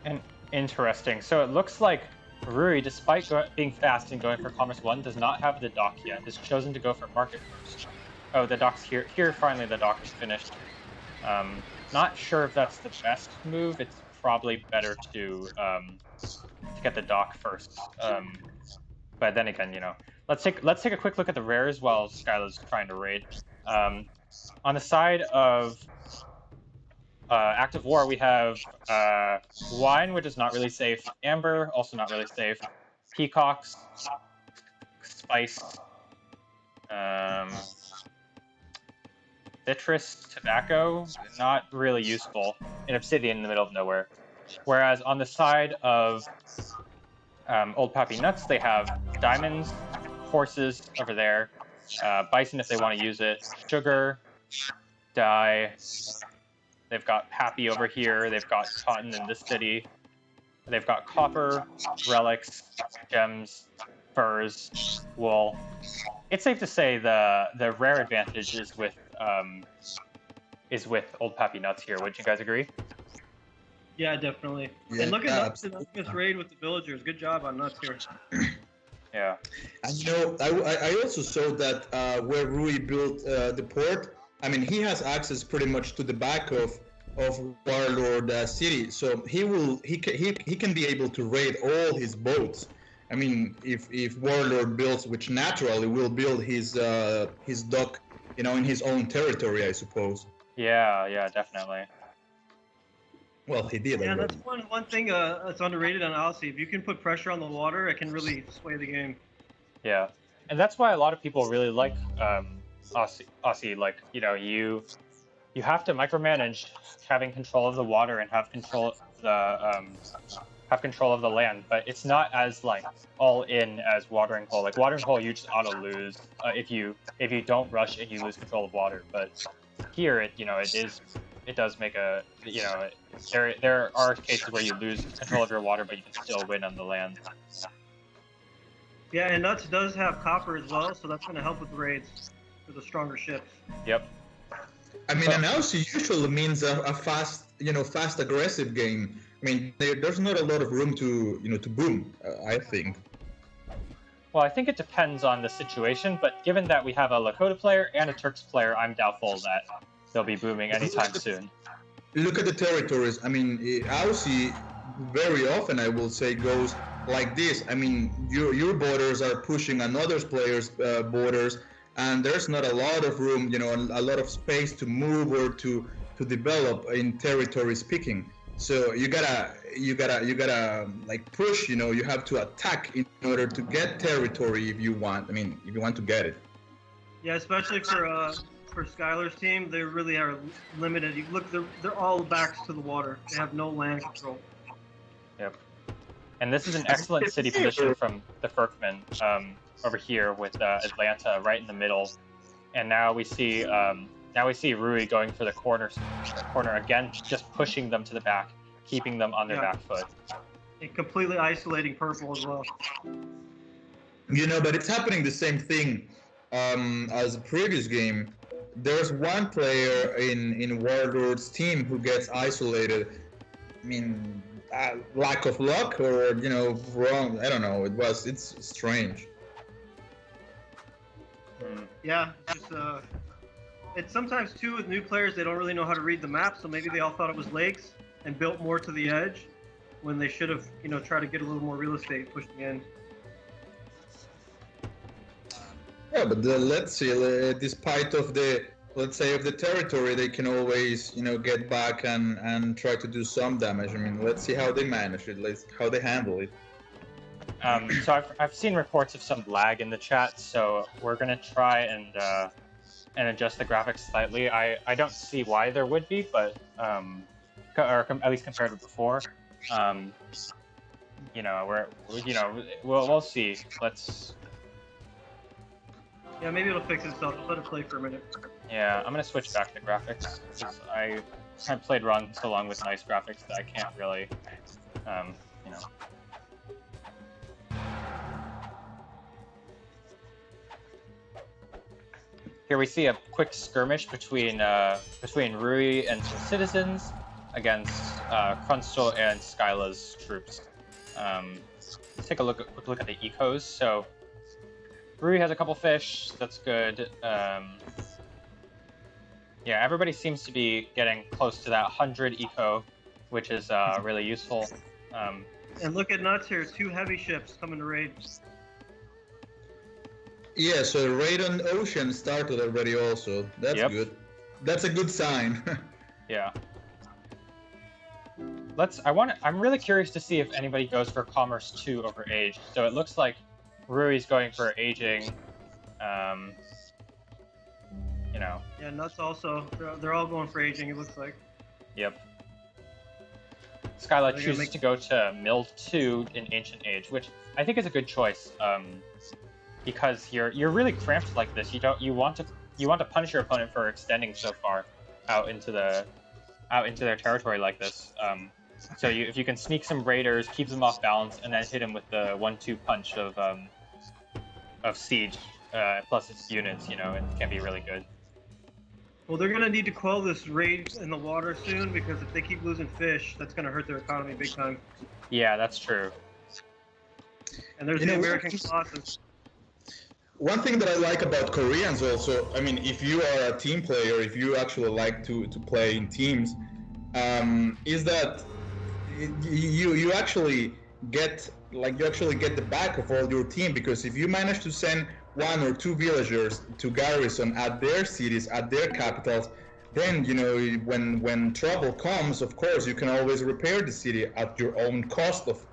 And interesting. So it looks like Rui, despite being fast and going for Commerce 1, does not have the dock yet. Has chosen to go for Market first. Oh, the dock's here. Here, finally, the dock is finished. Not sure if that's the best move. It's probably better to get the dock first. But then again, you know, let's take a quick look at the rares while Skyla's trying to raid. On the side of Active War, we have Wine, which is not really safe. Amber, also not really safe. Peacocks, Spice, Citrus, Tobacco, not really useful. And Obsidian in the middle of nowhere. Whereas on the side of Old Papi Nutz, they have Diamonds, Horses over there, Bison if they want to use it, Sugar, Dye. They've got Papi over here. They've got Cotton in this city. They've got Copper, Relics, Gems, furs, wool. It's safe to say the rare advantage is with old Papi Nutz here. Would you guys agree? Yeah, definitely. Yeah, And look at Nutz in absolutely. this raid with the villagers. Good job on Nutz here. Yeah. And you know, I also saw that where Rui built the port. I mean, he has access pretty much to the back of Warlord City, so he can be able to raid all his boats. I mean, if Warlord builds, which naturally will build his dock, you know, in his own territory, I suppose. Yeah, definitely. Well, he did. Yeah, already. that's one thing that's underrated on Aussie. If you can put pressure on the water, it can really sway the game. Yeah, and that's why a lot of people really like Aussie. Like, you know, you have to micromanage having control of the water and have control of the land, but it's not as like all in as Watering Hole. Like Watering Hole, you just auto lose if you don't rush and you lose control of water. But here, it does make a, you know, there are cases where you lose control of your water, but you can still win on the land. Yeah, and Nutz does have copper as well, so that's going to help with the raids for the stronger ships. Yep. I mean, an Aussie usually means a fast, fast aggressive game. I mean, there's not a lot of room to, to boom. I think. Well, I think it depends on the situation, but given that we have a Lakota player and a Turks player, I'm doubtful that they'll be booming anytime soon. Look at the territories. I mean, Aussie very often, I will say, goes like this. I mean, your borders are pushing another player's borders, and there's not a lot of room, a lot of space to move or to develop in territory speaking. So you gotta like push. You have to attack in order to get territory if you want. I mean, if you want to get it. Yeah, especially for Skylar's team, they really are limited. You look, they're all backs to the water. They have no land control. Yep. And this is an excellent city position from the Furkman over here with Atlanta right in the middle. And now we see Rui going for the corner again, just pushing them to the back, keeping them on their back foot. And completely isolating purple as well. But it's happening the same thing as the previous game. There's one player in Warlord's team who gets isolated. I mean, lack of luck or wrong. I don't know. It's strange. Yeah, it's sometimes too with new players, they don't really know how to read the map, so maybe they all thought it was lakes and built more to the edge when they should have tried to get a little more real estate pushing in. Yeah, but let's see. Despite of the territory, they can always get back and try to do some damage. I mean, let's see how they manage it. How they handle it. So I've seen reports of some lag in the chat, so we're gonna try and adjust the graphics slightly. I don't see why there would be, but at least compared with before, we'll see. Let's. Yeah, maybe it'll fix itself. Just let it play for a minute. Yeah, I'm gonna switch back to graphics because I've played Run so long with nice graphics that I can't really, Here we see a quick skirmish between Rui and some citizens against Krunstl and Skyla's troops. Let's take a quick look at the ecos. So Rui has a couple fish. That's good. Yeah, everybody seems to be getting close to that 100 eco, which is really useful. And look at Nutz here. 2 heavy ships coming to raid. Yeah, so raid on ocean started already also. That's good. That's a good sign. Yeah. I'm really curious to see if anybody goes for Commerce 2 over Age. So it looks like Rui's going for aging. Yeah, Nutz also. They're all going for aging, it looks like. Yep. Skyla chooses to go to Mill 2 in Ancient Age, which I think is a good choice. Because you're really cramped like this. You want to punish your opponent for extending so far out into their territory like this. So if you can sneak some raiders, keep them off balance, and then hit him with the 1-2 punch of siege plus its units. You know, it can be really good. Well, they're gonna need to quell this raid in the water soon because if they keep losing fish, that's gonna hurt their economy big time. Yeah, that's true. And there's the American Colossus. One thing that I like about Koreans also, I mean, if you are a team player, if you actually like to play in teams, is that you actually get the back of all your team, because if you manage to send 1 or 2 villagers to garrison at their cities, at their capitals, then you know when trouble comes, of course you can always repair the city at your own cost, of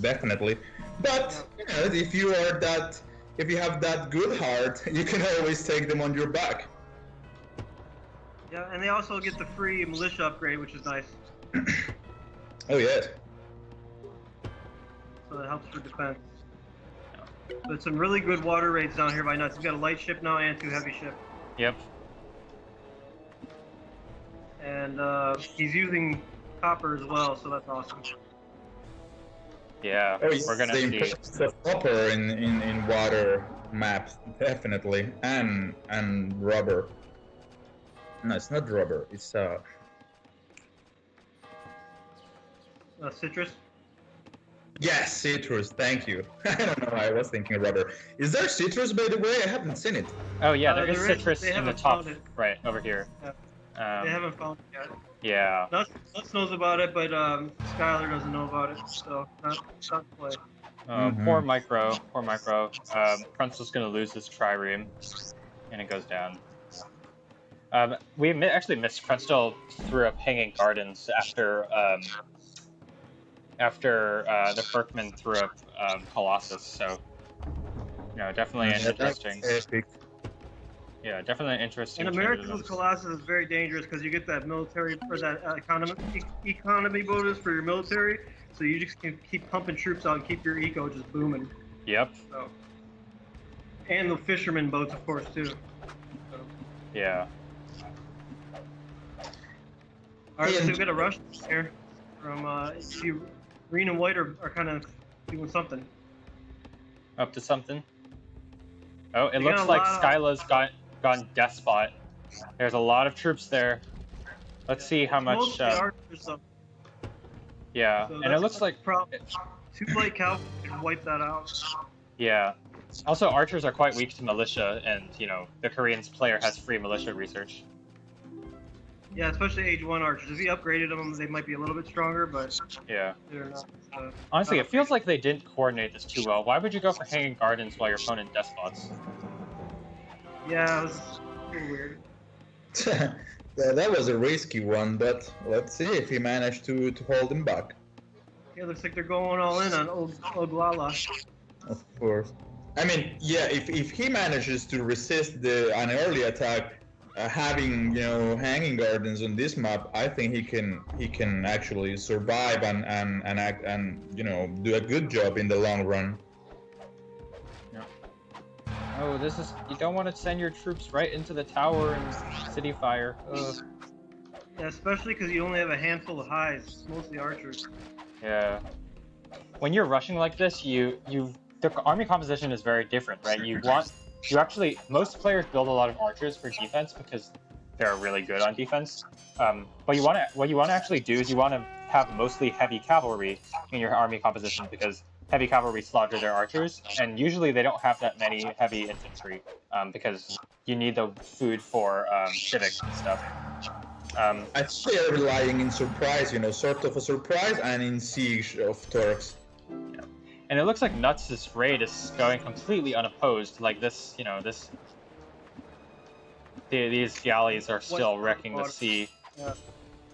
definitely. But you know, if you have that good heart, you can always take them on your back. Yeah, and they also get the free militia upgrade, which is nice. Oh yes. So that helps for defense. But some really good water raids down here by Nutz. He's got a light ship now and 2 heavy ship. Yep. And he's using copper as well, so that's awesome. Yeah, Oh, yes, we're gonna the see. importance of copper in water maps, definitely, and rubber. No, it's not rubber. It's Citrus. yes, citrus. Thank you. I don't know why I was thinking rubber. Is there citrus, by the way? I haven't seen it. Oh yeah, there is there is. citrus They in the haven't top found it. right over here. They haven't found it yet. Yeah. Nutz knows about it, but Skylar doesn't know about it, so not to play. Poor micro. Crunsel's gonna lose his trireme, and it goes down. We actually missed. Crunchel threw up hanging gardens after the Berkman threw up Colossus. So, you know, definitely an interesting. Epic. Yeah, definitely an interesting. And change of America's events. Colossus is very dangerous because you get that military or that economy bonus for your military, so you just can keep pumping troops out and keep your eco just booming. Yep. So, and the fisherman boats, of course, too. So. Yeah. All right, so we got a rush here from green and white are kind of doing something. Up to something. Oh, it They looks got a like lot of- Skyla's gone death spot. There's a lot of troops there. Let's see how much. Mostly archers, though. Yeah, So and it that's looks like. probably 2 light cavalry can wipe that out. Yeah. Also, archers are quite weak to militia, and you know the Koreans player has free militia research. Yeah, especially Age 1 archers. If he upgraded them, they might be a little bit stronger, but Yeah. they're not. Honestly, it feels like they didn't coordinate this too well. Why would you go for hanging gardens while your opponent death spots? Yeah, it was a little weird. Yeah, that was a risky one, but let's see if he managed to hold him back. Yeah, looks like they're going all in on Oglala. Of course. I mean, yeah, if he manages to resist an early attack, having hanging gardens on this map, I think he can actually survive and do a good job in the long run. Oh, you don't want to send your troops right into the tower and city fire. Ugh. Yeah, especially because you only have a handful of highs. It's mostly archers. Yeah. When you're rushing like this, the army composition is very different, right? Most players build a lot of archers for defense because they're really good on defense. But what you want to actually do is you want to have mostly heavy cavalry in your army composition because heavy cavalry slaughter their archers, and usually they don't have that many heavy infantry because you need the food for civics and stuff. I think they are relying in surprise, sort of a surprise, and in siege of Turks. Yeah. And it looks like Nutz's raid is going completely unopposed. Like this, these galleys are still wrecking the sea. Yeah.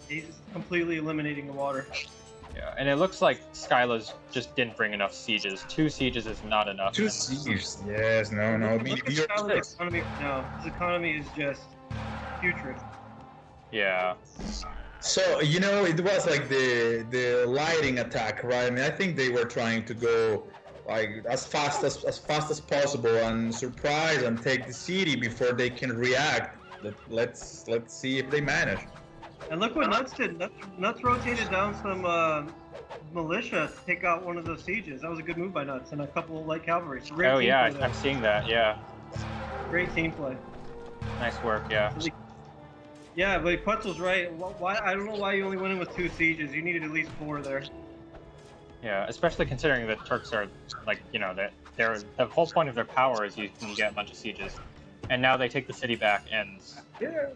He's completely eliminating the water. Yeah, and it looks like Skyla's just didn't bring enough sieges. 2 sieges is not enough. 2 sieges? Yes, no. Look at Skylar's economy now. His economy is just putrid. Yeah. So, it was like the lighting attack, right? I mean, I think they were trying to go like as fast as possible and surprise and take the city before they can react. Let's see if they manage. And look what Nutz did. Nutz rotated down some militia to take out one of those sieges. That was a good move by Nutz and a couple of light cavalry. So great Oh team yeah, play there. I'm seeing that. Yeah, Great team play. nice work. Yeah. Yeah, but Quetzal's right. Why? I don't know why you only went in with 2 sieges. You needed at least 4 there. Yeah, especially considering the Turks are like, you know, that the whole point of their power is you can get a bunch of sieges, and now they take the city back, and Yeah.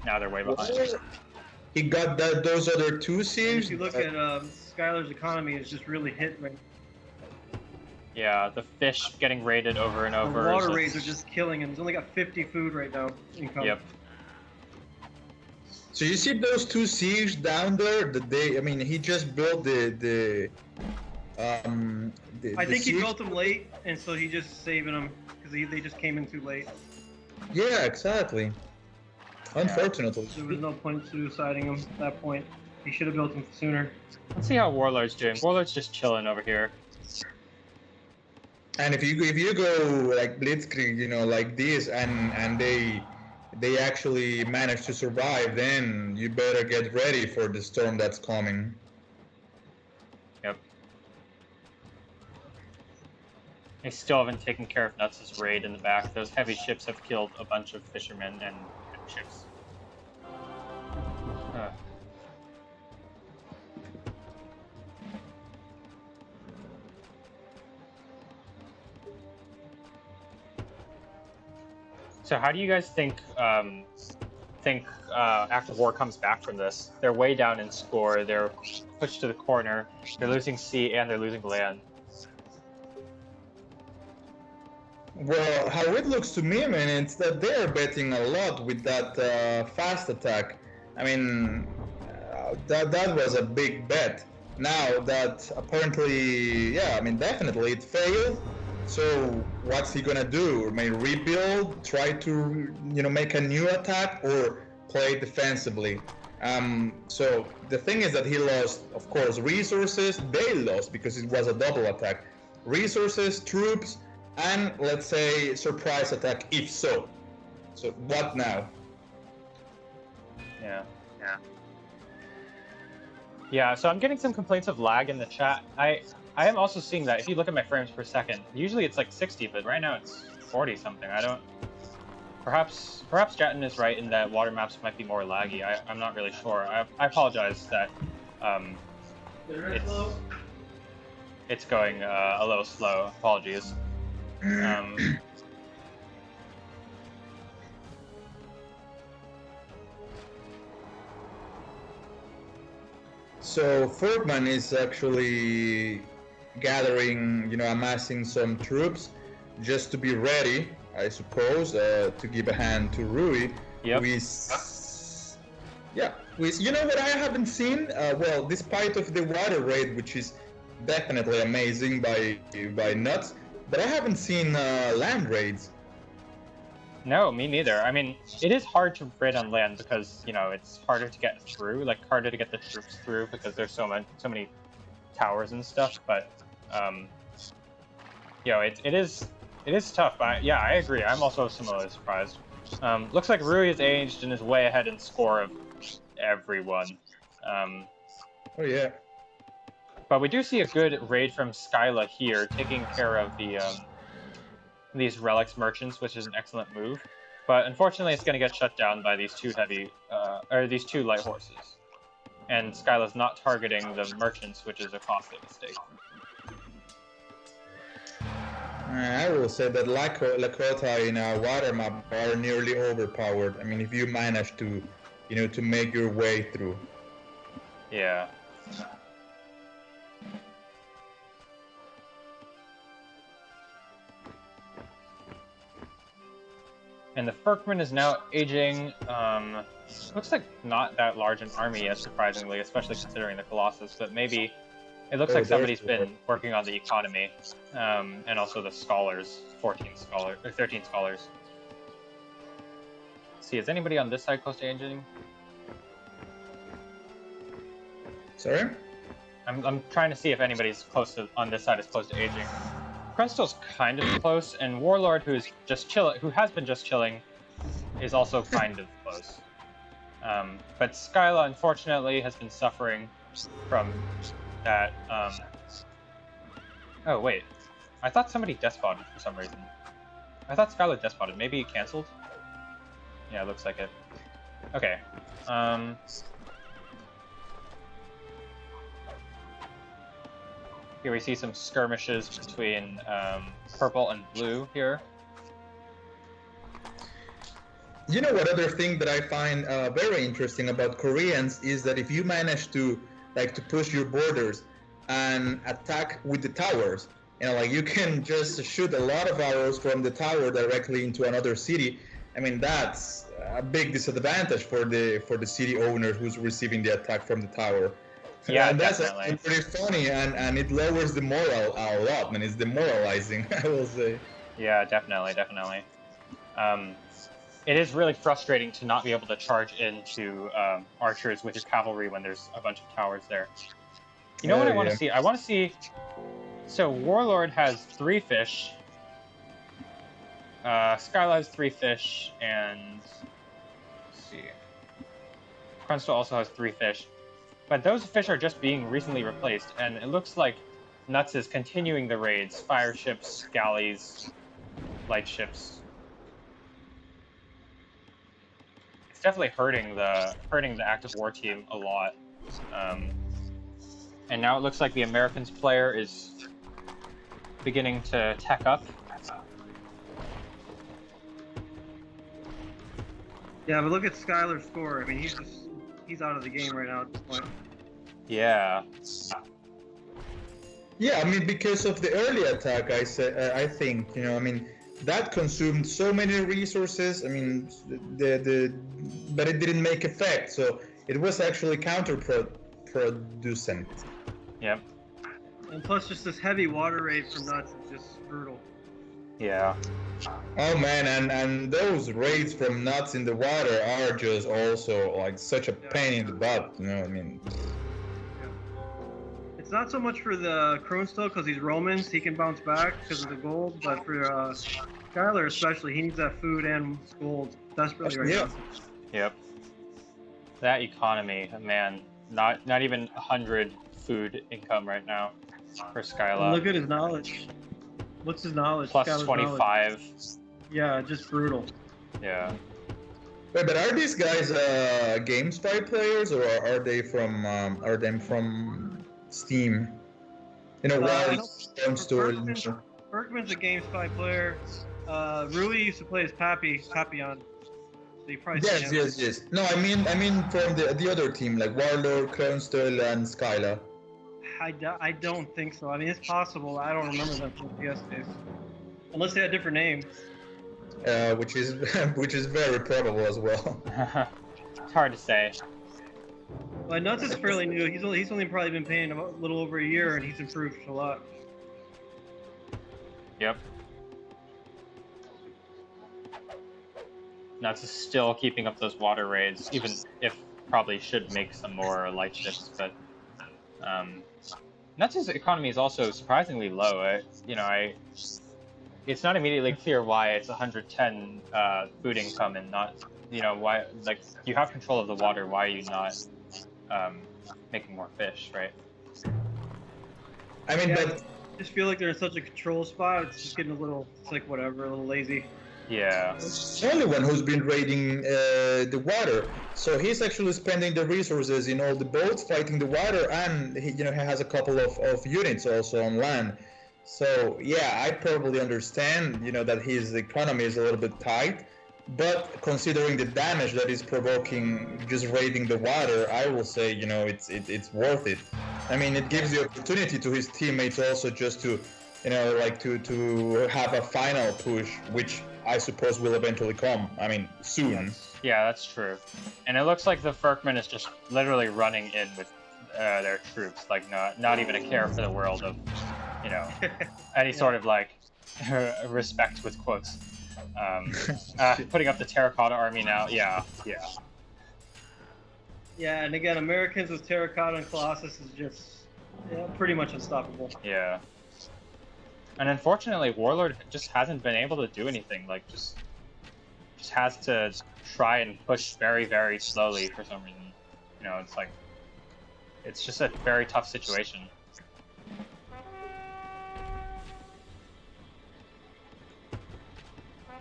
now they're way behind. He got those other 2 And sieges. if you look at Skylar's economy, is just really hit right. Yeah, the fish getting raided over and over. The water is raids are just killing him. He's only got 50 food right now. Income. Yep. So you see those 2 sieges down there? I mean, he just built the I think he siege. built them late, and so he just saving them because they just came in too late. Yeah, exactly. Unfortunately. There was no point suiciding him at that point. He should have built them sooner. Let's see how Warlord's doing. Warlord's just chilling over here. And if you go like blitzkrieg, you know, like this, and they actually manage to survive, then you better get ready for the storm that's coming. Yep. They still haven't taken care of Nutz's raid in the back. Those heavy ships have killed a bunch of fishermen and ships. So how do you guys think after war comes back from this? They're way down in score. They're pushed to the corner. They're losing sea and they're losing land. Well, how it looks to me, man, it's that they're betting a lot with that fast attack. I mean, that was a big bet. Now that apparently, yeah, I mean, definitely it failed. So what's he gonna do? I mean, rebuild, try to, you know, make a new attack, or play defensively? So the thing is that he lost, of course, resources. They lost because it was a double attack. Resources, troops, and let's say surprise attack if so. So what now? Yeah, so I'm getting some complaints of lag in the chat. I am also seeing that if you look at my frames per second, usually it's like 60, but right now it's 40 something. I don't. Perhaps Jatton is right in that water maps might be more laggy. I'm not really sure. I apologize that it's going a little slow. Apologies. So Furtman is actually gathering, you know, amassing some troops just to be ready, I suppose, to give a hand to Rui. Yep. You know what I haven't seen? Well, despite of the water raid, which is definitely amazing by Nutz, but I haven't seen land raids. No, me neither. I mean, it is hard to raid on land because, you know, it's harder to get through, like harder to get the troops through because there's so many towers and stuff. But, you know, it is tough. Yeah, I agree. I'm also similarly surprised. Looks like Rui is aged and is way ahead in score of everyone. Oh yeah. But we do see a good raid from Skyla here, taking care of the these relics merchants, which is an excellent move. But unfortunately, it's going to get shut down by these two these two light horses. And Skyla's not targeting the merchants, which is a costly mistake. I will say that Lakota in a water map are nearly overpowered. I mean, if you manage to, you know, to make your way through. Yeah. And the Furkman is now aging. Looks like not that large an army yet, surprisingly, especially considering the Colossus. But maybe it looks like somebody's been working on the economy, and also the scholars, 13 scholars. Let's see, is anybody on this side close to aging? Sorry? I'm trying to see if anybody's close to on this side is close to aging. Crenstal's kind of close, and Warlord, who has been just chilling, is also kind of close. But Skyla, unfortunately, has been suffering from that. Oh, wait. I thought somebody despotted for some reason. I thought Skyla despotted. Maybe it canceled? Yeah, it looks like it. Okay. Here we see some skirmishes between purple and blue here. You know what other thing that I find very interesting about Koreans is that if you manage to push your borders and attack with the towers, like you can just shoot a lot of arrows from the tower directly into another city. I mean, that's a big disadvantage for the city owner who's receiving the attack from the tower. Yeah, and that's definitely. actually pretty funny, and it lowers the morale a lot, and it's demoralizing, I will say. Yeah, definitely. It is really frustrating to not be able to charge into archers with your cavalry when there's a bunch of towers there. You know what I want to see? I want to see... So, Warlord has 3 fish. Skyla has 3 fish, and... Let's see. Crunstall also has 3 fish. But those fish are just being recently replaced, and it looks like Nutz is continuing the raids. Fire ships, galleys, light ships. It's definitely hurting the active war team a lot. And now it looks like the Americans player is beginning to tech up. Yeah, but look at Skylar's score. I mean, he's out of the game right now at this point. Yeah. Yeah, I mean, because of the early attack, I think, I mean, that consumed so many resources. I mean, but it didn't make effect, so it was actually counterproducent. Yep. And plus, just this heavy water raid from Nutz is just brutal. Yeah. Oh man, and those raids from Nutz in the water are just also like such a pain in the butt. I mean. It's not so much for the Kronstow because he's Romans, he can bounce back because of the gold, but for Skylar especially, he needs that food and gold desperately right now. Yep. That economy, man, not even 100 food income right now for Skylar. Look at his knowledge. What's his knowledge? Plus Skylar's 25. knowledge. Yeah, just brutal. Yeah. Wait, but are these guys GameSpy players, or are they from Steam? Berkman's a GameSpy player. Rui used to play as Papillon. So you probably Yes. No, I mean from the other team, like Warlord, Kronstow, and Skyla. I don't think so. I mean, it's possible. I don't remember them from the PS days, unless they had different names. Which is very probable as well. It's hard to say. But Nutz is fairly new. He's only probably been playing a little over a year, and he's improved a lot. Yep. Nutz is still keeping up those water raids, even if probably should make some more light ships, but Nutz's economy is also surprisingly low. It's not immediately clear why it's 110 food income and not, why, like, you have control of the water, why are you not making more fish, right? I mean, I but just feel like they're in such a control spot, it's just getting it's like whatever, a little lazy. Yeah. He's the only one who's been raiding the water, so he's actually spending the resources in all the boats fighting the water, and he has a couple of units also on land. So yeah, I probably understand that his economy is a little bit tight, but considering the damage that is provoking just raiding the water, I will say it's worth it. I mean, it gives the opportunity to his teammates also just to to have a final push, which I suppose will eventually come. I mean, soon. Yeah, that's true. And it looks like the Ferkman is just literally running in with their troops, like not even a care for the world of, any sort of like respect with quotes. Putting up the terracotta army now. Yeah. Yeah, and again, Americans with terracotta and Colossus is just pretty much unstoppable. Yeah. And unfortunately, Warlord just hasn't been able to do anything. Like, just just has to try and push very, very slowly for some reason. You know, it's like, it's just a very tough situation.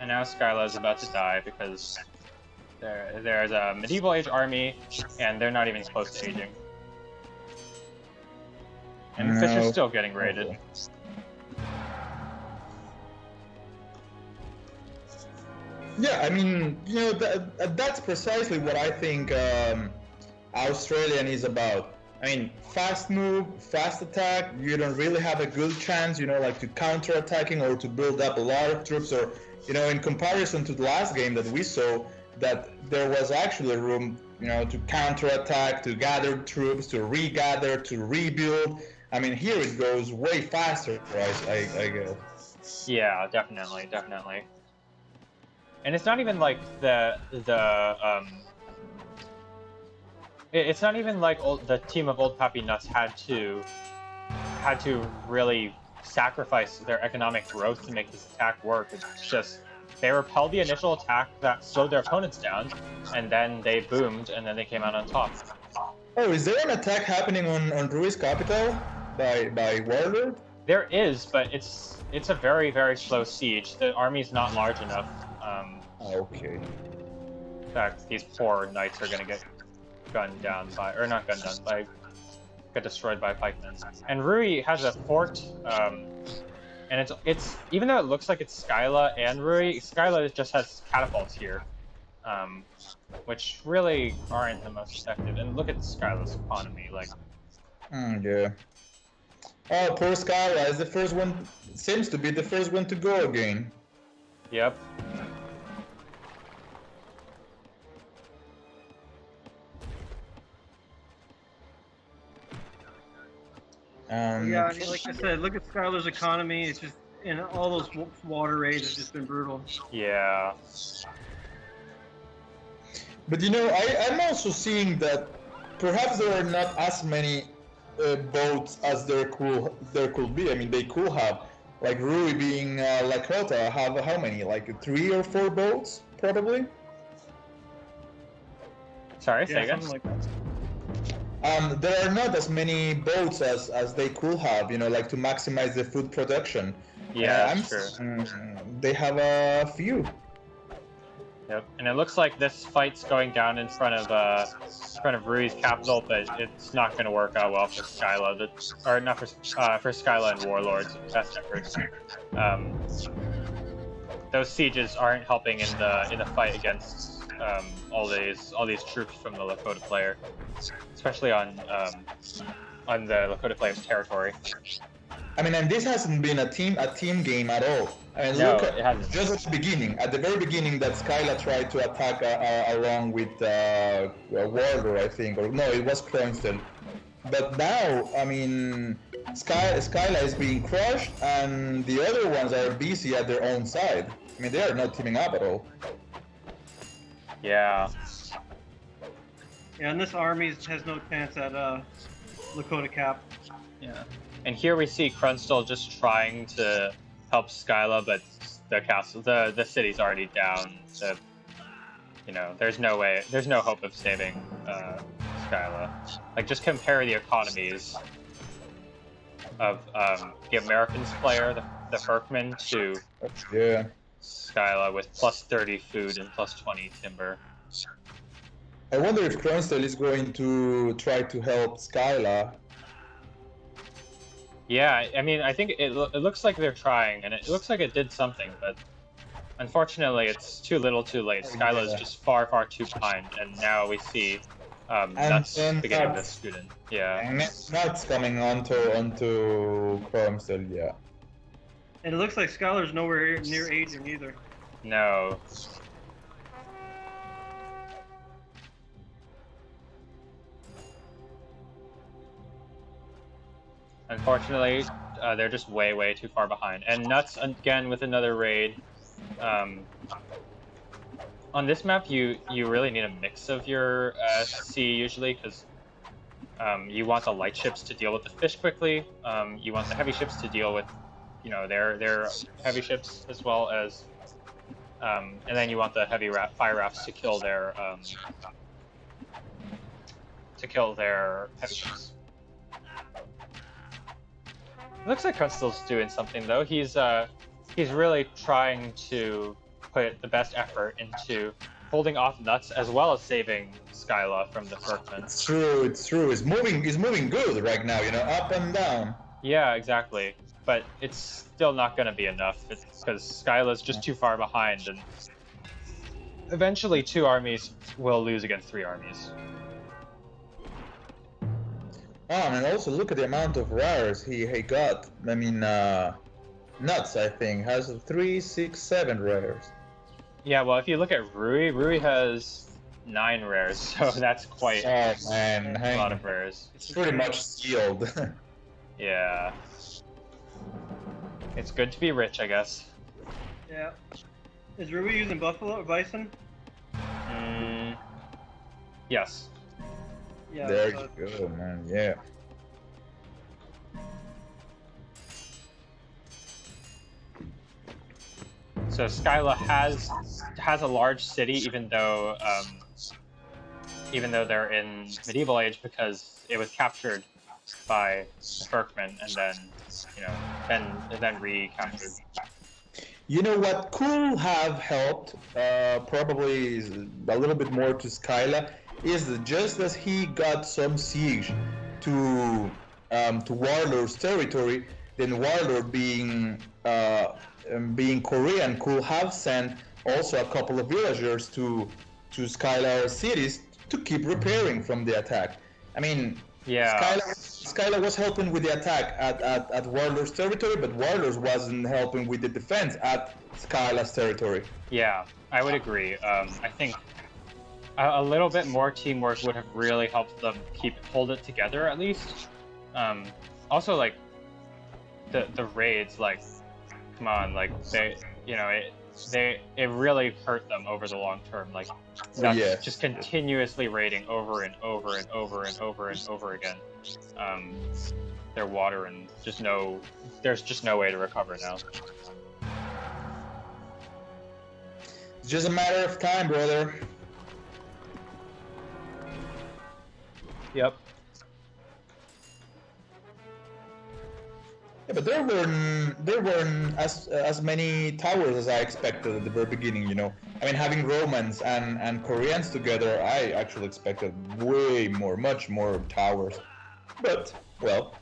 And now Skyla is about to die because there's a medieval age army, and they're not even close to aging. And the fish is still getting raided. Yeah, I mean, you know, that's precisely what I think Australian is about. I mean, fast move, fast attack. You don't really have a good chance, you know, like to counter-attacking or to build up a lot of troops, or, you know, in comparison to the last game that we saw, that there was actually room, you know, to counter-attack, to gather troops, to regather, to rebuild. I mean, here it goes way faster, right? I guess. Yeah, definitely. And it's not even like it's not even like the team of Old Papi Nutz had to really sacrifice their economic growth to make this attack work. It's just they repelled the initial attack that slowed their opponents down, and then they boomed, and then they came out on top. Oh, is there an attack happening on Rui's capital by Warlord? There is, but it's a very, very slow siege. The army's not large enough. Okay. In fact, these poor knights are gonna get gunned down by, or not gunned down by, get destroyed by pikemen. And Rui has a fort, and it's even though it looks like it's Skyla and Rui, Skyla just has catapults here, which really aren't the most effective. And look at Skyla's economy, like. Yeah. Oh, poor Skyla is the first one. Seems to be the first one to go again. Yep. Yeah, I mean, like I said, look at Skylar's economy. It's just, and all those water raids have just been brutal. Yeah. But you know, I'm also seeing that perhaps there are not as many boats as there could be. I mean, they could have, like Rui being Lakota, have how many? Like 3 or 4 boats, probably. Sorry, say again. Something like that. There are not as many boats as they could have, you know, like to maximize the food production. Yeah, sure. They have a few. Yep, and it looks like this fight's going down in front of Rui's capital, but it's not going to work out well for Skyla, or not for Skyla and Warlord's best efforts. Those sieges aren't helping in the fight against all these troops from the Lakota player, especially on the Lakota player's territory. I mean, and this hasn't been a team game at all. I mean, No, look at, it hasn't. just at the very beginning, that Skyla tried to attack along with Warlord, I think, or no, it was Kroinstel. But now, I mean, Skyla is being crushed, and the other ones are busy at their own side. I mean, they are not teaming up at all. Yeah. Yeah, and this army has no chance at Lakota Cap. Yeah. And here we see Krunstall just trying to help Skyla, but the city's already down. You know, there's no hope of saving Skyla. Like, just compare the economies of the Americans player, the Herkman, to Skyla with plus 30 food and plus 20 timber. I wonder if Kroinstel is going to try to help Skyla. Yeah, I mean, I think it looks like they're trying, and it looks like it did something, but unfortunately it's too little too late. Skyla is just far, far too behind, and now we see Nutz beginning to scoot in. Yeah. And Nutz coming onto Kroinstel, yeah. And it looks like Skylar's nowhere near aging either. No. Unfortunately, they're just way, way too far behind. And Nutz, again, with another raid. On this map, you really need a mix of your sea, usually, because you want the light ships to deal with the fish quickly. You want the heavy ships to deal with, you know, their heavy ships, as well as And then you want the heavy fire rafts to kill their heavy ships. Looks like Crunstall's doing something though. He's really trying to put the best effort into holding off Nutz as well as saving Skyla from the Furkman. It's true. It's true. He's moving good right now. You know, up and down. Yeah, exactly. But it's still not going to be enough because Skyla's just too far behind, and eventually 2 armies will lose against 3 armies. Oh, and also look at the amount of rares he got. I mean, Nutz, I think, has 3, 6, 7 rares. Yeah, well, if you look at Rui has 9 rares, so that's quite a lot of rares. It's pretty much sealed. Yeah. It's good to be rich, I guess. Yeah. Is Rui using buffalo or bison? Yes. Yeah. There you go, man. Yeah. So Skyla has a large city, even though they're in medieval age, because it was captured by the Furkman and then recaptured. You know what could have helped, probably a little bit more to Skyla, is that just as he got some siege to Warlord's territory, then Warlord being Korean could have sent also a couple of villagers to Skylar cities to keep repairing from the attack. I mean, yeah, Skylar was helping with the attack at Warlord's territory, but Warlord wasn't helping with the defense at Skylar's territory. Yeah, I would agree. I think a little bit more teamwork would have really helped them hold it together at least. Also, like the raids, like, come on, like it really hurt them over the long term. Like, that's just continuously raiding over and over and over and over and over again. Their water, and there's just no way to recover now. It's just a matter of time, brother. Yep. Yeah, but there weren't as many towers as I expected at the very beginning. You know, I mean, having Romans and Koreans together, I actually expected much more towers. But well,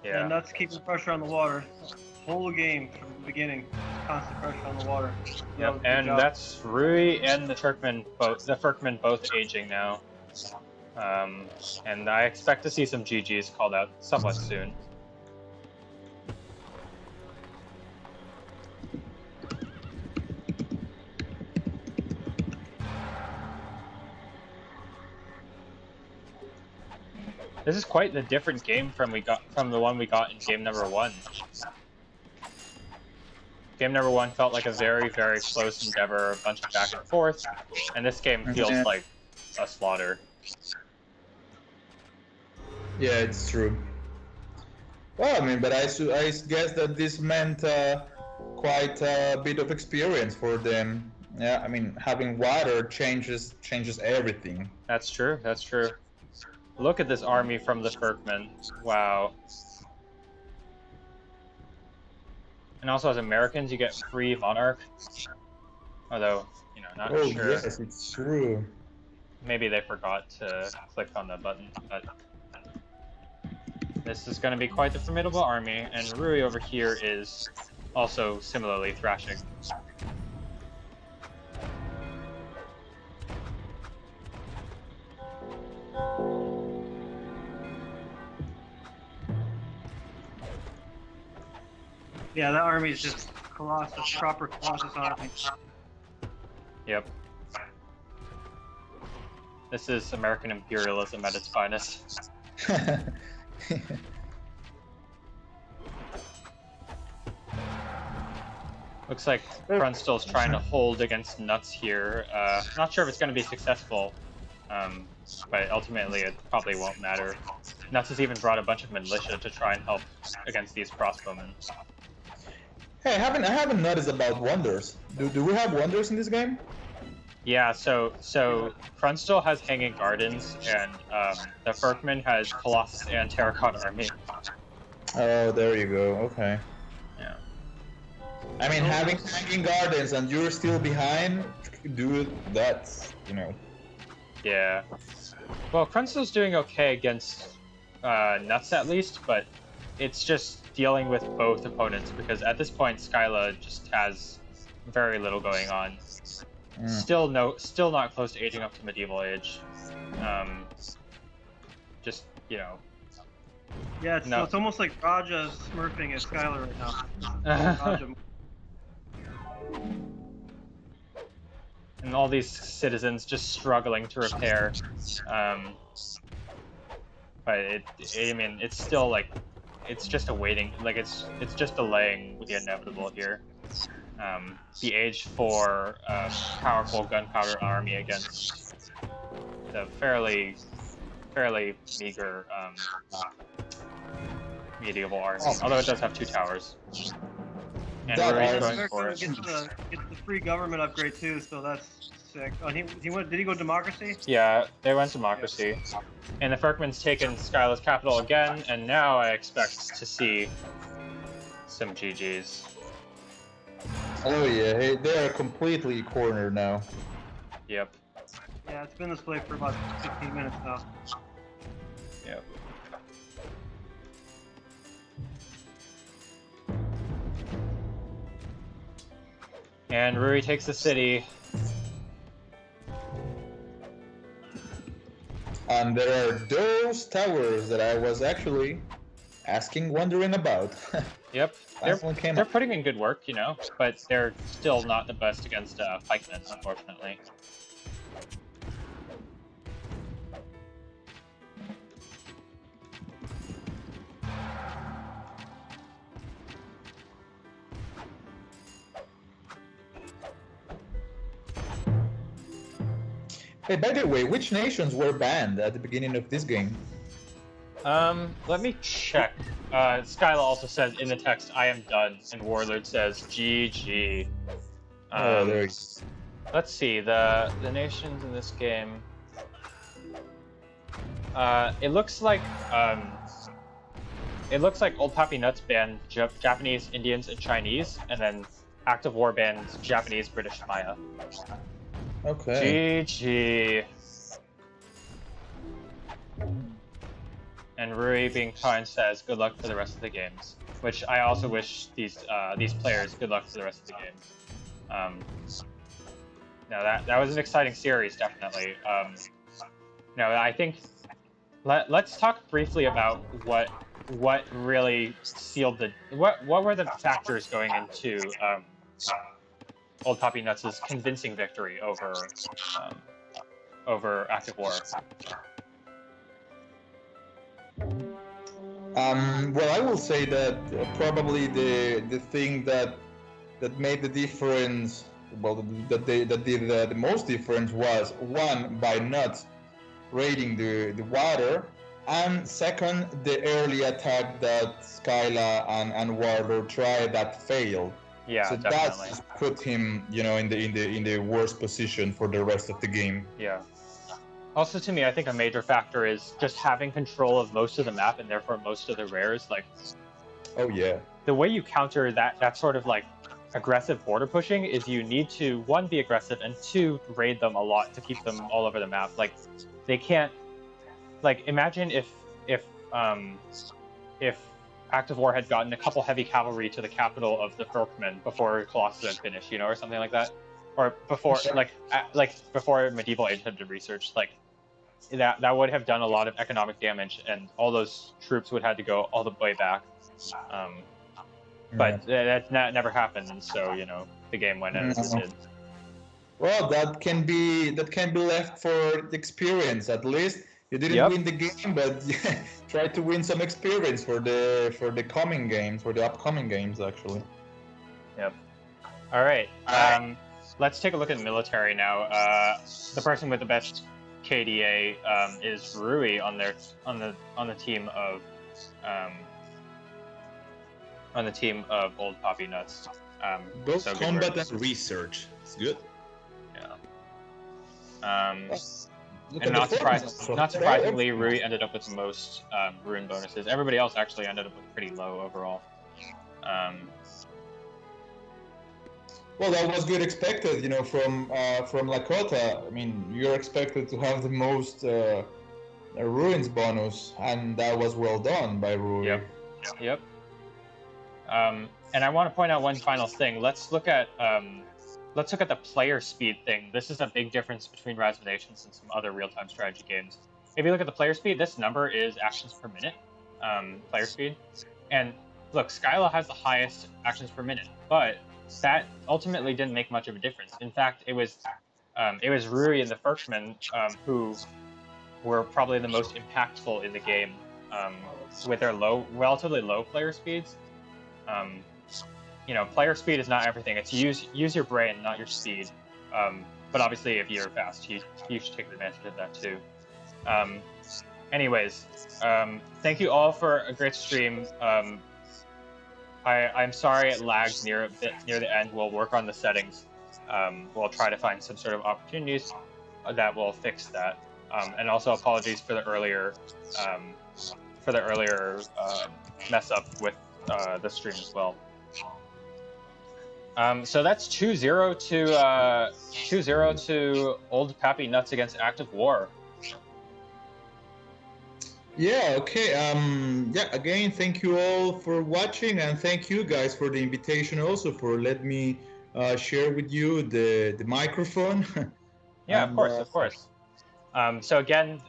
yeah. And that's keeping pressure on the water. Whole game from the beginning, constant pressure on the water. Yep, and that's Rui and the Furkman both aging now. And I expect to see some GGs called out somewhat soon. This is quite the different game from the one we got in game number 1. Game number 1 felt like a very, very close endeavor, a bunch of back and forth, and this game feels like a slaughter. Yeah, it's true. Well, I mean, but I guess that this meant quite a bit of experience for them. Yeah, I mean, having water changes everything. That's true. That's true. Look at this army from the Furkman. Wow. And also, as Americans, you get free Monarch. Although, not sure. Oh, yes, it's true. Maybe they forgot to click on the button, but this is going to be quite the formidable army, and Rui over here is also similarly thrashing. Yeah, that army is just Colossus, proper Colossus army. Yep. This is American imperialism at its finest. Looks like Crunstall's trying to hold against Nutz here. Not sure if it's going to be successful, but ultimately it probably won't matter. Nutz has even brought a bunch of militia to try and help against these crossbowmen. Hey, I haven't noticed about wonders. Do we have wonders in this game? Yeah, so Krunstal has Hanging Gardens, and the Furkman has Colossus and Terracotta Army. Oh, there you go. Okay. Yeah. I mean, having hanging gardens and you're still behind, dude, that's, you know. Yeah. Well, Krunstal's doing okay against Nutz at least, but it's just dealing with both opponents because at this point Skyla just has very little going on. Still not close to aging up to medieval age. Just, you know. Yeah, so it's almost like Raja smurfing at Skylar right now. Raja. And all these citizens just struggling to repair. But I mean, it's still like, it's just a waiting, like it's just delaying the inevitable here. The age for powerful gunpowder army against the fairly meager medieval army, although it does have 2 towers. And Ruri's going for it. Gets the free government upgrade too, so that's sick. Oh, he went. Did he go democracy? Yeah, they went democracy. And the Furkman's taken Skyla's capital again, and now I expect to see some GGs. Oh yeah, hey, they are completely cornered now. Yep. Yeah, it's been this way for about 15 minutes now. Yep. And Ruri takes the city. And there are those towers that I was actually wondering about. Yep. Last one came They're up. putting in good work, you know, but they're still not the best against pikemen, unfortunately. Hey, by the way, which nations were banned at the beginning of this game? Let me check. Skyla also says in the text, "I am done," and Warlord says, "GG." Oh, there you Let's see the nations in this game. It looks like Old Papi Nutz banned Japanese, Indians, and Chinese, and then Active War banned Japanese, British, Maya. Okay. GG. And Rui, being kind, says, "Good luck for the rest of the games," which I also wish these players good luck for the rest of the games. No, that was an exciting series, definitely. No, I think let's talk briefly about what really sealed the what were the factors going into Old Papi Nuts' convincing victory over Active War. Well, I will say that probably the thing that made the difference, well, that did the most difference was one, by Nutz raiding the water, and second, the early attack that Skyla and Warlord tried that failed. Yeah, so definitely. That put him, you know, in the worst position for the rest of the game. Yeah. Also, to me, I think a major factor is just having control of most of the map and therefore most of the rares. Like, oh yeah, the way you counter that sort of like aggressive border pushing is you need to, one, be aggressive, and two, raid them a lot to keep them all over the map. Like, they can't, like, imagine if Active War had gotten a couple heavy cavalry to the capital of the Furkmen before Colossus had finished, you know, or something like that, or before before Medieval Age had been researched. Like, that would have done a lot of economic damage, and all those troops would have had to go all the way back. But that never happened, and so, you know, the game went as it did. Well, that can be left for the experience. At least you didn't win the game, but try to win some experience for the coming games, for the upcoming games, actually. Yep. All right. Let's take a look at military now. The person with the best KDA is Rui on the team of on the team of old Papi Nutz. Both so good combat work. and research. It's good. Yeah. Look And at the format. not surprisingly, Rui ended up with the most rune bonuses. Everybody else actually ended up with pretty low overall. Well, that was good expected, you know, from Lakota. I mean, you're expected to have the most ruins bonus, and that was well done by Rui. Yep. And I want to point out one final thing. Let's look at the player speed thing. This is a big difference between Rise of Nations and some other real-time strategy games. If you look at the player speed, this number is actions per minute, player speed. And look, Skyla has the highest actions per minute, but that ultimately didn't make much of a difference. In fact, it was Rui and the Firkman who were probably the most impactful in the game with their relatively low player speeds. You know, player speed is not everything. It's use your brain, not your speed. But obviously, if you're fast, you should take advantage of that too. Anyways, thank you all for a great stream. I'm sorry it lagged near the end. We'll work on the settings. We'll try to find some sort of opportunities that will fix that. And also apologies for the earlier mess up with the stream as well. So that's 2-0 to old Papi Nutz against Active War. Yeah, okay. Yeah, again, thank you all for watching, and thank you guys for the invitation also for letting me share with you the microphone. Yeah, and, of course. So again,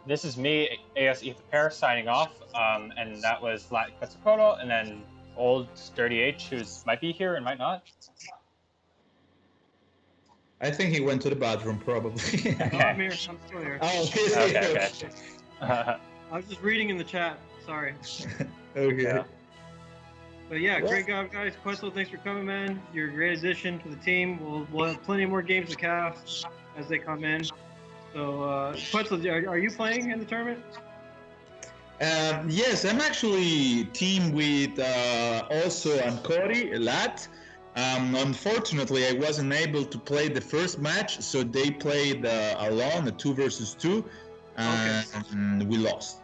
this is me, AS Ether Pair, signing off, and that was Lat Quetzalcoatl, and then old Dirty H, who might be here and might not. I think he went to the bathroom, probably. Okay. I'm here. I'm still here. Oh, okay. I was just reading in the chat. Sorry. Okay. Yeah. But yeah, great job, guys. Quetzal, thanks for coming, man. You're a great addition to the team. We'll have plenty more games to cast as they come in. So, Quetzal, are you playing in the tournament? Yes, I'm actually team with also Cody, Lat. Unfortunately, I wasn't able to play the first match, so they played alone, a 2 versus 2, and we lost.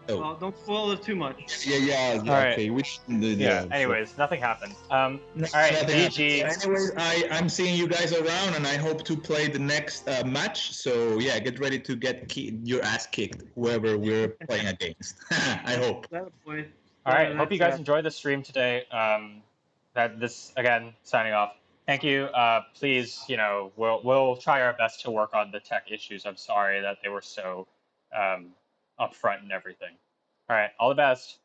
Oh. Well, don't spoil it too much. Yeah. Right. Okay. Anyways, nothing happened. All right, GG. Anyways, I'm seeing you guys around, and I hope to play the next match. So yeah, get ready to get your ass kicked, whoever we're playing against. I hope. All right. Hope you guys enjoyed the stream today. Again, signing off. Thank you. Please, you know, we'll try our best to work on the tech issues. I'm sorry that they were so upfront and everything. All right. All the best.